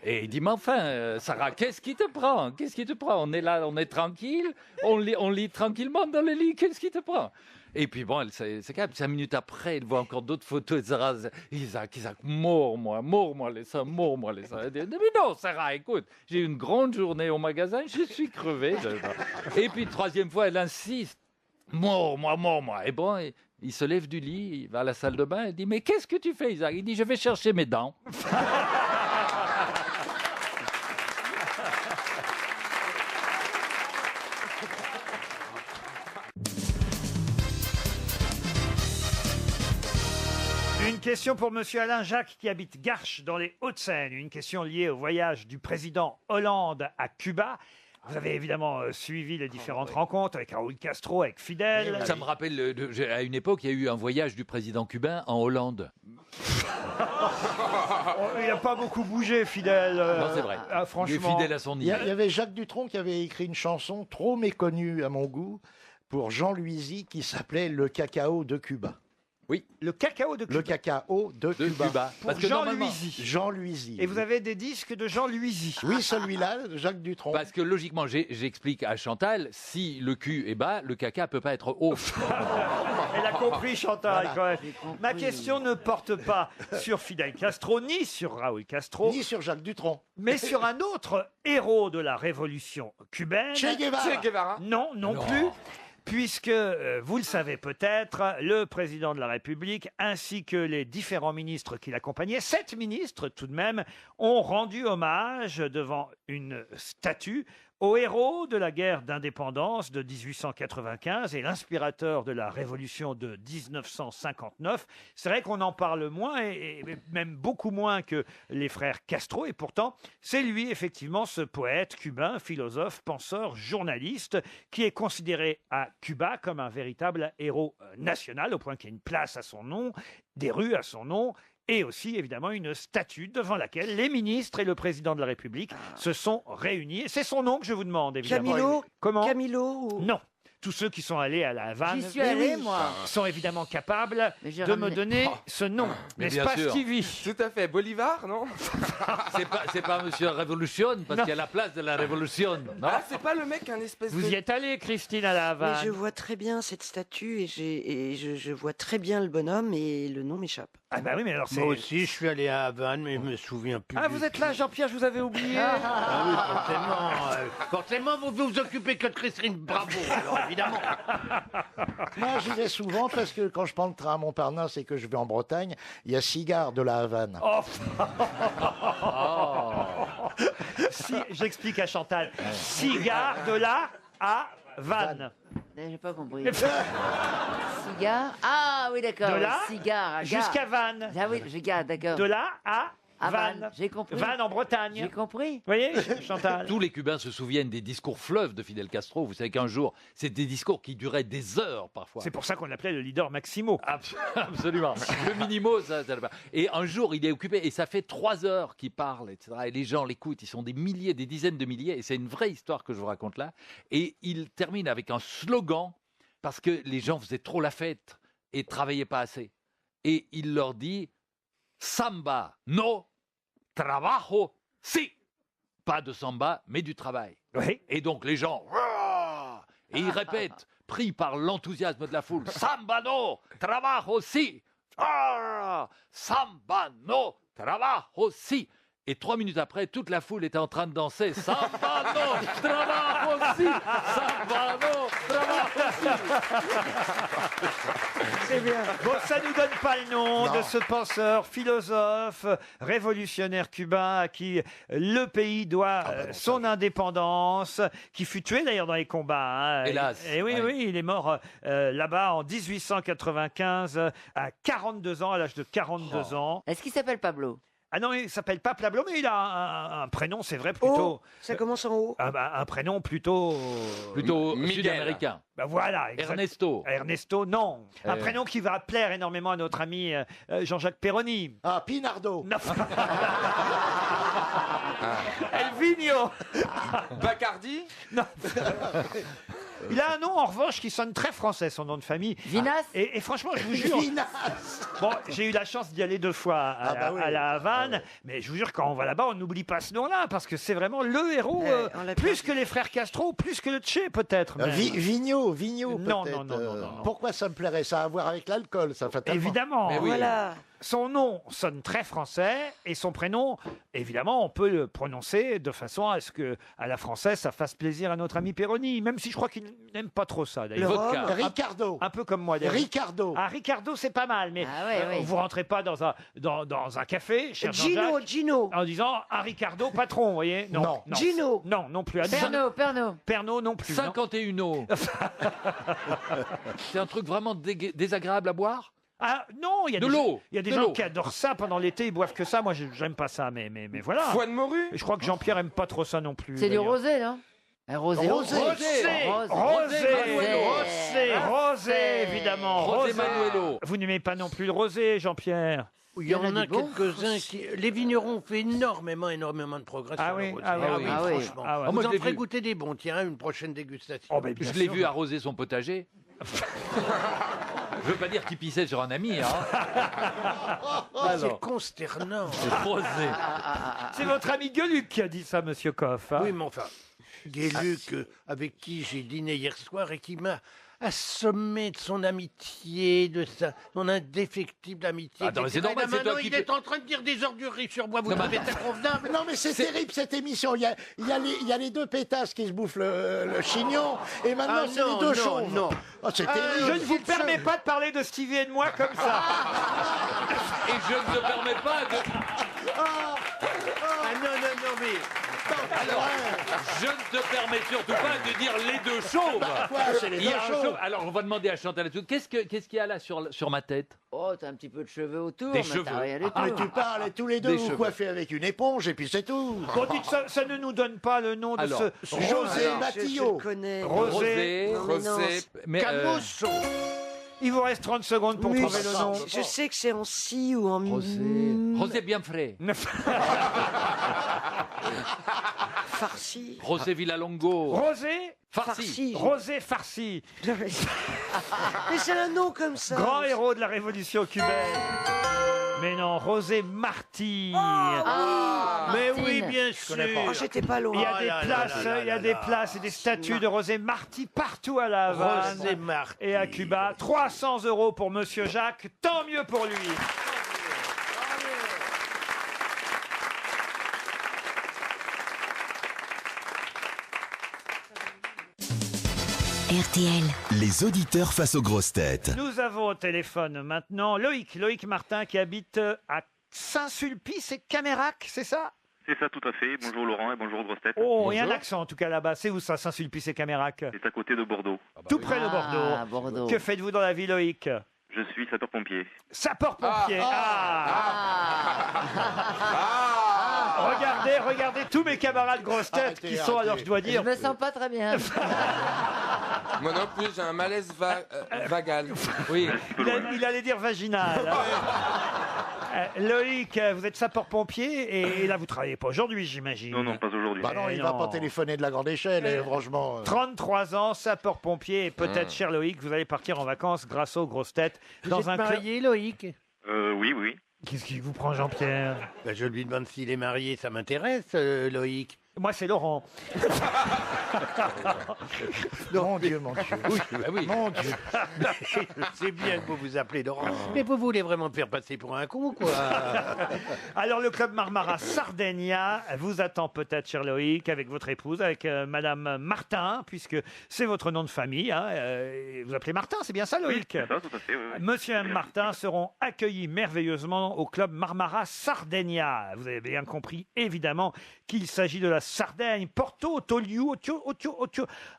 [SPEAKER 9] Et il dit, mais enfin, Sarah, qu'est-ce qui te prend? Qu'est-ce qui te prend? On est là, on est tranquille, on lit tranquillement dans le lit, qu'est-ce qui te prend? Et puis bon, c'est quand même 5 minutes après, elle voit encore d'autres photos, et Sarah, Isaac, mords-moi les seins, mords-moi les seins. Elle dit, mais non, Sarah, écoute, j'ai eu une grande journée au magasin, je suis crevé. Et puis, 3e fois, elle insiste, mords-moi. Et bon, il se lève du lit, il va à la salle de bain, elle dit, mais qu'est-ce que tu fais, Isaac? Il dit, je vais chercher mes dents.
[SPEAKER 6] Une question pour Monsieur Alain Jacques qui habite Garches dans les Hauts-de-Seine. Une question liée au voyage du président Hollande à Cuba. Vous avez évidemment suivi les différentes rencontres avec Raúl Castro, avec Fidel.
[SPEAKER 9] Ça me rappelle, à une époque, il y a eu un voyage du président cubain en Hollande.
[SPEAKER 6] Il n'a pas beaucoup bougé, Fidel.
[SPEAKER 9] Non, c'est vrai.
[SPEAKER 6] Franchement.
[SPEAKER 9] Il est fidèle à son
[SPEAKER 11] Il y
[SPEAKER 9] idée.
[SPEAKER 11] avait Jacques Dutronc qui avait écrit une chanson trop méconnue à mon goût pour Jean Luizy qui s'appelait Le cacao de Cuba.
[SPEAKER 9] Oui.
[SPEAKER 6] Le cacao de Cuba.
[SPEAKER 11] Le cacao de Cuba.
[SPEAKER 6] Pour Jean Luizy.
[SPEAKER 11] Jean Luizy.
[SPEAKER 6] Et vous avez des disques de Jean Luizy.
[SPEAKER 11] Oui, celui-là, de Jacques Dutronc.
[SPEAKER 9] Parce que logiquement, j'explique à Chantal, si le cul est bas, le caca peut pas être haut.
[SPEAKER 6] Elle a compris, Chantal,
[SPEAKER 11] Voilà.
[SPEAKER 6] quand même. Ma question ne porte pas sur Fidel Castro, ni sur Raúl Castro,
[SPEAKER 11] Ni sur Jacques Dutronc.
[SPEAKER 6] mais sur un autre héros de la révolution cubaine.
[SPEAKER 11] Che Guevara.
[SPEAKER 7] Che Guevara.
[SPEAKER 6] Non, non plus. Puisque, vous le savez peut-être, le président de la République ainsi que les différents ministres qui l'accompagnaient, 7 ministres tout de même, ont rendu hommage devant une statue au héros de la guerre d'indépendance de 1895 et l'inspirateur de la révolution de 1959. C'est vrai qu'on en parle moins, et même beaucoup moins que les frères Castro, et pourtant, c'est lui, effectivement, ce poète cubain, philosophe, penseur, journaliste, qui est considéré à Cuba comme un véritable héros national, au point qu'il y a une place à son nom, des rues à son nom, et aussi, évidemment, une statue devant laquelle les ministres et le président de la République se sont réunis. Et c'est son nom que je vous demande, évidemment.
[SPEAKER 8] Camilo.
[SPEAKER 6] Comment
[SPEAKER 8] Camilo ou...
[SPEAKER 6] Non. Tous ceux qui sont allés à la Havane
[SPEAKER 5] J'y suis allé, moi.
[SPEAKER 6] sont évidemment capables
[SPEAKER 5] j'ai
[SPEAKER 6] de me
[SPEAKER 5] ramené-
[SPEAKER 6] donner ce nom.
[SPEAKER 9] Mais
[SPEAKER 6] N'est-ce
[SPEAKER 9] bien
[SPEAKER 6] pas,
[SPEAKER 9] sûr.
[SPEAKER 6] Stevie?
[SPEAKER 7] Tout à fait. Bolivar, non?
[SPEAKER 9] C'est pas Monsieur Révolution, parce
[SPEAKER 6] Non.
[SPEAKER 9] qu'il y a la place de la Révolution. Non
[SPEAKER 7] Ah, c'est pas le mec, un espèce
[SPEAKER 6] Vous
[SPEAKER 7] de...
[SPEAKER 6] y êtes allé, Christine, à la
[SPEAKER 8] Mais
[SPEAKER 6] Havane?
[SPEAKER 8] je vois très bien cette statue et je vois très bien le bonhomme et le nom m'échappe.
[SPEAKER 6] Ah bah oui, mais alors c'est...
[SPEAKER 10] Moi aussi, je suis allé à Havane, mais je me souviens plus.
[SPEAKER 6] Ah,
[SPEAKER 10] du
[SPEAKER 6] vous êtes
[SPEAKER 10] tout.
[SPEAKER 6] là, Jean-Pierre, je vous avais oublié.
[SPEAKER 10] Ah oui, forcément. Forcément, vous vous occupez que de Christine Bravo, alors évidemment.
[SPEAKER 11] Moi, j'y vais souvent parce que quand je prends le train à Montparnasse et que je vais en Bretagne, il y a 6 gares de la Havane.
[SPEAKER 6] Oh. Si, j'explique à Chantal. Cigare de là à Vannes.
[SPEAKER 5] J'ai pas compris. Cigare. Ah oui, d'accord.
[SPEAKER 6] De là
[SPEAKER 5] Cigare.
[SPEAKER 6] jusqu'à Vannes.
[SPEAKER 5] Ah oui, cigare, d'accord.
[SPEAKER 6] De là à
[SPEAKER 5] À
[SPEAKER 6] Vannes.
[SPEAKER 5] Vannes, j'ai compris.
[SPEAKER 6] Vannes en Bretagne.
[SPEAKER 5] J'ai compris.
[SPEAKER 6] Vous voyez, Chantal?
[SPEAKER 9] Tous les Cubains se souviennent des discours fleuves de Fidel Castro. Vous savez qu'un jour, c'est des discours qui duraient des heures parfois.
[SPEAKER 6] C'est pour ça qu'on l'appelait le leader Maximo.
[SPEAKER 9] Absolument. Le minimo, ça. Et un jour, il est occupé, et ça fait 3 heures qu'il parle, etc. Et les gens l'écoutent, ils sont des milliers, des dizaines de milliers, et c'est une vraie histoire que je vous raconte là. Et il termine avec un slogan, parce que les gens faisaient trop la fête et travaillaient pas assez. Et il leur dit « Samba, no, trabajo, si ». Pas de samba, mais du travail.
[SPEAKER 6] Oui.
[SPEAKER 9] Et donc les gens... Et il répète, pris par l'enthousiasme de la foule, Samba no, trabajo si. Samba no, trabajo si. Et 3 minutes après, toute la foule était en train de danser. Samba no, trabajo si. Samba no, trabajo si.
[SPEAKER 6] C'est bien. Bon, ça nous donne pas le nom
[SPEAKER 11] Non.
[SPEAKER 6] de ce penseur, philosophe, révolutionnaire cubain à qui le pays doit son indépendance, qui fut tué d'ailleurs dans les combats. Hein.
[SPEAKER 9] Hélas.
[SPEAKER 6] Et oui,
[SPEAKER 9] Ouais.
[SPEAKER 6] oui, il est mort là-bas en 1895 à 42 ans, à l'âge de 42 ans.
[SPEAKER 5] Est-ce qu'il s'appelle Pablo?
[SPEAKER 6] Ah non, il s'appelle pas Pablo, mais il a un prénom, c'est vrai, plutôt...
[SPEAKER 8] Oh, ça commence en haut.
[SPEAKER 6] Un prénom plutôt...
[SPEAKER 9] Plutôt
[SPEAKER 7] Miguel.
[SPEAKER 9] sud-américain.
[SPEAKER 6] Ben voilà, exact.
[SPEAKER 9] Ernesto.
[SPEAKER 6] Ernesto, non. Un prénom qui va plaire énormément à notre ami Jean-Jacques Perroni.
[SPEAKER 11] Ah, Pinardo.
[SPEAKER 6] Non. Elvino.
[SPEAKER 7] Bacardi.
[SPEAKER 6] Non. Il a un nom, en revanche, qui sonne très français, son nom de famille.
[SPEAKER 5] Vinas.
[SPEAKER 6] Et franchement, je vous jure... Bon, j'ai eu la chance d'y aller 2 fois à la Havane, mais je vous jure, quand on va là-bas, on n'oublie pas ce nom-là, parce que c'est vraiment le héros,
[SPEAKER 8] on l'a
[SPEAKER 6] plus que les frères Castro, plus que le Che, peut-être. même.
[SPEAKER 11] Vigno,
[SPEAKER 6] Non,
[SPEAKER 11] peut-être.
[SPEAKER 6] non, non, non, non.
[SPEAKER 11] Pourquoi ça me plairait? Ça a à voir avec l'alcool, ça, fatalement.
[SPEAKER 6] Évidemment.
[SPEAKER 9] Mais oui.
[SPEAKER 8] Voilà.
[SPEAKER 6] Son nom sonne très français et son prénom, évidemment, on peut le prononcer de façon à ce que, à la française, ça fasse plaisir à notre ami Perroni, même si je crois qu'il n'aime pas trop ça, d'ailleurs.
[SPEAKER 8] Le
[SPEAKER 9] Vodka.
[SPEAKER 8] rhum.
[SPEAKER 11] Ricardo.
[SPEAKER 6] Un peu comme moi, d'ailleurs.
[SPEAKER 11] Ricardo.
[SPEAKER 6] Ah, Ricardo, c'est pas mal, mais
[SPEAKER 5] Ah ouais, ouais.
[SPEAKER 6] vous rentrez pas dans un café, cher
[SPEAKER 8] Gino,
[SPEAKER 6] Jean-Jacques,
[SPEAKER 8] Gino.
[SPEAKER 6] en disant un Ricardo patron, vous voyez?
[SPEAKER 11] Non.
[SPEAKER 8] Gino.
[SPEAKER 6] Non, non plus.
[SPEAKER 5] Pernod.
[SPEAKER 6] Pernod non plus. non.
[SPEAKER 9] 51 eaux. C'est un truc vraiment désagréable à boire.
[SPEAKER 6] Ah non, il y a
[SPEAKER 9] De
[SPEAKER 6] des
[SPEAKER 9] l'eau.
[SPEAKER 6] gens- il y a des
[SPEAKER 9] De
[SPEAKER 6] gens
[SPEAKER 9] l'eau.
[SPEAKER 6] qui adorent ça pendant l'été, ils boivent que ça. Moi, j'aime pas ça, mais voilà.
[SPEAKER 7] Foie de morue.
[SPEAKER 6] Et je crois que Jean-Pierre aime pas trop ça non plus.
[SPEAKER 5] C'est du
[SPEAKER 6] d'ailleurs.
[SPEAKER 5] rosé, non? Un rosé.
[SPEAKER 11] Rosé.
[SPEAKER 6] Rosé, évidemment.
[SPEAKER 9] Rosé Manuelo.
[SPEAKER 6] Vous n'aimez pas non plus le rosé, Jean-Pierre?
[SPEAKER 10] Il y en a
[SPEAKER 5] du bon.
[SPEAKER 10] quelques-uns qui... Les vignerons ont fait énormément de progrès
[SPEAKER 6] Ah
[SPEAKER 10] sur
[SPEAKER 6] oui,
[SPEAKER 10] le rosé.
[SPEAKER 6] ah oui,
[SPEAKER 5] ah oui.
[SPEAKER 10] franchement.
[SPEAKER 6] Ah ouais.
[SPEAKER 10] Vous
[SPEAKER 9] Moi, je
[SPEAKER 10] en
[SPEAKER 9] l'ai
[SPEAKER 10] ferez
[SPEAKER 9] vu.
[SPEAKER 10] goûter des bons, tiens, une prochaine dégustation.
[SPEAKER 6] Oh, ben, bien
[SPEAKER 9] Je l'ai
[SPEAKER 6] sûr.
[SPEAKER 9] vu arroser son potager. Je veux pas dire qu'il pissait sur un ami, hein.
[SPEAKER 10] C'est consternant.
[SPEAKER 9] Rosé.
[SPEAKER 6] C'est votre ami Gueluc qui a dit ça, monsieur Coff. hein.
[SPEAKER 10] Oui, mais enfin, Gueluc, avec qui j'ai dîné hier soir et qui m'a assommé de son amitié, de son indéfectible amitié.
[SPEAKER 9] Attends, mais c'est
[SPEAKER 10] etc.
[SPEAKER 9] normal,
[SPEAKER 10] Et
[SPEAKER 9] c'est toi
[SPEAKER 10] maintenant,
[SPEAKER 9] qui
[SPEAKER 10] il
[SPEAKER 9] te-
[SPEAKER 10] est en train de dire des ordureries sur moi. Vous
[SPEAKER 9] Non, mais-
[SPEAKER 10] trouvez ça convenable?
[SPEAKER 11] Non, mais c'est terrible cette émission. Il y a les 2 pétasses qui se bouffent le chignon, et maintenant
[SPEAKER 10] Ah
[SPEAKER 11] c'est
[SPEAKER 10] non,
[SPEAKER 11] les 2
[SPEAKER 10] non,
[SPEAKER 11] chauves.
[SPEAKER 10] non.
[SPEAKER 11] Oh, c'est
[SPEAKER 6] Je
[SPEAKER 11] terrible.
[SPEAKER 6] ne vous permets pas de parler de Stevie et de moi comme ça.
[SPEAKER 9] Et je ne te permets pas de...
[SPEAKER 10] Ah non, mais...
[SPEAKER 11] Alors,
[SPEAKER 9] Je ne te permets surtout pas de dire les deux chauves.
[SPEAKER 11] Quoi, c'est les
[SPEAKER 9] Il y a
[SPEAKER 11] deux
[SPEAKER 9] un
[SPEAKER 11] chauves.
[SPEAKER 9] chauve. Alors, on va demander à Chantal là-dessous. Qu'est-ce qu'il y a là sur ma tête?
[SPEAKER 5] Oh, t'as un petit peu de cheveux autour,
[SPEAKER 9] Des
[SPEAKER 5] mais
[SPEAKER 9] cheveux.
[SPEAKER 5] t'as rien du tout.
[SPEAKER 11] Ah, tu parles, et tous les deux
[SPEAKER 9] Des
[SPEAKER 11] vous
[SPEAKER 9] cheveux.
[SPEAKER 11] coiffez avec une éponge et puis c'est tout.
[SPEAKER 6] Bon, dites ça ne nous donne pas le nom de
[SPEAKER 9] Alors,
[SPEAKER 6] ce
[SPEAKER 11] José
[SPEAKER 8] Je
[SPEAKER 11] Matillo.
[SPEAKER 8] le connais.
[SPEAKER 6] Rosé.
[SPEAKER 8] Non, mais non,
[SPEAKER 7] Rosé.
[SPEAKER 9] Mais,
[SPEAKER 11] Camusso.
[SPEAKER 6] Il vous reste 30 secondes pour
[SPEAKER 8] Oui,
[SPEAKER 6] trouver le nom.
[SPEAKER 8] je sais que c'est en si ou en
[SPEAKER 9] Rosé bien frais.
[SPEAKER 8] farci.
[SPEAKER 9] Rosé Villalongo.
[SPEAKER 6] Rosé
[SPEAKER 9] Farci.
[SPEAKER 6] Rosé farci.
[SPEAKER 8] Mais c'est un nom comme ça.
[SPEAKER 6] Grand héros de la révolution cubaine. Mais non, Rosé Marty.
[SPEAKER 10] Mais
[SPEAKER 5] Martine.
[SPEAKER 10] oui, bien sûr.
[SPEAKER 8] Oh, j'étais pas loin.
[SPEAKER 6] Il y a
[SPEAKER 10] Oh
[SPEAKER 6] des
[SPEAKER 10] là
[SPEAKER 6] places,
[SPEAKER 10] là là
[SPEAKER 6] il y a
[SPEAKER 10] là
[SPEAKER 6] des
[SPEAKER 10] là.
[SPEAKER 6] places et des statues de Rosé Marty partout à La Havane
[SPEAKER 10] Rosé Marty.
[SPEAKER 6] et à Cuba. 300 € pour Monsieur Jacques, tant mieux pour lui.
[SPEAKER 2] RTL. Les auditeurs face aux grosses têtes.
[SPEAKER 6] Nous avons au téléphone maintenant Loïc Martin qui habite à Saint-Sulpice et Camérac, c'est ça?
[SPEAKER 16] C'est ça, tout à fait. Bonjour Laurent et bonjour grosses têtes.
[SPEAKER 6] Oh, il y a un accent en tout cas là-bas. C'est où ça, Saint-Sulpice et Camérac?
[SPEAKER 16] C'est à côté de Bordeaux.
[SPEAKER 6] Tout près de Bordeaux.
[SPEAKER 5] Bordeaux.
[SPEAKER 6] Que faites-vous dans la vie, Loïc?
[SPEAKER 16] Je suis sapeur-pompier.
[SPEAKER 6] Sapeur-pompier. Regardez tous mes camarades grosses têtes qui sont, alors je dois dire...
[SPEAKER 5] Je me sens pas très bien.
[SPEAKER 7] Moi non plus, j'ai un malaise vagal.
[SPEAKER 9] Oui.
[SPEAKER 6] Il allait dire vaginal. Loïc, vous êtes sapeur-pompier et là vous travaillez pas aujourd'hui, j'imagine.
[SPEAKER 16] Non, non, pas aujourd'hui.
[SPEAKER 11] Bah non, il va pas téléphoner de la grande échelle, franchement.
[SPEAKER 6] 33 ans, sapeur-pompier et peut-être, cher Loïc, vous allez partir en vacances grâce aux grosses têtes dans un club.
[SPEAKER 10] marié, Loïc?
[SPEAKER 16] Oui, oui.
[SPEAKER 6] Qu'est-ce qui vous prend, Jean-Pierre?
[SPEAKER 10] Ben, je lui demande s'il est marié, ça m'intéresse, Loïc.
[SPEAKER 6] Moi, c'est Laurent.
[SPEAKER 11] Mon Dieu, mon Dieu.
[SPEAKER 10] Oui, bah oui.
[SPEAKER 11] Mon Dieu.
[SPEAKER 10] C'est bien que vous vous appelez Laurent. Mais vous voulez vraiment me faire passer pour un con, quoi.
[SPEAKER 6] Alors, le club Marmara Sardegna vous attend peut-être, cher Loïc, avec votre épouse, avec Madame Martin, puisque c'est votre nom de famille. Hein, vous appelez Martin, c'est bien ça, Loïc?
[SPEAKER 16] C'est ça, tout à fait. Oui, oui.
[SPEAKER 6] Monsieur et Mme Martin seront accueillis merveilleusement au club Marmara Sardegna. Vous avez bien compris, évidemment, qu'il s'agit de la Sardaigne. Porto, Toliu, Otio.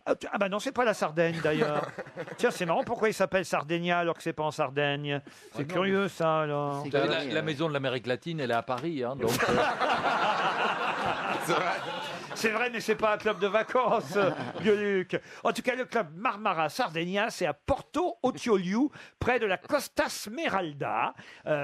[SPEAKER 6] Ah bah non, c'est pas la Sardaigne d'ailleurs. Tiens, c'est marrant, pourquoi il s'appelle Sardegna alors que c'est pas en Sardaigne? C'est curieux ça alors.
[SPEAKER 9] La maison de l'Amérique latine, elle est à Paris. Hein, donc,
[SPEAKER 6] C'est vrai, mais c'est pas un club de vacances, Gueuluc. En tout cas, le club Marmara Sardegna, c'est à Porto Ottioliu, près de la Costa Smeralda.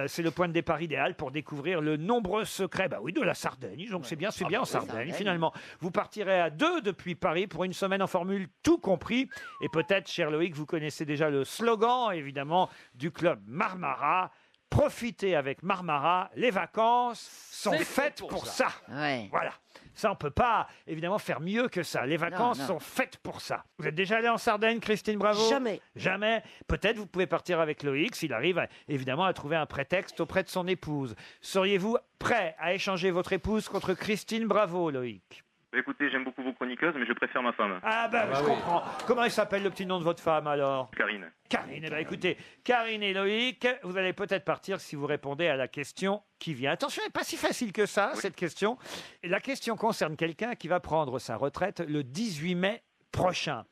[SPEAKER 6] C'est le point de départ idéal pour découvrir le nombreux secret, bah oui, de la Sardaigne. Donc c'est bien en Sardaigne. Finalement, vous partirez à deux depuis Paris pour une semaine en formule, tout compris. Et peut-être, cher Loïc, vous connaissez déjà le slogan, évidemment, du club Marmara. Profitez avec Marmara, les vacances sont faites pour ça.
[SPEAKER 5] Ouais.
[SPEAKER 6] Voilà. Ça, on peut pas, évidemment, faire mieux que ça. Les vacances
[SPEAKER 5] non.
[SPEAKER 6] sont faites pour ça. Vous êtes déjà allé en Sardaigne, Christine Bravo?
[SPEAKER 8] Jamais.
[SPEAKER 6] Jamais. Peut-être vous pouvez partir avec Loïc s'il arrive, évidemment, à trouver un prétexte auprès de son épouse. Seriez-vous prêt à échanger votre épouse contre Christine Bravo, Loïc?
[SPEAKER 16] Écoutez, j'aime beaucoup vos chroniqueuses, mais je préfère ma femme.
[SPEAKER 6] Ah ben, je comprends. Comment il s'appelle le petit nom de votre femme, alors?
[SPEAKER 16] Karine.
[SPEAKER 6] Karine. Eh ben, écoutez, Karine et Loïc, vous allez peut-être partir si vous répondez à la question qui vient. Attention, elle n'est pas si facile que ça, cette question. La question concerne quelqu'un qui va prendre sa retraite le 18 mai prochain.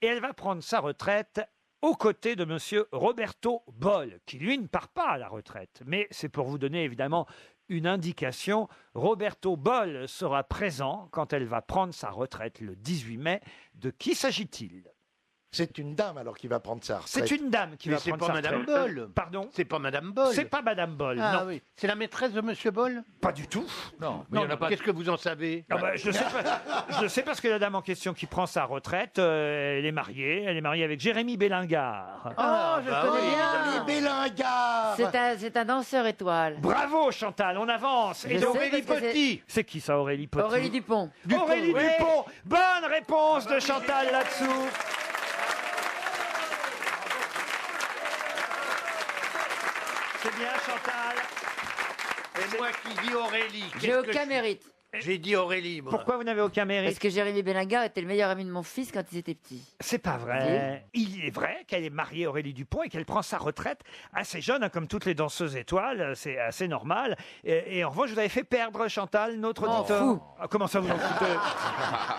[SPEAKER 6] Et elle va prendre sa retraite aux côtés de monsieur Roberto Boll, qui lui ne part pas à la retraite. Mais c'est pour vous donner évidemment une indication. Roberto Boll sera présent quand elle va prendre sa retraite le 18 mai. De qui s'agit-il?
[SPEAKER 11] C'est une dame alors qui va prendre sa retraite.
[SPEAKER 6] C'est une dame qui va prendre sa retraite.
[SPEAKER 10] C'est pas Madame Boll.
[SPEAKER 6] Pardon?
[SPEAKER 10] C'est pas Madame Boll.
[SPEAKER 6] C'est pas Madame Boll,
[SPEAKER 10] Ah
[SPEAKER 6] non.
[SPEAKER 10] oui. C'est la maîtresse de Monsieur Boll?
[SPEAKER 6] Pas du tout.
[SPEAKER 9] non, mais il y en a pas.
[SPEAKER 10] Qu'est-ce que vous en savez?
[SPEAKER 6] Ah bah, je le sais parce que la dame en question qui prend sa retraite, elle est mariée avec Jérémy Bélingard.
[SPEAKER 8] Oh, je
[SPEAKER 10] bah
[SPEAKER 8] connais
[SPEAKER 10] oui,
[SPEAKER 8] bien.
[SPEAKER 11] Bélingard.
[SPEAKER 5] C'est un danseur étoile.
[SPEAKER 6] Bravo Chantal, on avance.
[SPEAKER 5] Je sais
[SPEAKER 10] Aurélie
[SPEAKER 5] parce que
[SPEAKER 10] Petit.
[SPEAKER 6] C'est qui ça, Aurélie Petit?
[SPEAKER 5] Aurélie Dupont.
[SPEAKER 6] Aurélie Dupont. Bonne réponse de Chantal là-dessous. C'est bien Chantal.
[SPEAKER 10] Et moi qui dis Aurélie.
[SPEAKER 5] J'ai aucun mérite.
[SPEAKER 10] J'ai dit Aurélie, moi.
[SPEAKER 6] Pourquoi vous n'avez aucun mérite?
[SPEAKER 5] Parce que Jérémy Belingar était le meilleur ami de mon fils quand ils étaient petits.
[SPEAKER 6] C'est pas vrai. Il est vrai qu'elle est mariée Aurélie Dupont et qu'elle prend sa retraite assez jeune, hein, comme toutes les danseuses étoiles. C'est assez normal. Et en revanche, vous avez fait perdre, Chantal, notre auditeur.
[SPEAKER 5] fou.
[SPEAKER 6] Ah, comment ça vous en foutez?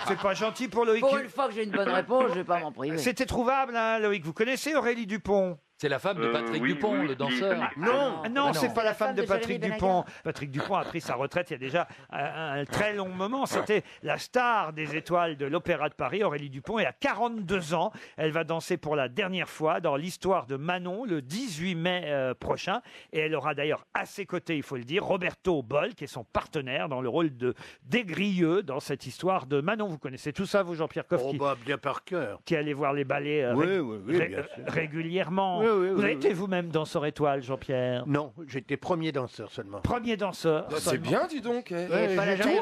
[SPEAKER 6] C'est pas gentil pour Loïc.
[SPEAKER 5] Pour une fois que j'ai une bonne réponse, je vais pas m'en priver.
[SPEAKER 6] C'était trouvable, hein, Loïc. Vous connaissez Aurélie Dupont?
[SPEAKER 9] C'est la femme de Patrick Dupont, le danseur.
[SPEAKER 6] Non, c'est pas la femme de
[SPEAKER 5] Jérémy
[SPEAKER 6] Patrick
[SPEAKER 5] Belingar.
[SPEAKER 6] Dupont. Patrick Dupont a pris sa retraite il y a déjà un très long moment. C'était la star des étoiles de l'Opéra de Paris, Aurélie Dupont. Et à 42 ans, elle va danser pour la dernière fois dans l'histoire de Manon le 18 mai prochain. Et elle aura d'ailleurs à ses côtés, il faut le dire, Roberto Boll, qui est son partenaire dans le rôle de d'Aigrieux dans cette histoire de Manon. Vous connaissez tout ça, vous, Jean-Pierre Coff,
[SPEAKER 10] Bien par cœur.
[SPEAKER 6] qui allait voir les ballets
[SPEAKER 10] Oui, bien sûr.
[SPEAKER 6] régulièrement.
[SPEAKER 10] Oui,
[SPEAKER 6] Vous avez été vous-même danseur étoile, Jean-Pierre?
[SPEAKER 10] Non, j'étais premier danseur seulement.
[SPEAKER 6] Premier danseur.
[SPEAKER 7] C'est
[SPEAKER 6] seulement.
[SPEAKER 7] bien, dis donc.
[SPEAKER 10] Ouais,
[SPEAKER 5] pas la
[SPEAKER 10] j'ai
[SPEAKER 5] taille.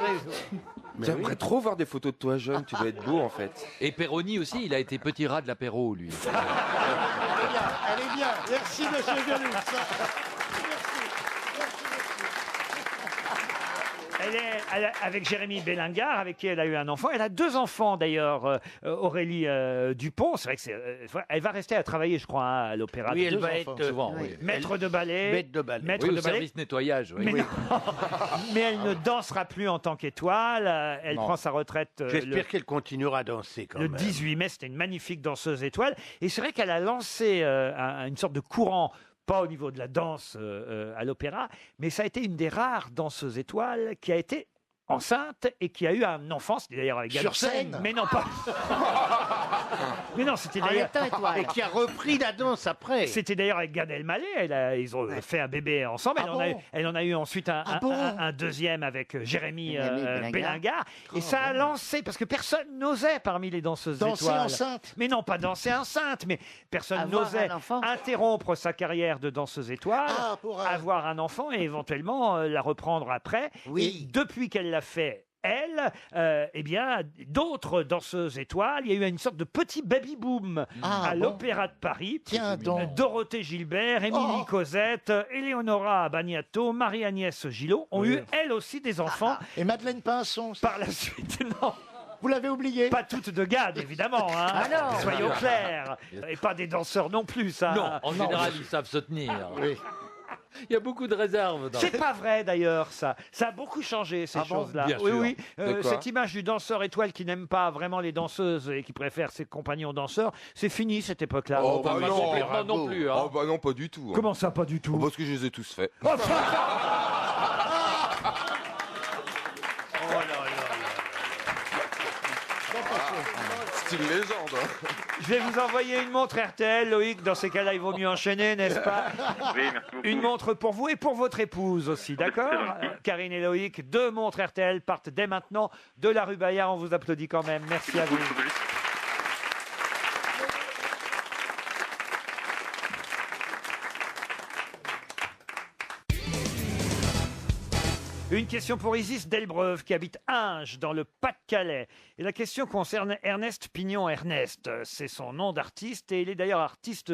[SPEAKER 7] J'aimerais trop voir des photos de toi jeune, tu dois être beau en fait.
[SPEAKER 9] Et Perroni aussi, il a été petit rat de l'apéro, lui.
[SPEAKER 11] Elle est bien. Merci, monsieur Gueluc.
[SPEAKER 6] Elle est avec Jérémy Belingar, avec qui elle a eu un enfant. Elle a 2 enfants d'ailleurs, Aurélie Dupont. C'est vrai que elle va rester à travailler, je crois, hein, à l'opéra.
[SPEAKER 10] Oui, elle
[SPEAKER 6] 2
[SPEAKER 10] va
[SPEAKER 6] enfants.
[SPEAKER 10] être
[SPEAKER 9] Souvent, oui.
[SPEAKER 6] Maître de ballet.
[SPEAKER 10] Maître de ballet.
[SPEAKER 6] Maître
[SPEAKER 9] Oui,
[SPEAKER 6] de
[SPEAKER 9] au
[SPEAKER 6] ballet.
[SPEAKER 9] service nettoyage. Oui.
[SPEAKER 6] Mais, non. Mais elle ne dansera plus en tant qu'étoile. Elle prend sa retraite
[SPEAKER 10] J'espère qu'elle continuera à danser quand
[SPEAKER 6] le
[SPEAKER 10] même.
[SPEAKER 6] 18 mai. C'était une magnifique danseuse étoile. Et c'est vrai qu'elle a lancé une sorte de courant. Pas au niveau de la danse à l'opéra, mais ça a été une des rares danseuses étoiles qui a été enceinte et qui a eu un enfant. C'était d'ailleurs avec
[SPEAKER 11] Sur scène.
[SPEAKER 6] Mais non, pas. Mais non, c'était
[SPEAKER 5] En
[SPEAKER 6] d'ailleurs.
[SPEAKER 5] étant étoile.
[SPEAKER 10] Et qui a repris la danse après.
[SPEAKER 6] C'était d'ailleurs avec Gad Elmaleh. Ils ont fait un bébé ensemble. Elle en a eu ensuite un deuxième avec Jérémy Belingar. Et ça a lancé, parce que personne n'osait parmi les danseuses
[SPEAKER 11] Danser
[SPEAKER 6] étoiles.
[SPEAKER 11] enceinte.
[SPEAKER 6] Mais non, pas danser enceinte, mais personne
[SPEAKER 5] Avoir
[SPEAKER 6] n'osait
[SPEAKER 5] un enfant.
[SPEAKER 6] interrompre sa carrière de danseuse étoile,
[SPEAKER 11] Ah, pour
[SPEAKER 6] avoir un enfant et éventuellement la reprendre après.
[SPEAKER 11] Oui.
[SPEAKER 6] Et depuis qu'elle l'a fait, elle, eh bien, d'autres danseuses étoiles, il y a eu une sorte de petit baby-boom à l'Opéra de Paris.
[SPEAKER 11] Tiens donc.
[SPEAKER 6] Dorothée Gilbert, Émilie Cosette, Eleonora Bagnato, Marie-Agnès Gillot ont eu, elles aussi, des enfants.
[SPEAKER 11] Et Madeleine Pinson.
[SPEAKER 6] Par la suite, non.
[SPEAKER 11] Vous l'avez oublié?
[SPEAKER 6] Pas toutes de Gad, évidemment. Hein.
[SPEAKER 5] Ah non.
[SPEAKER 6] Soyons clairs. Et pas des danseurs non plus, ça.
[SPEAKER 9] Non, en général, ils savent se tenir.
[SPEAKER 11] Oui.
[SPEAKER 9] Il y a beaucoup de réserves. Dans...
[SPEAKER 6] C'est pas vrai d'ailleurs, ça. Ça a beaucoup changé, ces choses-là.
[SPEAKER 9] Bien
[SPEAKER 6] Oui,
[SPEAKER 9] sûr.
[SPEAKER 6] oui.
[SPEAKER 7] De quoi
[SPEAKER 6] Cette image du danseur étoile qui n'aime pas vraiment les danseuses et qui préfère ses compagnons danseurs, c'est fini cette époque-là.
[SPEAKER 7] Oh,
[SPEAKER 9] Pas
[SPEAKER 7] bah non.
[SPEAKER 9] complètement non plus. Hein.
[SPEAKER 7] Oh bah non, pas du tout. hein.
[SPEAKER 6] Comment ça, pas du tout?
[SPEAKER 7] Oh, parce que je les ai tous faits. C'est une légende. hein.
[SPEAKER 6] Je vais vous envoyer une montre RTL, Loïc. Dans ces cas-là, il vaut mieux enchaîner, n'est-ce pas?
[SPEAKER 16] Oui, merci beaucoup.
[SPEAKER 6] Une montre pour vous et pour votre épouse aussi, d'accord? Karine et Loïc, 2 montres RTL partent dès maintenant de la rue Bayard. On vous applaudit quand même. Merci à vous. Une question pour Isis Delbreuve qui habite Inge dans le Pas-de-Calais. Et la question concerne Ernest Pignon. Ernest, c'est son nom d'artiste et il est d'ailleurs artiste,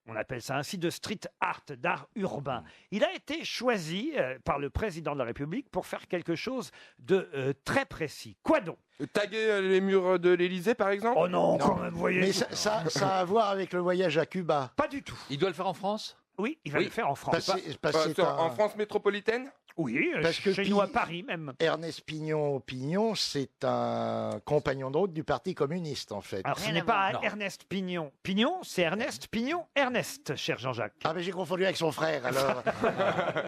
[SPEAKER 6] on appelle ça ainsi, de street art, d'art urbain. Il a été choisi par le président de la République pour faire quelque chose de très précis. Quoi donc?
[SPEAKER 7] Taguer les murs de l'Élysée, par exemple?
[SPEAKER 6] Oh non, quand même, vous voyez.
[SPEAKER 11] Mais ça a à voir avec le voyage à Cuba.
[SPEAKER 6] Pas du tout.
[SPEAKER 9] Il doit le faire en France?
[SPEAKER 6] Oui, il va le faire en France.
[SPEAKER 11] Parce que c'est
[SPEAKER 7] En France métropolitaine?
[SPEAKER 6] Oui,
[SPEAKER 11] Parce que
[SPEAKER 6] chez nous à Paris même.
[SPEAKER 11] Ernest Pignon, c'est un compagnon de route du Parti communiste, en fait.
[SPEAKER 6] Alors ce n'est pas Ernest Pignon. Pignon, c'est Ernest Pignon. Ernest, cher Jean-Jacques.
[SPEAKER 11] Ah, mais j'ai confondu avec son frère, alors.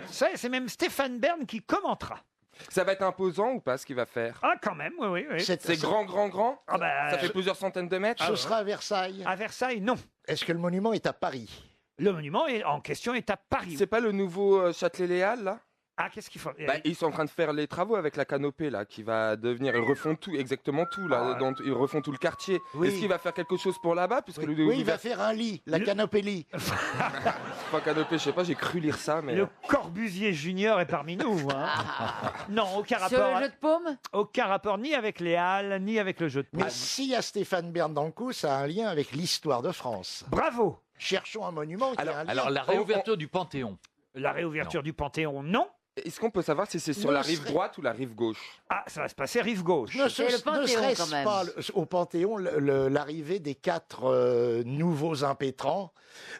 [SPEAKER 6] C'est même Stéphane Bern qui commentera.
[SPEAKER 7] Ça va être imposant ou pas ce qu'il va faire?
[SPEAKER 6] Ah, quand même, oui.
[SPEAKER 7] C'est grand?
[SPEAKER 6] Ah bah,
[SPEAKER 7] Ça fait plusieurs centaines de mètres?
[SPEAKER 11] Ce sera à Versailles.
[SPEAKER 6] À Versailles, non.
[SPEAKER 11] Est-ce que le monument est à Paris?
[SPEAKER 6] Le monument en question est à Paris.
[SPEAKER 7] C'est pas le nouveau Châtelet-Léal, là?
[SPEAKER 6] Ah, qu'est-ce qu'il faut?
[SPEAKER 7] Ils sont en train de faire les travaux avec la canopée là, qui va devenir. Ils refont tout, exactement tout là. Ils refont tout le quartier.
[SPEAKER 11] Oui.
[SPEAKER 7] Est-ce qu'il va faire quelque chose pour là-bas, puisque
[SPEAKER 11] Oui, il va faire un lit, la canopée lit.
[SPEAKER 7] Pas canopée, je sais pas. J'ai cru lire ça, mais.
[SPEAKER 6] Le Corbusier Junior est parmi nous. Hein. Non, aucun rapport.
[SPEAKER 5] Sur le jeu de paume?
[SPEAKER 6] Aucun rapport ni avec les Halles, ni avec le jeu de paume.
[SPEAKER 11] Mais s'il y a Stéphane Bern dans le coup, ça a un lien avec l'histoire de France.
[SPEAKER 6] Bravo.
[SPEAKER 11] Cherchons un monument qui a un lien.
[SPEAKER 9] Alors, la réouverture du Panthéon.
[SPEAKER 6] La réouverture du Panthéon, non.
[SPEAKER 7] Est-ce qu'on peut savoir si c'est sur
[SPEAKER 11] Ne
[SPEAKER 7] la rive
[SPEAKER 11] serait-
[SPEAKER 7] droite ou la rive gauche?
[SPEAKER 6] Ah, ça va se passer rive gauche.
[SPEAKER 11] Ne
[SPEAKER 5] C'est le Panthéon,
[SPEAKER 11] serait-ce
[SPEAKER 5] quand même.
[SPEAKER 11] pas au Panthéon l'arrivée des 4 nouveaux impétrants,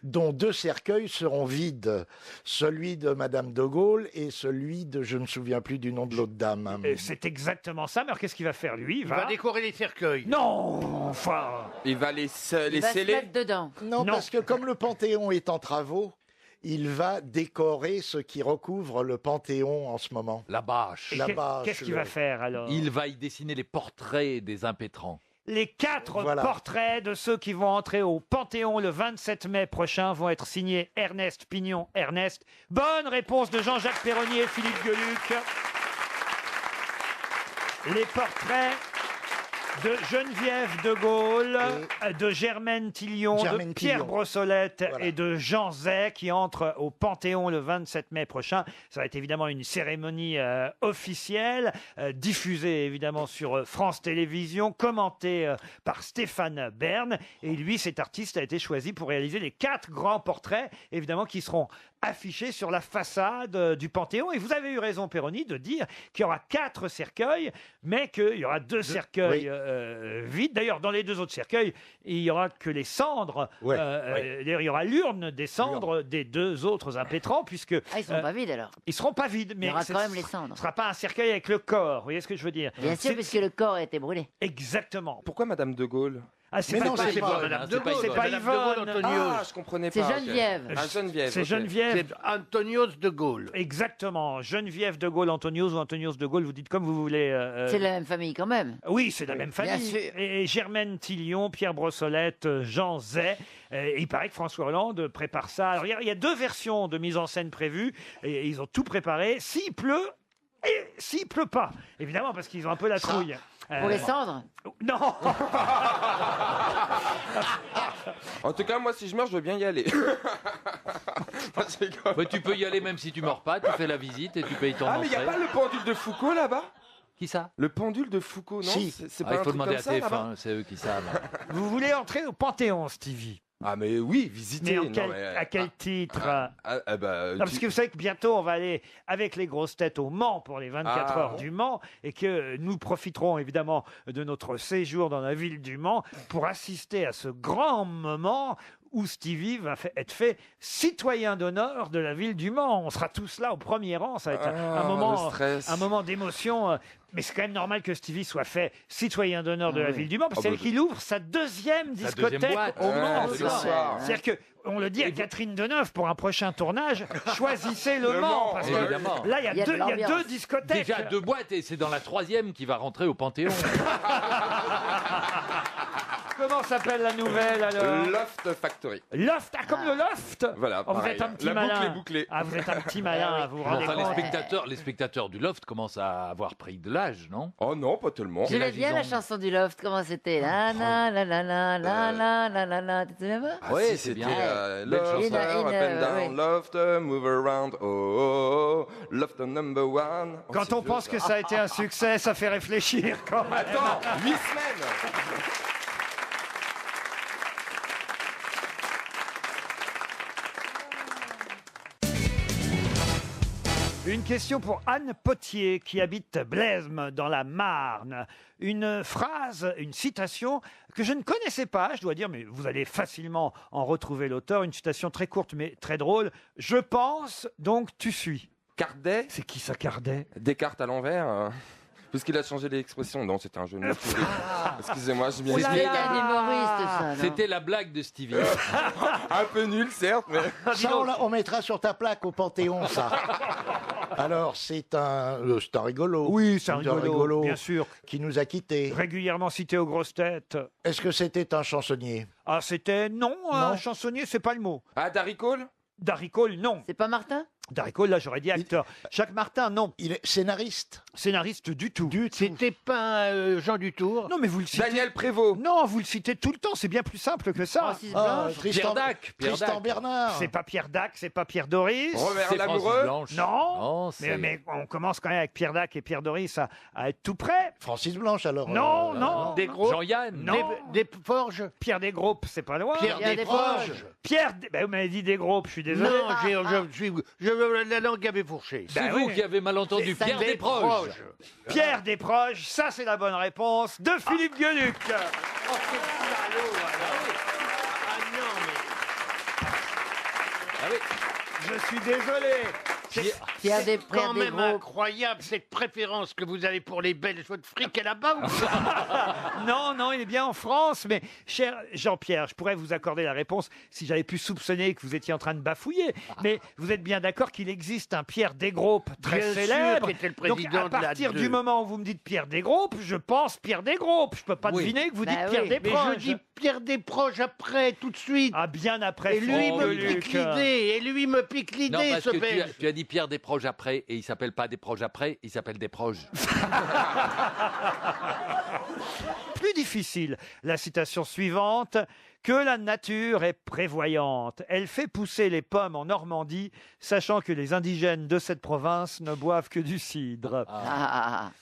[SPEAKER 11] dont 2 cercueils seront vides, celui de Madame de Gaulle et celui de, je ne me souviens plus du nom de l'autre dame.
[SPEAKER 6] Et c'est exactement ça. Mais alors, qu'est-ce qu'il va faire, lui?
[SPEAKER 10] Il va décorer les cercueils.
[SPEAKER 6] Non, enfin.
[SPEAKER 7] Il va les
[SPEAKER 5] Il va se
[SPEAKER 7] sceller.
[SPEAKER 5] mettre dedans.
[SPEAKER 11] Non, parce que comme le Panthéon est en travaux, il va décorer ce qui recouvre le Panthéon en ce moment.
[SPEAKER 9] La bâche.
[SPEAKER 6] Et
[SPEAKER 11] La bâche,
[SPEAKER 6] qu'est-ce qu'il va faire alors?
[SPEAKER 9] Il va y dessiner les portraits des impétrants.
[SPEAKER 6] Les 4
[SPEAKER 11] Voilà.
[SPEAKER 6] portraits de ceux qui vont entrer au Panthéon le 27 mai prochain vont être signés Ernest Pignon Ernest. Bonne réponse de Jean-Jacques Perroni et Philippe Gueluc. Les portraits de Geneviève de Gaulle, de Germaine Tillion,
[SPEAKER 11] Germaine
[SPEAKER 6] de Pierre
[SPEAKER 11] Tillion.
[SPEAKER 6] Brossolette
[SPEAKER 11] Voilà.
[SPEAKER 6] et de Jean Zay qui entrent au Panthéon le 27 mai prochain. Ça va être évidemment une cérémonie officielle, diffusée évidemment sur France Télévisions, commentée par Stéphane Bern. Et lui, cet artiste a été choisi pour réaliser les 4 grands portraits, évidemment, qui seront affichés sur la façade du Panthéon. Et vous avez eu raison, Perroni, de dire qu'il y aura 4 cercueils, mais qu'il y aura 2 cercueils vides. D'ailleurs, dans les 2 autres cercueils, il n'y aura que les cendres. D'ailleurs, il y aura l'urne des cendres des 2 autres impétrants, puisque...
[SPEAKER 5] Ah, ils sont pas vides alors.
[SPEAKER 6] Ils seront pas vides, mais
[SPEAKER 5] Il y aura
[SPEAKER 6] c'est-
[SPEAKER 5] quand même les cendres.
[SPEAKER 6] Ce ne sera pas un cercueil avec le corps. Vous voyez ce que je veux dire?
[SPEAKER 5] Bien sûr,
[SPEAKER 6] C'est-
[SPEAKER 5] puisque le corps a été brûlé.
[SPEAKER 6] Exactement.
[SPEAKER 7] Pourquoi Madame de Gaulle?
[SPEAKER 6] Ah, c'est
[SPEAKER 11] Mais
[SPEAKER 6] pas,
[SPEAKER 11] non, c'est pas
[SPEAKER 10] Madame de
[SPEAKER 9] c'est pas
[SPEAKER 10] Gaulle.
[SPEAKER 6] c'est pas
[SPEAKER 10] Madame de Gaulle,
[SPEAKER 6] Yvonne.
[SPEAKER 10] Antonios.
[SPEAKER 7] Ah, je comprenais
[SPEAKER 5] C'est
[SPEAKER 7] pas. ok.
[SPEAKER 5] Geneviève.
[SPEAKER 7] Ah, Geneviève.
[SPEAKER 6] C'est
[SPEAKER 7] ok.
[SPEAKER 6] Geneviève.
[SPEAKER 10] C'est Antonios de Gaulle.
[SPEAKER 6] Exactement. Geneviève de Gaulle, Antonios ou Antonios de Gaulle, vous dites comme vous voulez.
[SPEAKER 5] C'est la même famille quand même.
[SPEAKER 6] Oui, c'est la même
[SPEAKER 5] Bien
[SPEAKER 6] famille.
[SPEAKER 5] sûr.
[SPEAKER 6] Et Germaine Tillion, Pierre Brossolette, Jean Zay. Et il paraît que François Hollande prépare ça. Alors, il y a 2 versions de mise en scène prévues. Et ils ont tout préparé. S'il pleut, et s'il pleut pas. Évidemment, parce qu'ils ont un peu la trouille.
[SPEAKER 5] Pour les cendres.
[SPEAKER 6] Non.
[SPEAKER 7] En tout cas, moi, si je meurs, je veux bien y aller.
[SPEAKER 9] Mais tu peux y aller même si tu meurs pas, tu fais la visite et tu payes ton
[SPEAKER 7] Ah, mais il n'y a
[SPEAKER 9] entrée.
[SPEAKER 7] pas le pendule de Foucault là-bas?
[SPEAKER 9] Qui ça?
[SPEAKER 7] Le pendule de Foucault, non?
[SPEAKER 11] Si.
[SPEAKER 7] C'est
[SPEAKER 9] Ah,
[SPEAKER 7] pas
[SPEAKER 9] il
[SPEAKER 7] un
[SPEAKER 9] faut
[SPEAKER 7] truc
[SPEAKER 9] demander
[SPEAKER 7] comme
[SPEAKER 9] à
[SPEAKER 7] ça, là-bas?
[SPEAKER 9] TF1, c'est eux qui savent.
[SPEAKER 6] Vous voulez entrer au Panthéon, Stevie?
[SPEAKER 7] Ah, mais oui, visiter.
[SPEAKER 6] Mais,
[SPEAKER 7] non,
[SPEAKER 6] à quel titre?
[SPEAKER 7] bah,
[SPEAKER 6] Non, parce que vous savez que bientôt, on va aller avec les grosses têtes au Mans pour les 24 heures du Mans et que nous profiterons évidemment de notre séjour dans la ville du Mans pour assister à ce grand moment où Stevie va être fait citoyen d'honneur de la ville du Mans. On sera tous là au premier rang. Ça va être un moment d'émotion. Mais c'est quand même normal que Stevie soit fait citoyen d'honneur de la ville du Mans, parce que c'est elle qui ouvre sa 2e discothèque
[SPEAKER 9] boîte.
[SPEAKER 6] au Mans.
[SPEAKER 7] ce soir.
[SPEAKER 6] C'est-à-dire que on le dit à Catherine Deneuve pour un prochain tournage, choisissez le Mans, parce que
[SPEAKER 9] Évidemment.
[SPEAKER 6] là il y a,
[SPEAKER 5] Il y a de
[SPEAKER 6] deux, il y a
[SPEAKER 5] l'ambiance.
[SPEAKER 6] 2 discothèques.
[SPEAKER 9] Déjà 2 boîtes et c'est dans la 3e qui va rentrer au Panthéon.
[SPEAKER 6] Comment s'appelle la nouvelle alors?
[SPEAKER 7] Loft Factory.
[SPEAKER 6] Loft, ah, comme le loft.
[SPEAKER 7] Voilà.
[SPEAKER 6] Oh, vous
[SPEAKER 7] pareil.
[SPEAKER 6] êtes un petit
[SPEAKER 7] La
[SPEAKER 6] malin.
[SPEAKER 7] boucle est bouclée.
[SPEAKER 6] Ah, vous êtes un petit malin, vous vous rendez
[SPEAKER 9] Enfin,
[SPEAKER 6] compte?
[SPEAKER 9] les spectateurs du Loft commencent à avoir pris de l'âge, non?
[SPEAKER 7] Oh non, pas tellement.
[SPEAKER 5] Je l'aime bien la chanson du Loft. Comment c'était? La la la la la la la la la la. Tu te souviens pas?
[SPEAKER 7] Ah,
[SPEAKER 9] Ouais,
[SPEAKER 7] si,
[SPEAKER 9] c'est
[SPEAKER 7] c'était
[SPEAKER 9] bien.
[SPEAKER 7] Loft,
[SPEAKER 5] chanson.
[SPEAKER 7] up and down,
[SPEAKER 5] ouais.
[SPEAKER 7] loft, move around, oh, oh, oh, loft number one. Oh,
[SPEAKER 6] Quand
[SPEAKER 7] c'est
[SPEAKER 6] on
[SPEAKER 7] vieux,
[SPEAKER 6] pense que ça a été un succès, ça fait réfléchir quand même.
[SPEAKER 7] Attends, 8 semaines.
[SPEAKER 6] Une question pour Anne Potier qui habite Blaisme dans la Marne. Une phrase, une citation que je ne connaissais pas, je dois dire, mais vous allez facilement en retrouver l'auteur. Une citation très courte mais très drôle. Je pense, donc tu suis.
[SPEAKER 7] Cardet.
[SPEAKER 6] C'est qui ça, Cardet?
[SPEAKER 7] Descartes à l'envers. Puisqu'il a changé l'expression. Non, c'était un jeu de mots pourri. Excusez-moi, j'ai bien
[SPEAKER 5] C'est
[SPEAKER 7] expliqué.
[SPEAKER 5] un humoriste, ça. non
[SPEAKER 9] C'était la blague de Stevie.
[SPEAKER 7] Un peu nul, certes, mais.
[SPEAKER 11] Ça, on mettra sur ta plaque au Panthéon, ça. Alors, c'est un rigolo.
[SPEAKER 6] Oui, c'est un rigolo, bien sûr.
[SPEAKER 11] Qui nous a quittés.
[SPEAKER 6] Régulièrement cité aux grosses têtes.
[SPEAKER 11] Est-ce que c'était un chansonnier?
[SPEAKER 6] Ah, c'était non, un chansonnier, c'est pas le mot.
[SPEAKER 7] Ah, Darry Cole?
[SPEAKER 6] Darry Cole, non.
[SPEAKER 5] C'est pas Martin?
[SPEAKER 6] Darry Cole, là, j'aurais dit acteur. Jacques Martin, non.
[SPEAKER 11] Il est scénariste?
[SPEAKER 6] scénariste du tout.
[SPEAKER 10] C'était pas Jean Dutour?
[SPEAKER 6] Non, mais vous le citez.
[SPEAKER 7] Daniel Prévost.
[SPEAKER 6] Non, vous le citez tout le temps. C'est bien plus simple que ça.
[SPEAKER 8] Francis Blanche.
[SPEAKER 11] Tristan,
[SPEAKER 9] Pierre Dac.
[SPEAKER 11] Tristan Bernard.
[SPEAKER 6] C'est pas Pierre Dac, c'est pas Pierre Doris.
[SPEAKER 7] Robert
[SPEAKER 9] C'est Francis
[SPEAKER 7] Lamoureux.
[SPEAKER 9] Blanche.
[SPEAKER 6] Non.
[SPEAKER 9] Non, c'est-
[SPEAKER 6] Mais on commence quand même avec Pierre Dac et Pierre Doris à être tout près.
[SPEAKER 11] Francis Blanche, alors.
[SPEAKER 6] Non, non.
[SPEAKER 10] Desgros.
[SPEAKER 9] Jean-Yann.
[SPEAKER 6] Non.
[SPEAKER 10] Des Forges.
[SPEAKER 6] Pierre Desgroupes, c'est pas loin.
[SPEAKER 10] Pierre Desproges.
[SPEAKER 6] Vous m'avez dit Desgroupes, je suis désolé.
[SPEAKER 10] Non, la langue avait fourché.
[SPEAKER 9] C'est
[SPEAKER 6] Ben
[SPEAKER 9] vous
[SPEAKER 6] oui.
[SPEAKER 9] qui avez mal entendu.
[SPEAKER 10] C'est
[SPEAKER 9] Pierre
[SPEAKER 10] des
[SPEAKER 9] Desproges.
[SPEAKER 10] proches.
[SPEAKER 6] Pierre Desproges, ça c'est la bonne réponse de Philippe Gueluc.
[SPEAKER 9] Ah oui.
[SPEAKER 6] Je suis désolé.
[SPEAKER 5] Pierre
[SPEAKER 10] C'est
[SPEAKER 5] Després,
[SPEAKER 10] quand même
[SPEAKER 5] Desgros.
[SPEAKER 10] incroyable cette préférence que vous avez pour les belles choses de fric et là-bas.
[SPEAKER 6] Non, non, il est bien en France, mais cher Jean-Pierre, je pourrais vous accorder la réponse si j'avais pu soupçonner que vous étiez en train de bafouiller. Mais vous êtes bien d'accord qu'il existe un Pierre Desgroupes très
[SPEAKER 10] Bien sûr,
[SPEAKER 6] célèbre.
[SPEAKER 10] qui était le
[SPEAKER 6] Donc
[SPEAKER 10] président
[SPEAKER 6] à
[SPEAKER 10] de la
[SPEAKER 6] partir du
[SPEAKER 10] 2.
[SPEAKER 6] moment où vous me dites Pierre Desgroupes, je pense Pierre Desgroupes. Je peux pas
[SPEAKER 9] Oui.
[SPEAKER 6] deviner que vous
[SPEAKER 5] Bah
[SPEAKER 6] dites
[SPEAKER 5] oui.
[SPEAKER 6] Pierre
[SPEAKER 10] Mais
[SPEAKER 6] Desproges.
[SPEAKER 10] je dis Pierre Desproges après, tout de suite.
[SPEAKER 6] Ah, bien après.
[SPEAKER 10] Et lui
[SPEAKER 6] Philippe
[SPEAKER 10] me
[SPEAKER 6] Gueluc.
[SPEAKER 10] pique l'idée. Et lui me pique
[SPEAKER 9] Non,
[SPEAKER 10] l'idée,
[SPEAKER 9] parce
[SPEAKER 10] ce
[SPEAKER 9] que
[SPEAKER 10] Belge.
[SPEAKER 9] tu as dit Pierre Desproges après, et il s'appelle pas Desproges après, il s'appelle Desproges.
[SPEAKER 6] Plus difficile, la citation suivante. Que la nature est prévoyante. Elle fait pousser les pommes en Normandie, sachant que les indigènes de cette province ne boivent que du cidre.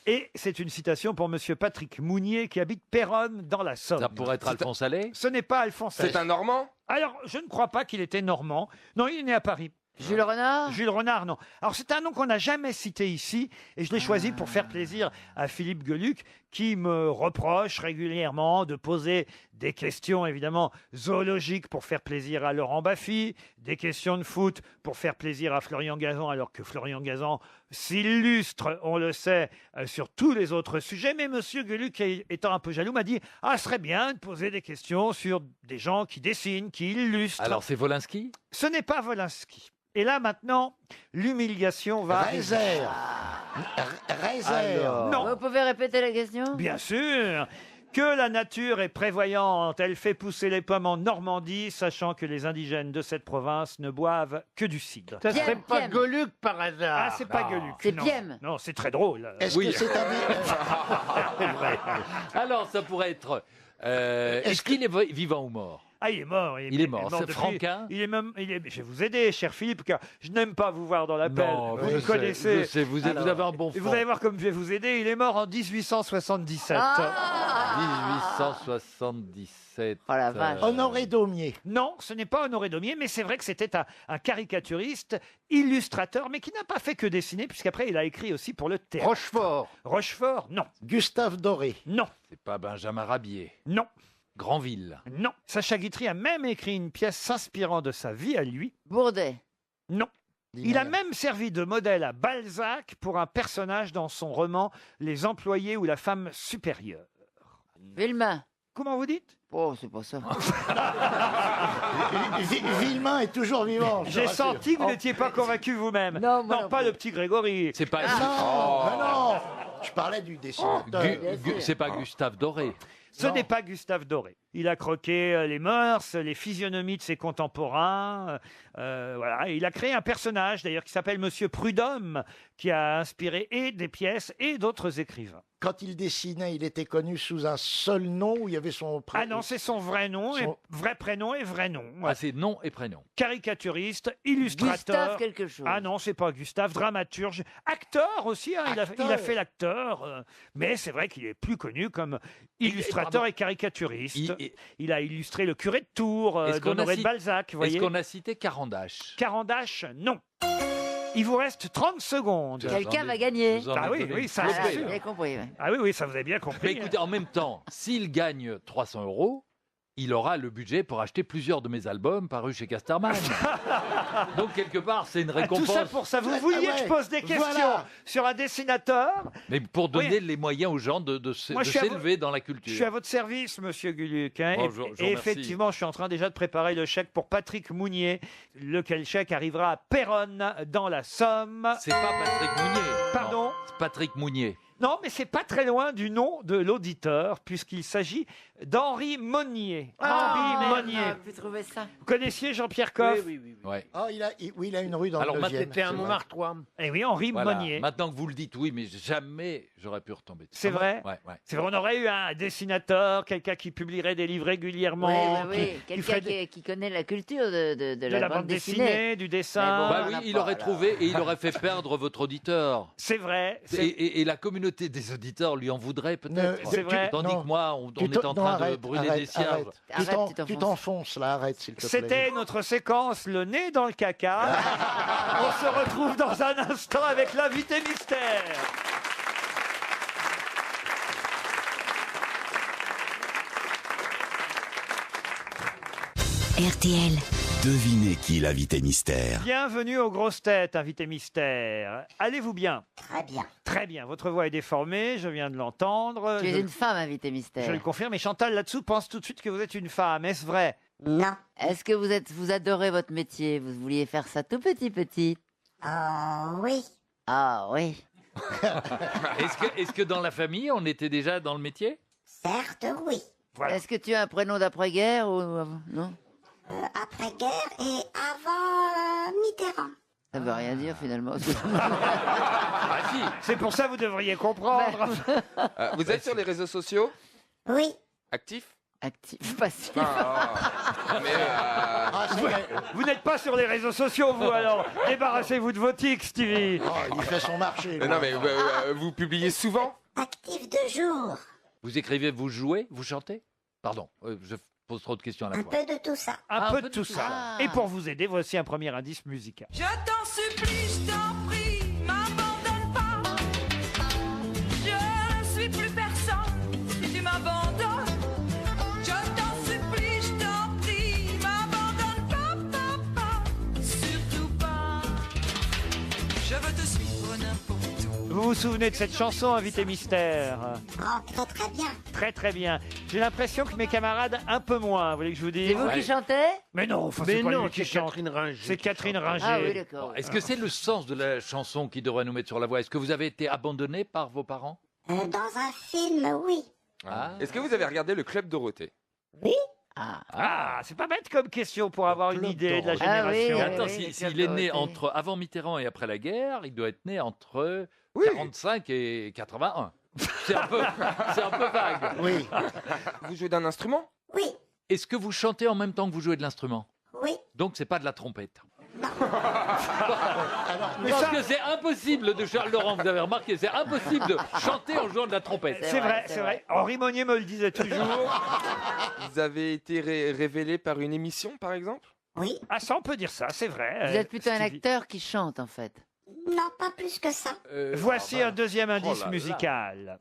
[SPEAKER 6] Et c'est une citation pour monsieur Patrick Mounier qui habite Péronne dans la Somme.
[SPEAKER 9] Ça pourrait être Alphonse Allais.
[SPEAKER 6] Ce n'est pas Alphonse Allais.
[SPEAKER 7] C'est un Normand.
[SPEAKER 6] Alors, je ne crois pas qu'il était normand. Non, il est né à Paris.
[SPEAKER 5] Jules Renard.
[SPEAKER 6] Jules Renard, non. Alors, c'est un nom qu'on n'a jamais cité ici, et je l'ai choisi pour faire plaisir à Philippe Gueluc, qui me reproche régulièrement de poser des questions, évidemment, zoologiques pour faire plaisir à Laurent Baffy, des questions de foot pour faire plaisir à Florian Gazan, alors que Florian Gazan s'illustre, on le sait, sur tous les autres sujets. Mais monsieur Gueluc, étant un peu jaloux, m'a dit « Ah, ce serait bien de poser des questions sur des gens qui dessinent, qui illustrent. »
[SPEAKER 9] Alors c'est Volinsky?
[SPEAKER 6] Ce n'est pas Volinsky. Et là, maintenant, l'humiliation va arriver.
[SPEAKER 11] Réserve.
[SPEAKER 6] Non.
[SPEAKER 5] Vous pouvez répéter la question?
[SPEAKER 6] Bien sûr. Que la nature est prévoyante, elle fait pousser les pommes en Normandie, sachant que les indigènes de cette province ne boivent que du cidre.
[SPEAKER 10] Ça serait
[SPEAKER 5] Piem,
[SPEAKER 10] pas
[SPEAKER 5] Piem.
[SPEAKER 10] Gueluc par hasard.
[SPEAKER 6] Ah, c'est pas Gueluc.
[SPEAKER 5] C'est
[SPEAKER 6] non.
[SPEAKER 5] Piem.
[SPEAKER 6] Non, c'est très drôle.
[SPEAKER 11] Est-ce que c'est un.
[SPEAKER 9] Alors ça pourrait être... Est-ce qu'il est vivant ou mort?
[SPEAKER 6] Ah, il est mort.
[SPEAKER 9] Il est mort. C'est
[SPEAKER 6] depuis-
[SPEAKER 9] Franquin?
[SPEAKER 6] Il est même. Je vais vous aider, cher Philippe, car je n'aime pas vous voir dans la pelle.
[SPEAKER 9] Non,
[SPEAKER 6] Vous
[SPEAKER 9] je
[SPEAKER 6] me
[SPEAKER 9] sais,
[SPEAKER 6] connaissez.
[SPEAKER 9] je sais, vous avez un bon
[SPEAKER 6] Et vous
[SPEAKER 9] fond.
[SPEAKER 6] allez voir comme je vais vous aider. Il est mort en 1877.
[SPEAKER 9] 1877.
[SPEAKER 5] Oh la vache.
[SPEAKER 11] Honoré Daumier.
[SPEAKER 6] Non, ce n'est pas Honoré Daumier, mais c'est vrai que c'était un caricaturiste, illustrateur, mais qui n'a pas fait que dessiner, puisqu'après il a écrit aussi pour le théâtre.
[SPEAKER 10] Rochefort.
[SPEAKER 6] Rochefort, non.
[SPEAKER 11] Gustave Doré.
[SPEAKER 6] Non,
[SPEAKER 9] C'est pas Benjamin Rabier.
[SPEAKER 6] non,
[SPEAKER 9] Granville.
[SPEAKER 6] non. Sacha Guitry a même écrit une pièce s'inspirant de sa vie à lui.
[SPEAKER 5] Bourdet.
[SPEAKER 6] Non. Il a même servi de modèle à Balzac pour un personnage dans son roman Les employés ou la femme supérieure.
[SPEAKER 5] Villemain.
[SPEAKER 6] Comment vous dites?
[SPEAKER 5] Oh, c'est pas ça.
[SPEAKER 11] Villemain est toujours vivant. je
[SPEAKER 6] J'ai
[SPEAKER 11] te rassure.
[SPEAKER 6] senti que vous n'étiez pas convaincu vous-même.
[SPEAKER 5] Non, moi non
[SPEAKER 6] pas
[SPEAKER 5] plus.
[SPEAKER 6] le petit Grégory.
[SPEAKER 9] C'est pas...
[SPEAKER 11] Non, non. Je parlais du dessinateur.
[SPEAKER 9] C'est pas Gustave Doré.
[SPEAKER 6] Ce n'est pas Gustave Doré. Il a croqué les mœurs, les physionomies de ses contemporains. Voilà. Et il a créé un personnage, d'ailleurs, qui s'appelle Monsieur Prudhomme, qui a inspiré et des pièces et d'autres écrivains.
[SPEAKER 11] Quand il dessinait, il était connu sous un seul nom où il y avait son
[SPEAKER 6] Ah non, c'est son vrai nom, et vrai prénom et vrai nom.
[SPEAKER 9] Ah, c'est nom et prénom.
[SPEAKER 6] Caricaturiste, illustrateur.
[SPEAKER 5] Gustave quelque chose.
[SPEAKER 6] Ah non, c'est pas Gustave, dramaturge, acteur aussi. Hein, il a fait l'acteur, mais c'est vrai qu'il est plus connu comme illustrateur et caricaturiste. Il a illustré le curé de Tours, d'Honoré de Balzac. Vous
[SPEAKER 9] Est-ce
[SPEAKER 6] voyez.
[SPEAKER 9] qu'on a cité Carandache?
[SPEAKER 6] Carandache, non. Il vous reste 30 secondes.
[SPEAKER 5] Quelqu'un va gagner.
[SPEAKER 6] Ah oui, oui, ça
[SPEAKER 5] Ah,
[SPEAKER 6] c'est
[SPEAKER 5] j'ai
[SPEAKER 6] sûr.
[SPEAKER 5] bien compris. Ouais.
[SPEAKER 6] Ah oui, oui, ça vous avez bien
[SPEAKER 9] Mais
[SPEAKER 6] compris.
[SPEAKER 9] écoutez, en même temps, s'il gagne 300 €, il aura le budget pour acheter plusieurs de mes albums parus chez Casterman. Donc, quelque part, c'est une
[SPEAKER 6] Ah, tout
[SPEAKER 9] récompense.
[SPEAKER 6] ça pour ça. Vous vouliez que je pose des questions
[SPEAKER 11] Voilà.
[SPEAKER 6] sur un dessinateur?
[SPEAKER 9] Mais pour donner
[SPEAKER 6] Oui.
[SPEAKER 9] les moyens aux gens de
[SPEAKER 6] Moi, je suis à
[SPEAKER 9] s'élever dans la
[SPEAKER 6] Je suis
[SPEAKER 9] culture.
[SPEAKER 6] à votre service, monsieur Gueluc. Hein,
[SPEAKER 9] Bon,
[SPEAKER 6] et
[SPEAKER 9] je vous
[SPEAKER 6] et
[SPEAKER 9] remercie.
[SPEAKER 6] effectivement, je suis en train déjà de préparer le chèque pour Patrick Mounier, lequel chèque arrivera à Péronne, dans la Somme.
[SPEAKER 9] C'est pas Patrick Mounier.
[SPEAKER 6] Pardon?
[SPEAKER 9] Non, c'est Patrick Mounier.
[SPEAKER 6] Non, mais c'est pas très loin du nom de l'auditeur, puisqu'il s'agit d'Henri Monnier. Henri Monnier.
[SPEAKER 5] On a pu trouver ça.
[SPEAKER 6] Vous connaissiez Jean-Pierre Coff?
[SPEAKER 10] Ouais.
[SPEAKER 11] Ah, il a une rue dans
[SPEAKER 10] Alors
[SPEAKER 11] le
[SPEAKER 10] maintenant,
[SPEAKER 11] 9e.
[SPEAKER 10] t'es un
[SPEAKER 11] c'est vrai.
[SPEAKER 10] Montmartre, toi.
[SPEAKER 6] Eh oui, Henri
[SPEAKER 9] Voilà.
[SPEAKER 6] Monnier.
[SPEAKER 9] Maintenant que vous le dites, oui, mais jamais j'aurais pu retomber dessus.
[SPEAKER 6] C'est vrai?
[SPEAKER 9] Ouais, ouais.
[SPEAKER 6] C'est vrai, on aurait eu un dessinateur, quelqu'un qui publierait des livres régulièrement.
[SPEAKER 5] Oui.
[SPEAKER 6] qui
[SPEAKER 5] Quelqu'un
[SPEAKER 6] ferait
[SPEAKER 5] qui connaît la culture de
[SPEAKER 6] de
[SPEAKER 5] la bande dessinée.
[SPEAKER 6] du dessin.
[SPEAKER 5] Mais bon,
[SPEAKER 9] Bah
[SPEAKER 5] on
[SPEAKER 9] oui,
[SPEAKER 5] n'a
[SPEAKER 9] il
[SPEAKER 5] pas,
[SPEAKER 9] aurait
[SPEAKER 5] là.
[SPEAKER 9] trouvé et il aurait fait perdre votre auditeur.
[SPEAKER 6] C'est vrai.
[SPEAKER 9] Et la communauté des auditeurs lui en voudrait peut-être.
[SPEAKER 6] C'est vrai.
[SPEAKER 9] Tandis
[SPEAKER 11] Non.
[SPEAKER 9] que moi, on
[SPEAKER 11] Tu
[SPEAKER 9] est en
[SPEAKER 11] non,
[SPEAKER 9] train de
[SPEAKER 11] arrête,
[SPEAKER 9] brûler
[SPEAKER 11] arrête,
[SPEAKER 9] des cierges.
[SPEAKER 11] arrête.
[SPEAKER 5] Arrête,
[SPEAKER 11] Tu t'enfonces là, arrête s'il te plaît.
[SPEAKER 6] C'était notre séquence Le nez dans le caca. On se retrouve dans un instant avec l'invité mystère.
[SPEAKER 2] RTL. Devinez qui est l'invité mystère.
[SPEAKER 6] Bienvenue aux grosses têtes, invité mystère. Allez-vous bien?
[SPEAKER 5] Très bien.
[SPEAKER 6] Très bien. Votre voix est déformée, je viens de l'entendre.
[SPEAKER 5] Tu es
[SPEAKER 6] Je-
[SPEAKER 5] une femme, invité mystère.
[SPEAKER 6] Je le confirme. Et Chantal, là-dessous, pense tout de suite que vous êtes une femme. Est-ce vrai?
[SPEAKER 5] Non. Est-ce que vous adorez votre métier? Vous vouliez faire ça tout petit? Oui. Ah oui.
[SPEAKER 9] Est-ce que dans la famille, on était déjà dans le métier?
[SPEAKER 5] Certes, oui. Est-ce que tu as un prénom d'après-guerre ou non?
[SPEAKER 17] Après-guerre et avant Mitterrand.
[SPEAKER 5] Ça veut rien dire finalement.
[SPEAKER 6] Ah si, c'est pour ça que vous devriez comprendre.
[SPEAKER 7] Vous êtes sur les réseaux sociaux?
[SPEAKER 17] Oui.
[SPEAKER 7] Actifs?
[SPEAKER 5] Actif, passif.
[SPEAKER 6] Vous n'êtes pas sur les réseaux sociaux, vous, alors. Débarrassez-vous de vos tics, Stevie.
[SPEAKER 11] Il fait son marché.
[SPEAKER 7] Non, mais vous publiez souvent?
[SPEAKER 17] Actif de jour.
[SPEAKER 9] Vous écrivez, vous jouez, vous chantez? Pardon, je pose trop de questions à la
[SPEAKER 17] Un
[SPEAKER 9] fois.
[SPEAKER 17] peu de tout ça.
[SPEAKER 6] Un peu de tout ça. Et pour vous aider, voici un premier indice musical.
[SPEAKER 18] Je t'en supplie, je t'en prie, m'abandonne pas. Je ne suis plus personne si tu m'abandonnes. Je t'en supplie, je t'en prie, m'abandonne pas. Surtout pas. Je veux te suivre n'importe où.
[SPEAKER 6] Vous vous souvenez de cette chanson, invité mystère?
[SPEAKER 17] Oh, très très bien.
[SPEAKER 6] Très très bien. J'ai l'impression que mes camarades un peu moins. Vous voulez que je vous dise?
[SPEAKER 5] C'est vous qui chantez?
[SPEAKER 6] Mais non, enfin,
[SPEAKER 10] Mais
[SPEAKER 6] c'est pas
[SPEAKER 10] non,
[SPEAKER 6] lui qui
[SPEAKER 10] c'est
[SPEAKER 6] chante.
[SPEAKER 10] Catherine Ringer.
[SPEAKER 6] C'est Catherine Ringer.
[SPEAKER 5] Ah oui, d'accord.
[SPEAKER 9] Est-ce que c'est le sens de la chanson qui devrait nous mettre sur la voie? Est-ce que vous avez été abandonné par vos parents?
[SPEAKER 17] Dans un film, oui.
[SPEAKER 7] Est-ce que vous avez regardé le Club Dorothée?
[SPEAKER 17] Oui.
[SPEAKER 6] Ah, c'est pas bête comme question pour avoir une idée de la
[SPEAKER 5] Ah oui,
[SPEAKER 6] génération.
[SPEAKER 5] oui,
[SPEAKER 9] Attends,
[SPEAKER 5] oui,
[SPEAKER 9] s'il est né
[SPEAKER 5] Dorothée.
[SPEAKER 9] entre avant Mitterrand et après la guerre, il doit être né entre
[SPEAKER 7] Oui.
[SPEAKER 9] 45 et 81. C'est un peu vague.
[SPEAKER 11] Oui.
[SPEAKER 7] Vous jouez d'un instrument?
[SPEAKER 17] Oui.
[SPEAKER 9] Est-ce que vous chantez en même temps que vous jouez de l'instrument?
[SPEAKER 17] Oui.
[SPEAKER 9] Donc c'est pas de la trompette.
[SPEAKER 6] Mais
[SPEAKER 9] Parce
[SPEAKER 6] ça-
[SPEAKER 9] que c'est impossible de Charles Laurent, vous avez remarqué, c'est impossible de chanter en jouant de la trompette.
[SPEAKER 6] C'est vrai, c'est vrai. Henri Monnier me le disait toujours.
[SPEAKER 7] Vous avez été révélé par une émission, par exemple?
[SPEAKER 17] Oui.
[SPEAKER 6] Ah, ça, on peut dire ça, c'est vrai.
[SPEAKER 5] Vous êtes plutôt un
[SPEAKER 6] Stevie.
[SPEAKER 5] acteur qui chante en fait.
[SPEAKER 17] Non, pas plus que ça.
[SPEAKER 6] Voici un deuxième indice
[SPEAKER 9] là là.
[SPEAKER 6] musical.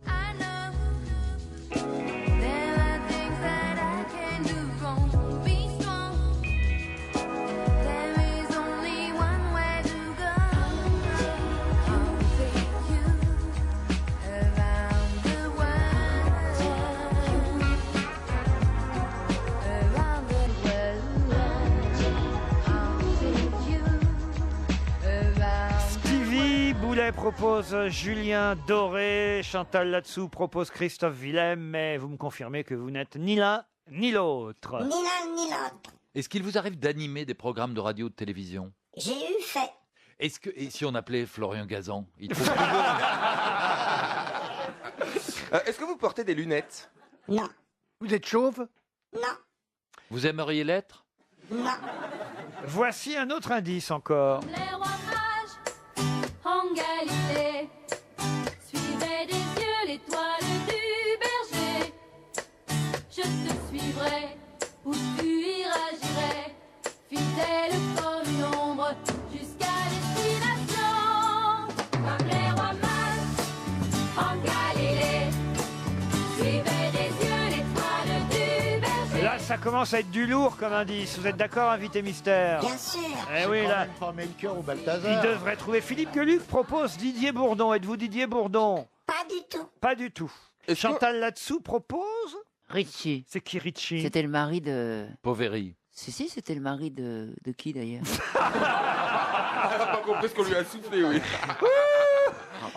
[SPEAKER 6] Stevie Boulet propose Julien Doré, Chantal Latsou propose Christophe Willem, mais vous me confirmez que vous n'êtes ni l'un ni l'autre.
[SPEAKER 17] Ni l'un ni l'autre.
[SPEAKER 9] Est-ce qu'il vous arrive d'animer des programmes de radio ou de télévision?
[SPEAKER 17] J'ai eu fait.
[SPEAKER 9] Et si on appelait Florian Gazan, il trouve
[SPEAKER 7] Est-ce que vous portez des lunettes?
[SPEAKER 17] Non.
[SPEAKER 10] Vous êtes chauve?
[SPEAKER 17] Non.
[SPEAKER 9] Vous aimeriez l'être?
[SPEAKER 17] Non.
[SPEAKER 6] Voici un autre indice encore.
[SPEAKER 18] Les rois mages en Galilée suivaient des yeux l'étoile du berger. Je te suivrai où tu iras, j'irai, fidèle comme une ombre jusqu'à destination. Comme les rois mages en Galilée suivaient des yeux l'étoile du berger.
[SPEAKER 6] Là, ça commence à être du lourd comme indice. Vous êtes d'accord, invité mystère?
[SPEAKER 17] Bien sûr.
[SPEAKER 6] Eh oui, là,
[SPEAKER 11] Pas Melchior ou
[SPEAKER 6] il
[SPEAKER 11] Balthazar.
[SPEAKER 6] devrait trouver. Philippe Gueluc propose Didier Bourdon. Êtes-vous Didier Bourdon?
[SPEAKER 17] Pas du tout.
[SPEAKER 6] Pas du tout.
[SPEAKER 7] Est-ce que-
[SPEAKER 6] Chantal Latsou propose.
[SPEAKER 5] Richie.
[SPEAKER 6] C'est qui Richie?
[SPEAKER 5] C'était le mari de.
[SPEAKER 9] Poveri.
[SPEAKER 5] Si, c'était le mari de qui d'ailleurs?
[SPEAKER 7] Elle n'a pas compris ce qu'on lui a soufflé, oui.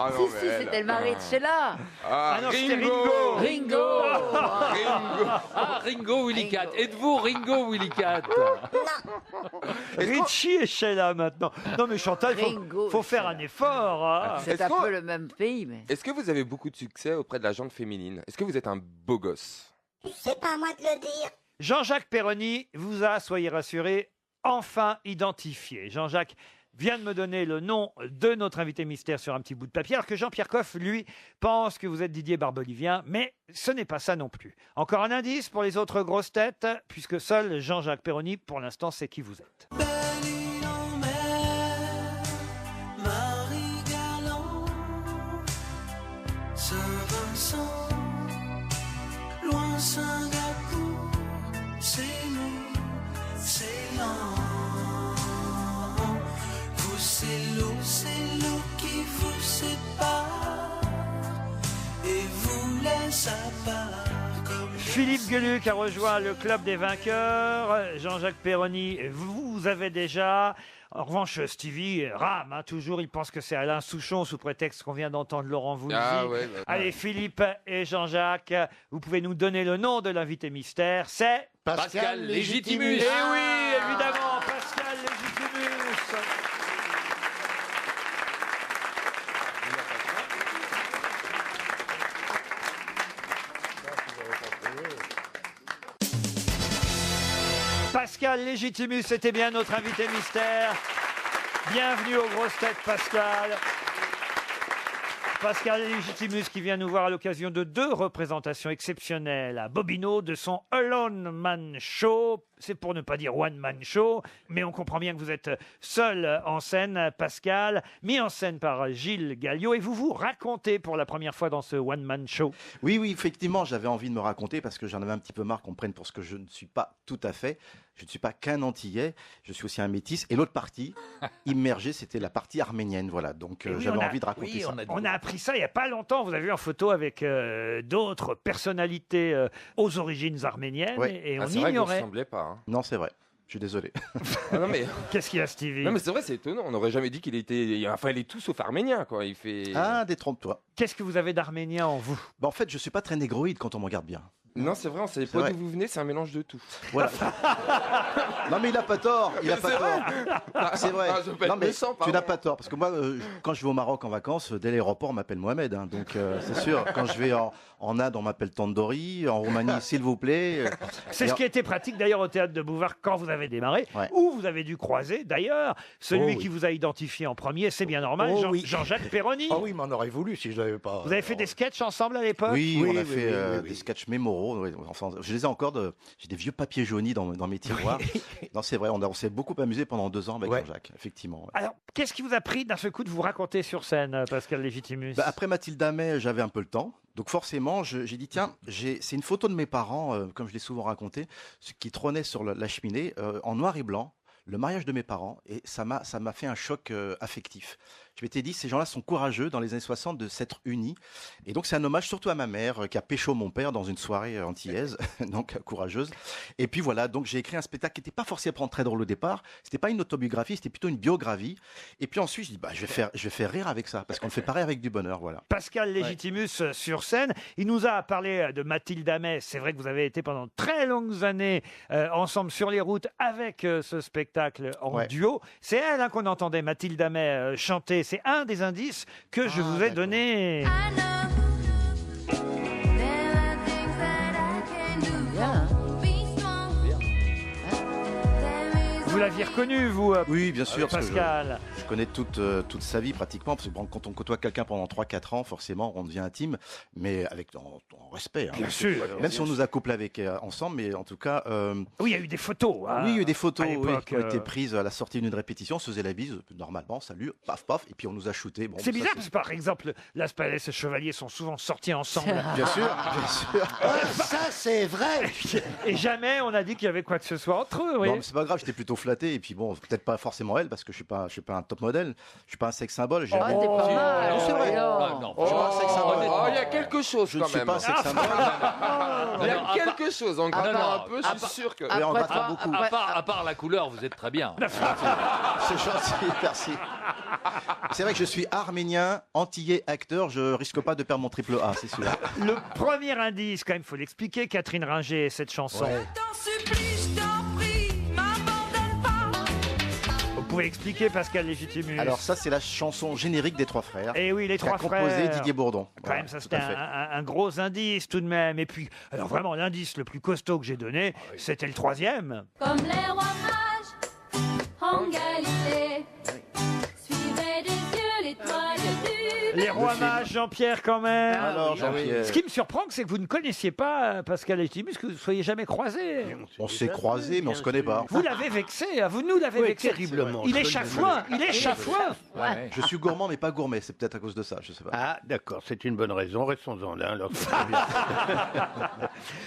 [SPEAKER 7] Ah
[SPEAKER 5] Si,
[SPEAKER 7] non,
[SPEAKER 5] si,
[SPEAKER 7] mais elle-
[SPEAKER 5] c'était le mari de Sheila.
[SPEAKER 7] Ah,
[SPEAKER 6] non, c'était
[SPEAKER 7] Ringo.
[SPEAKER 5] Ringo.
[SPEAKER 7] Ringo.
[SPEAKER 9] Ah, Ringo Willy Cat. Êtes-vous Ringo Willy Cat?
[SPEAKER 6] Richie et Sheila maintenant. Non mais Chantal,
[SPEAKER 5] Ringo
[SPEAKER 6] faut
[SPEAKER 5] et
[SPEAKER 6] faire un effort. hein.
[SPEAKER 5] C'est
[SPEAKER 7] Est-ce
[SPEAKER 5] un
[SPEAKER 7] qu'on-
[SPEAKER 5] peu le même pays, mais.
[SPEAKER 7] Est-ce que vous avez beaucoup de succès auprès de la gente féminine? Est-ce que vous êtes un beau gosse?
[SPEAKER 17] C'est pas à moi de le dire.
[SPEAKER 6] Jean-Jacques Perroni vous a, soyez rassurés, enfin identifié. Jean-Jacques vient de me donner le nom de notre invité mystère sur un petit bout de papier, alors que Jean-Pierre Coff, lui, pense que vous êtes Didier Barbelivien, mais ce n'est pas ça non plus. Encore un indice pour les autres grosses têtes, puisque seul Jean-Jacques Perroni, pour l'instant, sait qui vous êtes.
[SPEAKER 18] Marie Galland, Saint-Vincent, loin Singapour, c'est nous, c'est lent. Vous, c'est l'eau qui vous sépare et vous laisse à part comme
[SPEAKER 6] Philippe Gueluc a rejoint le club des vainqueurs. Jean-Jacques Perroni, vous avez déjà. En revanche, Stevie rame, hein, toujours. Il pense que c'est Alain Souchon, sous prétexte qu'on vient d'entendre Laurent Voulzy.
[SPEAKER 7] Ah ouais, bah,
[SPEAKER 6] Allez, Philippe et Jean-Jacques, vous pouvez nous donner le nom de l'invité mystère. C'est
[SPEAKER 9] Pascal Légitimus.
[SPEAKER 6] Eh oui, évidemment, Pascal Légitimus. Pascal Légitimus, c'était bien notre invité mystère. Bienvenue aux grosses têtes, Pascal. Pascal Légitimus qui vient nous voir à l'occasion de 2 représentations exceptionnelles à Bobino de son Alone Man Show. C'est pour ne pas dire One Man Show, mais on comprend bien que vous êtes seul en scène, Pascal, mis en scène par Gilles Galliot, et vous vous racontez pour la première fois dans ce One Man Show.
[SPEAKER 19] Oui, effectivement, j'avais envie de me raconter parce que j'en avais un petit peu marre qu'on me prenne pour ce que je ne suis pas tout à fait. Je ne suis pas qu'un Antillais, je suis aussi un métis. Et l'autre partie, immergée, c'était la partie arménienne. Voilà, donc
[SPEAKER 6] Et oui,
[SPEAKER 19] j'avais
[SPEAKER 6] on a-
[SPEAKER 19] envie de raconter ça.
[SPEAKER 6] On a appris ça il n'y a pas longtemps. Vous avez vu en photo avec d'autres personnalités aux origines arméniennes,
[SPEAKER 19] Ouais.
[SPEAKER 6] et
[SPEAKER 7] Ah,
[SPEAKER 6] on
[SPEAKER 7] c'est vrai que vous
[SPEAKER 6] ignorait.
[SPEAKER 7] ressemblez pas. hein.
[SPEAKER 19] Non, c'est vrai. Je suis désolé.
[SPEAKER 7] Ah non mais.
[SPEAKER 6] Qu'est-ce qu'il y a, Stevie?
[SPEAKER 7] Non mais c'est vrai, c'est étonnant. On n'aurait jamais dit qu'il était. Enfin, il est tout sauf arménien, quoi. Il fait.
[SPEAKER 19] Ah, détrompe-toi.
[SPEAKER 6] Qu'est-ce que vous avez d'arménien en vous?
[SPEAKER 19] Bah, en fait, je suis pas très négroïde quand on me regarde bien.
[SPEAKER 7] Non, c'est vrai, on sait
[SPEAKER 19] C'est
[SPEAKER 7] pas
[SPEAKER 19] vrai.
[SPEAKER 7] d'où vous venez. C'est un mélange de tout.
[SPEAKER 19] Voilà. Non, mais il a pas tort. Il a pas
[SPEAKER 7] C'est
[SPEAKER 19] tort.
[SPEAKER 7] vrai.
[SPEAKER 19] C'est vrai.
[SPEAKER 7] Ah, je veux pas
[SPEAKER 19] Non,
[SPEAKER 7] être
[SPEAKER 19] mais
[SPEAKER 7] méchant,
[SPEAKER 19] tu
[SPEAKER 7] pardon.
[SPEAKER 19] n'as pas tort. Parce que moi, quand je vais au Maroc en vacances, dès l'aéroport, on m'appelle Mohamed. hein. Donc, c'est sûr. Quand je vais en Inde, on m'appelle Tandori. En Roumanie, s'il vous plaît.
[SPEAKER 6] C'est ce qui a été pratique d'ailleurs au théâtre de Bouvard quand vous avez démarré,
[SPEAKER 19] Ouais.
[SPEAKER 6] où vous avez dû croiser d'ailleurs celui
[SPEAKER 11] Oh oui.
[SPEAKER 6] qui vous a identifié en premier, c'est bien normal,
[SPEAKER 11] Oh oui.
[SPEAKER 6] Jean-Jacques Perroni.
[SPEAKER 11] Ah oui, mais on aurait voulu si je l'avais pas.
[SPEAKER 6] Vous avez fait des sketchs ensemble à l'époque?
[SPEAKER 19] Oui, on a fait
[SPEAKER 11] oui.
[SPEAKER 19] des sketchs mémoraux. Oui, enfin, je les ai encore. J'ai des vieux papiers jaunis dans mes tiroirs. Non, c'est vrai. On s'est beaucoup amusé pendant 2 ans avec
[SPEAKER 11] Ouais.
[SPEAKER 19] Jean-Jacques, effectivement.
[SPEAKER 6] Alors, qu'est-ce qui vous a pris d'un seul coup de vous raconter sur scène, Pascal Légitimus?
[SPEAKER 19] Bah, après Mathilde Amet, j'avais un peu le temps. Donc forcément, j'ai dit, tiens, c'est une photo de mes parents, comme je l'ai souvent raconté, ce qui trônait sur la cheminée, en noir et blanc, le mariage de mes parents, et ça m'a fait un choc affectif. Je m'étais dit, ces gens-là sont courageux dans les années 60 de s'être unis. Et donc c'est un hommage surtout à ma mère, qui a pécho mon père dans une soirée antillaise, donc courageuse. Et puis voilà, donc j'ai écrit un spectacle qui n'était pas forcément très drôle au départ. C'était pas une autobiographie, c'était plutôt une biographie. Et puis ensuite, je dis, bah, je vais faire rire avec ça, parce qu'on le fait pareil avec du bonheur, voilà.
[SPEAKER 6] Pascal Légitimus sur scène. Il nous a parlé de Mathilde Amet. C'est vrai que vous avez été pendant très longues années ensemble sur les routes avec ce spectacle en
[SPEAKER 19] Ouais.
[SPEAKER 6] duo. C'est elle hein, qu'on entendait Mathilde Amet chanter. C'est un des indices que je vous ai donné. Vous l'aviez reconnu, vous,
[SPEAKER 19] Oui, bien sûr. parce que
[SPEAKER 6] Pascal.
[SPEAKER 19] je connais toute sa vie pratiquement, parce que bon, quand on côtoie quelqu'un pendant 3-4 ans, forcément, on devient intime, mais avec en respect. hein.
[SPEAKER 6] Bien sûr.
[SPEAKER 19] Même si on nous a couplé avec ensemble, mais en tout cas.
[SPEAKER 6] Oui, il y a eu des photos. hein,
[SPEAKER 19] Oui, il y a eu des photos
[SPEAKER 6] à
[SPEAKER 19] oui,
[SPEAKER 6] l'époque,
[SPEAKER 19] qui ont été prises à la sortie d'une répétition. On se faisait la bise, normalement, salut, paf, paf, et puis on nous a shooté. Bon,
[SPEAKER 6] C'est
[SPEAKER 19] ça,
[SPEAKER 6] bizarre parce que, par exemple, Las Palais et Chevalier sont souvent sortis ensemble.
[SPEAKER 19] Bien sûr, bien sûr.
[SPEAKER 11] Ça, c'est vrai.
[SPEAKER 6] Et jamais on a dit qu'il y avait quoi que ce soit entre eux. oui.
[SPEAKER 19] Non, mais c'est pas grave, j'étais plutôt flatté. Et puis bon, peut-être pas forcément elle, parce que je suis pas un top top modèle. Je suis pas un sexe symbole.
[SPEAKER 5] Oh, t'es pas mal.
[SPEAKER 19] Non, c'est vrai.
[SPEAKER 9] Non,
[SPEAKER 19] Je suis pas un sexe symbole.
[SPEAKER 7] Oh, il y a quelque chose
[SPEAKER 19] Je ne
[SPEAKER 7] quand
[SPEAKER 19] suis
[SPEAKER 7] même.
[SPEAKER 19] pas un sexe symbole.
[SPEAKER 7] Il y a quelque chose. On gratte un peu, je suis sûr que.
[SPEAKER 19] Oui, on grattera beaucoup.
[SPEAKER 9] À part la couleur, vous êtes très bien.
[SPEAKER 19] C'est gentil, merci. C'est vrai que je suis arménien, antillais, acteur. Je risque pas de perdre mon triple A, c'est sûr.
[SPEAKER 6] Le premier indice, quand même, faut l'expliquer, Catherine Ringer, cette chanson.
[SPEAKER 18] T'en supplie, je t'en prie, m'abandonne pas.
[SPEAKER 6] Vous pouvez expliquer, Pascal Légitimus.
[SPEAKER 19] Alors ça, c'est la chanson générique des Trois Frères.
[SPEAKER 6] Et oui, les Trois
[SPEAKER 19] qu'a composé
[SPEAKER 6] Frères.
[SPEAKER 19] Didier Bourdon.
[SPEAKER 6] Quand
[SPEAKER 19] Voilà,
[SPEAKER 6] même, ça
[SPEAKER 19] tout
[SPEAKER 6] c'était
[SPEAKER 19] à fait.
[SPEAKER 6] un gros indice tout de même. Et puis, alors vraiment, l'indice le plus costaud que j'ai donné, c'était le troisième.
[SPEAKER 18] Comme les rois mages en Galilée, suivaient des yeux l'étoile du
[SPEAKER 6] Les Rois Mages, Jean-Pierre, quand même.
[SPEAKER 19] Alors, Jean-Pierre.
[SPEAKER 6] Ce qui me surprend, c'est que vous ne connaissiez pas Pascal Légitimus, que vous ne soyez jamais croisés.
[SPEAKER 19] On s'est croisés, mais on se connaît pas.
[SPEAKER 6] Vous l'avez vexé, vous nous l'avez
[SPEAKER 10] Oui,
[SPEAKER 6] vexé.
[SPEAKER 10] terriblement.
[SPEAKER 6] Il est chafouin, il est chafouin.
[SPEAKER 19] Je suis gourmand, mais pas gourmet. C'est peut-être à cause de ça, je sais pas.
[SPEAKER 10] Ah, d'accord, c'est une bonne raison. Restons-en là. Alors,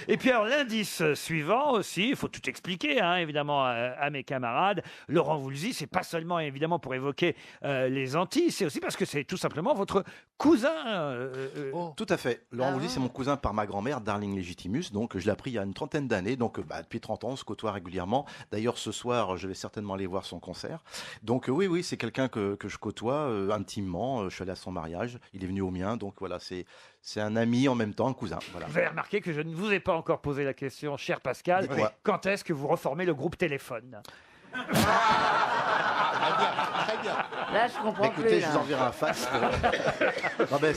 [SPEAKER 6] Et puis alors l'indice suivant aussi, il faut tout expliquer évidemment à mes camarades. Laurent Voulzy, c'est pas seulement évidemment pour évoquer les Antilles, c'est aussi parce que c'est tout simplement votre cousin.
[SPEAKER 19] Tout à fait. Laurent Voulzy, c'est mon cousin par ma grand-mère, Darling Légitimus. Donc, je l'ai appris il y a une trentaine d'années. Donc, depuis 30 ans, on se côtoie régulièrement. D'ailleurs, ce soir, je vais certainement aller voir son concert. Donc, oui, c'est quelqu'un que je côtoie intimement. Je suis allé à son mariage. Il est venu au mien. Donc, voilà, c'est un ami en même temps, un cousin. Voilà.
[SPEAKER 6] Vous avez remarqué que je ne vous ai pas encore posé la question, cher Pascal.
[SPEAKER 19] Dites-moi.
[SPEAKER 6] Quand est-ce que vous reformez le groupe Téléphone?
[SPEAKER 5] Là, je comprends
[SPEAKER 19] Écoutez,
[SPEAKER 5] plus.
[SPEAKER 19] je vous enverrai un fax. Non, ben,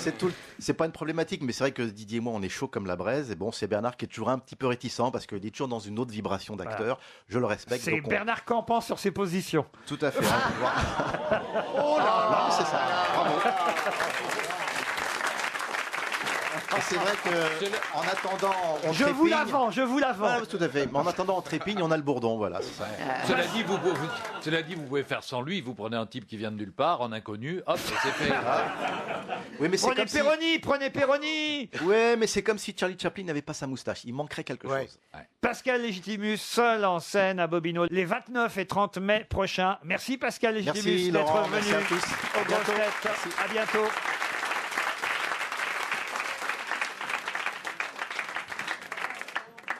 [SPEAKER 19] c'est pas une problématique, mais c'est vrai que Didier et moi, on est chaud comme la braise. Et bon, c'est Bernard qui est toujours un petit peu réticent parce qu'il est toujours dans une autre vibration d'acteur. Je le respecte.
[SPEAKER 6] C'est
[SPEAKER 19] donc on-
[SPEAKER 6] Bernard Campan sur ses positions.
[SPEAKER 19] Tout à fait. Oh là là, c'est ça. Bravo. Et c'est vrai que en attendant, on
[SPEAKER 6] Je vous la vends, je vous la vends.
[SPEAKER 19] Voilà, tout à fait. Mais en attendant, on trépigne, on a le bourdon, voilà. C'est ça.
[SPEAKER 9] Cela dit, vous pouvez faire sans lui. Vous prenez un type qui vient de nulle part, en inconnu, hop, et c'est fait.
[SPEAKER 19] Oui, mais c'est
[SPEAKER 6] Prenez
[SPEAKER 19] comme si...
[SPEAKER 6] Péroni, prenez Péroni.
[SPEAKER 19] Ouais, mais c'est comme si Charlie Chaplin n'avait pas sa moustache. Il manquerait quelque chose.
[SPEAKER 6] Pascal Légitimus, seul en scène à Bobino, les 29 et 30 mai prochains. Merci Pascal Légitimus
[SPEAKER 19] Merci,
[SPEAKER 6] d'être
[SPEAKER 19] Laurent.
[SPEAKER 6] venu
[SPEAKER 19] Merci à tous.
[SPEAKER 6] aux grosses têtes. À bientôt.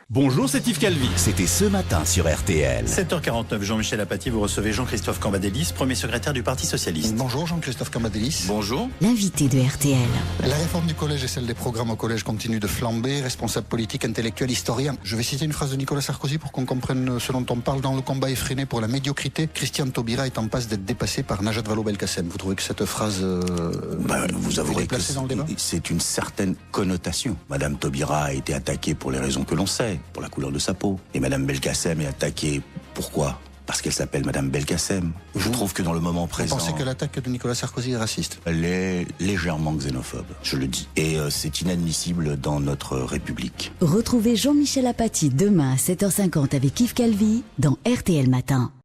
[SPEAKER 1] Bonjour, c'est Yves Calvi.
[SPEAKER 2] C'était ce matin sur RTL.
[SPEAKER 4] 7h49, Jean-Michel Apathy, vous recevez Jean-Christophe Cambadélis, premier secrétaire du Parti Socialiste.
[SPEAKER 20] Bonjour Jean-Christophe Cambadélis.
[SPEAKER 1] Bonjour.
[SPEAKER 21] L'invité de RTL.
[SPEAKER 20] La réforme du collège et celle des programmes au collège continuent de flamber. Responsable politique, intellectuel, historien. Je vais citer une phrase de Nicolas Sarkozy pour qu'on comprenne ce dont on parle. Dans le combat effréné pour la médiocrité, Christian Taubira est en passe d'être dépassé par Najat Vallaud-Belkacem. Vous trouvez que cette phrase
[SPEAKER 22] vous avouerez que
[SPEAKER 20] déplacée dans le débat
[SPEAKER 22] c'est une certaine connotation. Madame Taubira a été attaquée pour les raisons que l'on sait, pour la couleur de sa peau. Et Madame Belkacem est attaquée, pourquoi ? Parce qu'elle s'appelle Madame Belkacem. Je trouve que dans le moment
[SPEAKER 20] Vous
[SPEAKER 22] présent...
[SPEAKER 20] pensez que l'attaque de Nicolas Sarkozy est raciste?
[SPEAKER 22] Elle est légèrement xénophobe, je le dis. Et c'est inadmissible dans notre République.
[SPEAKER 21] Retrouvez Jean-Michel Apathy demain à 7h50 avec Yves Calvi dans RTL Matin.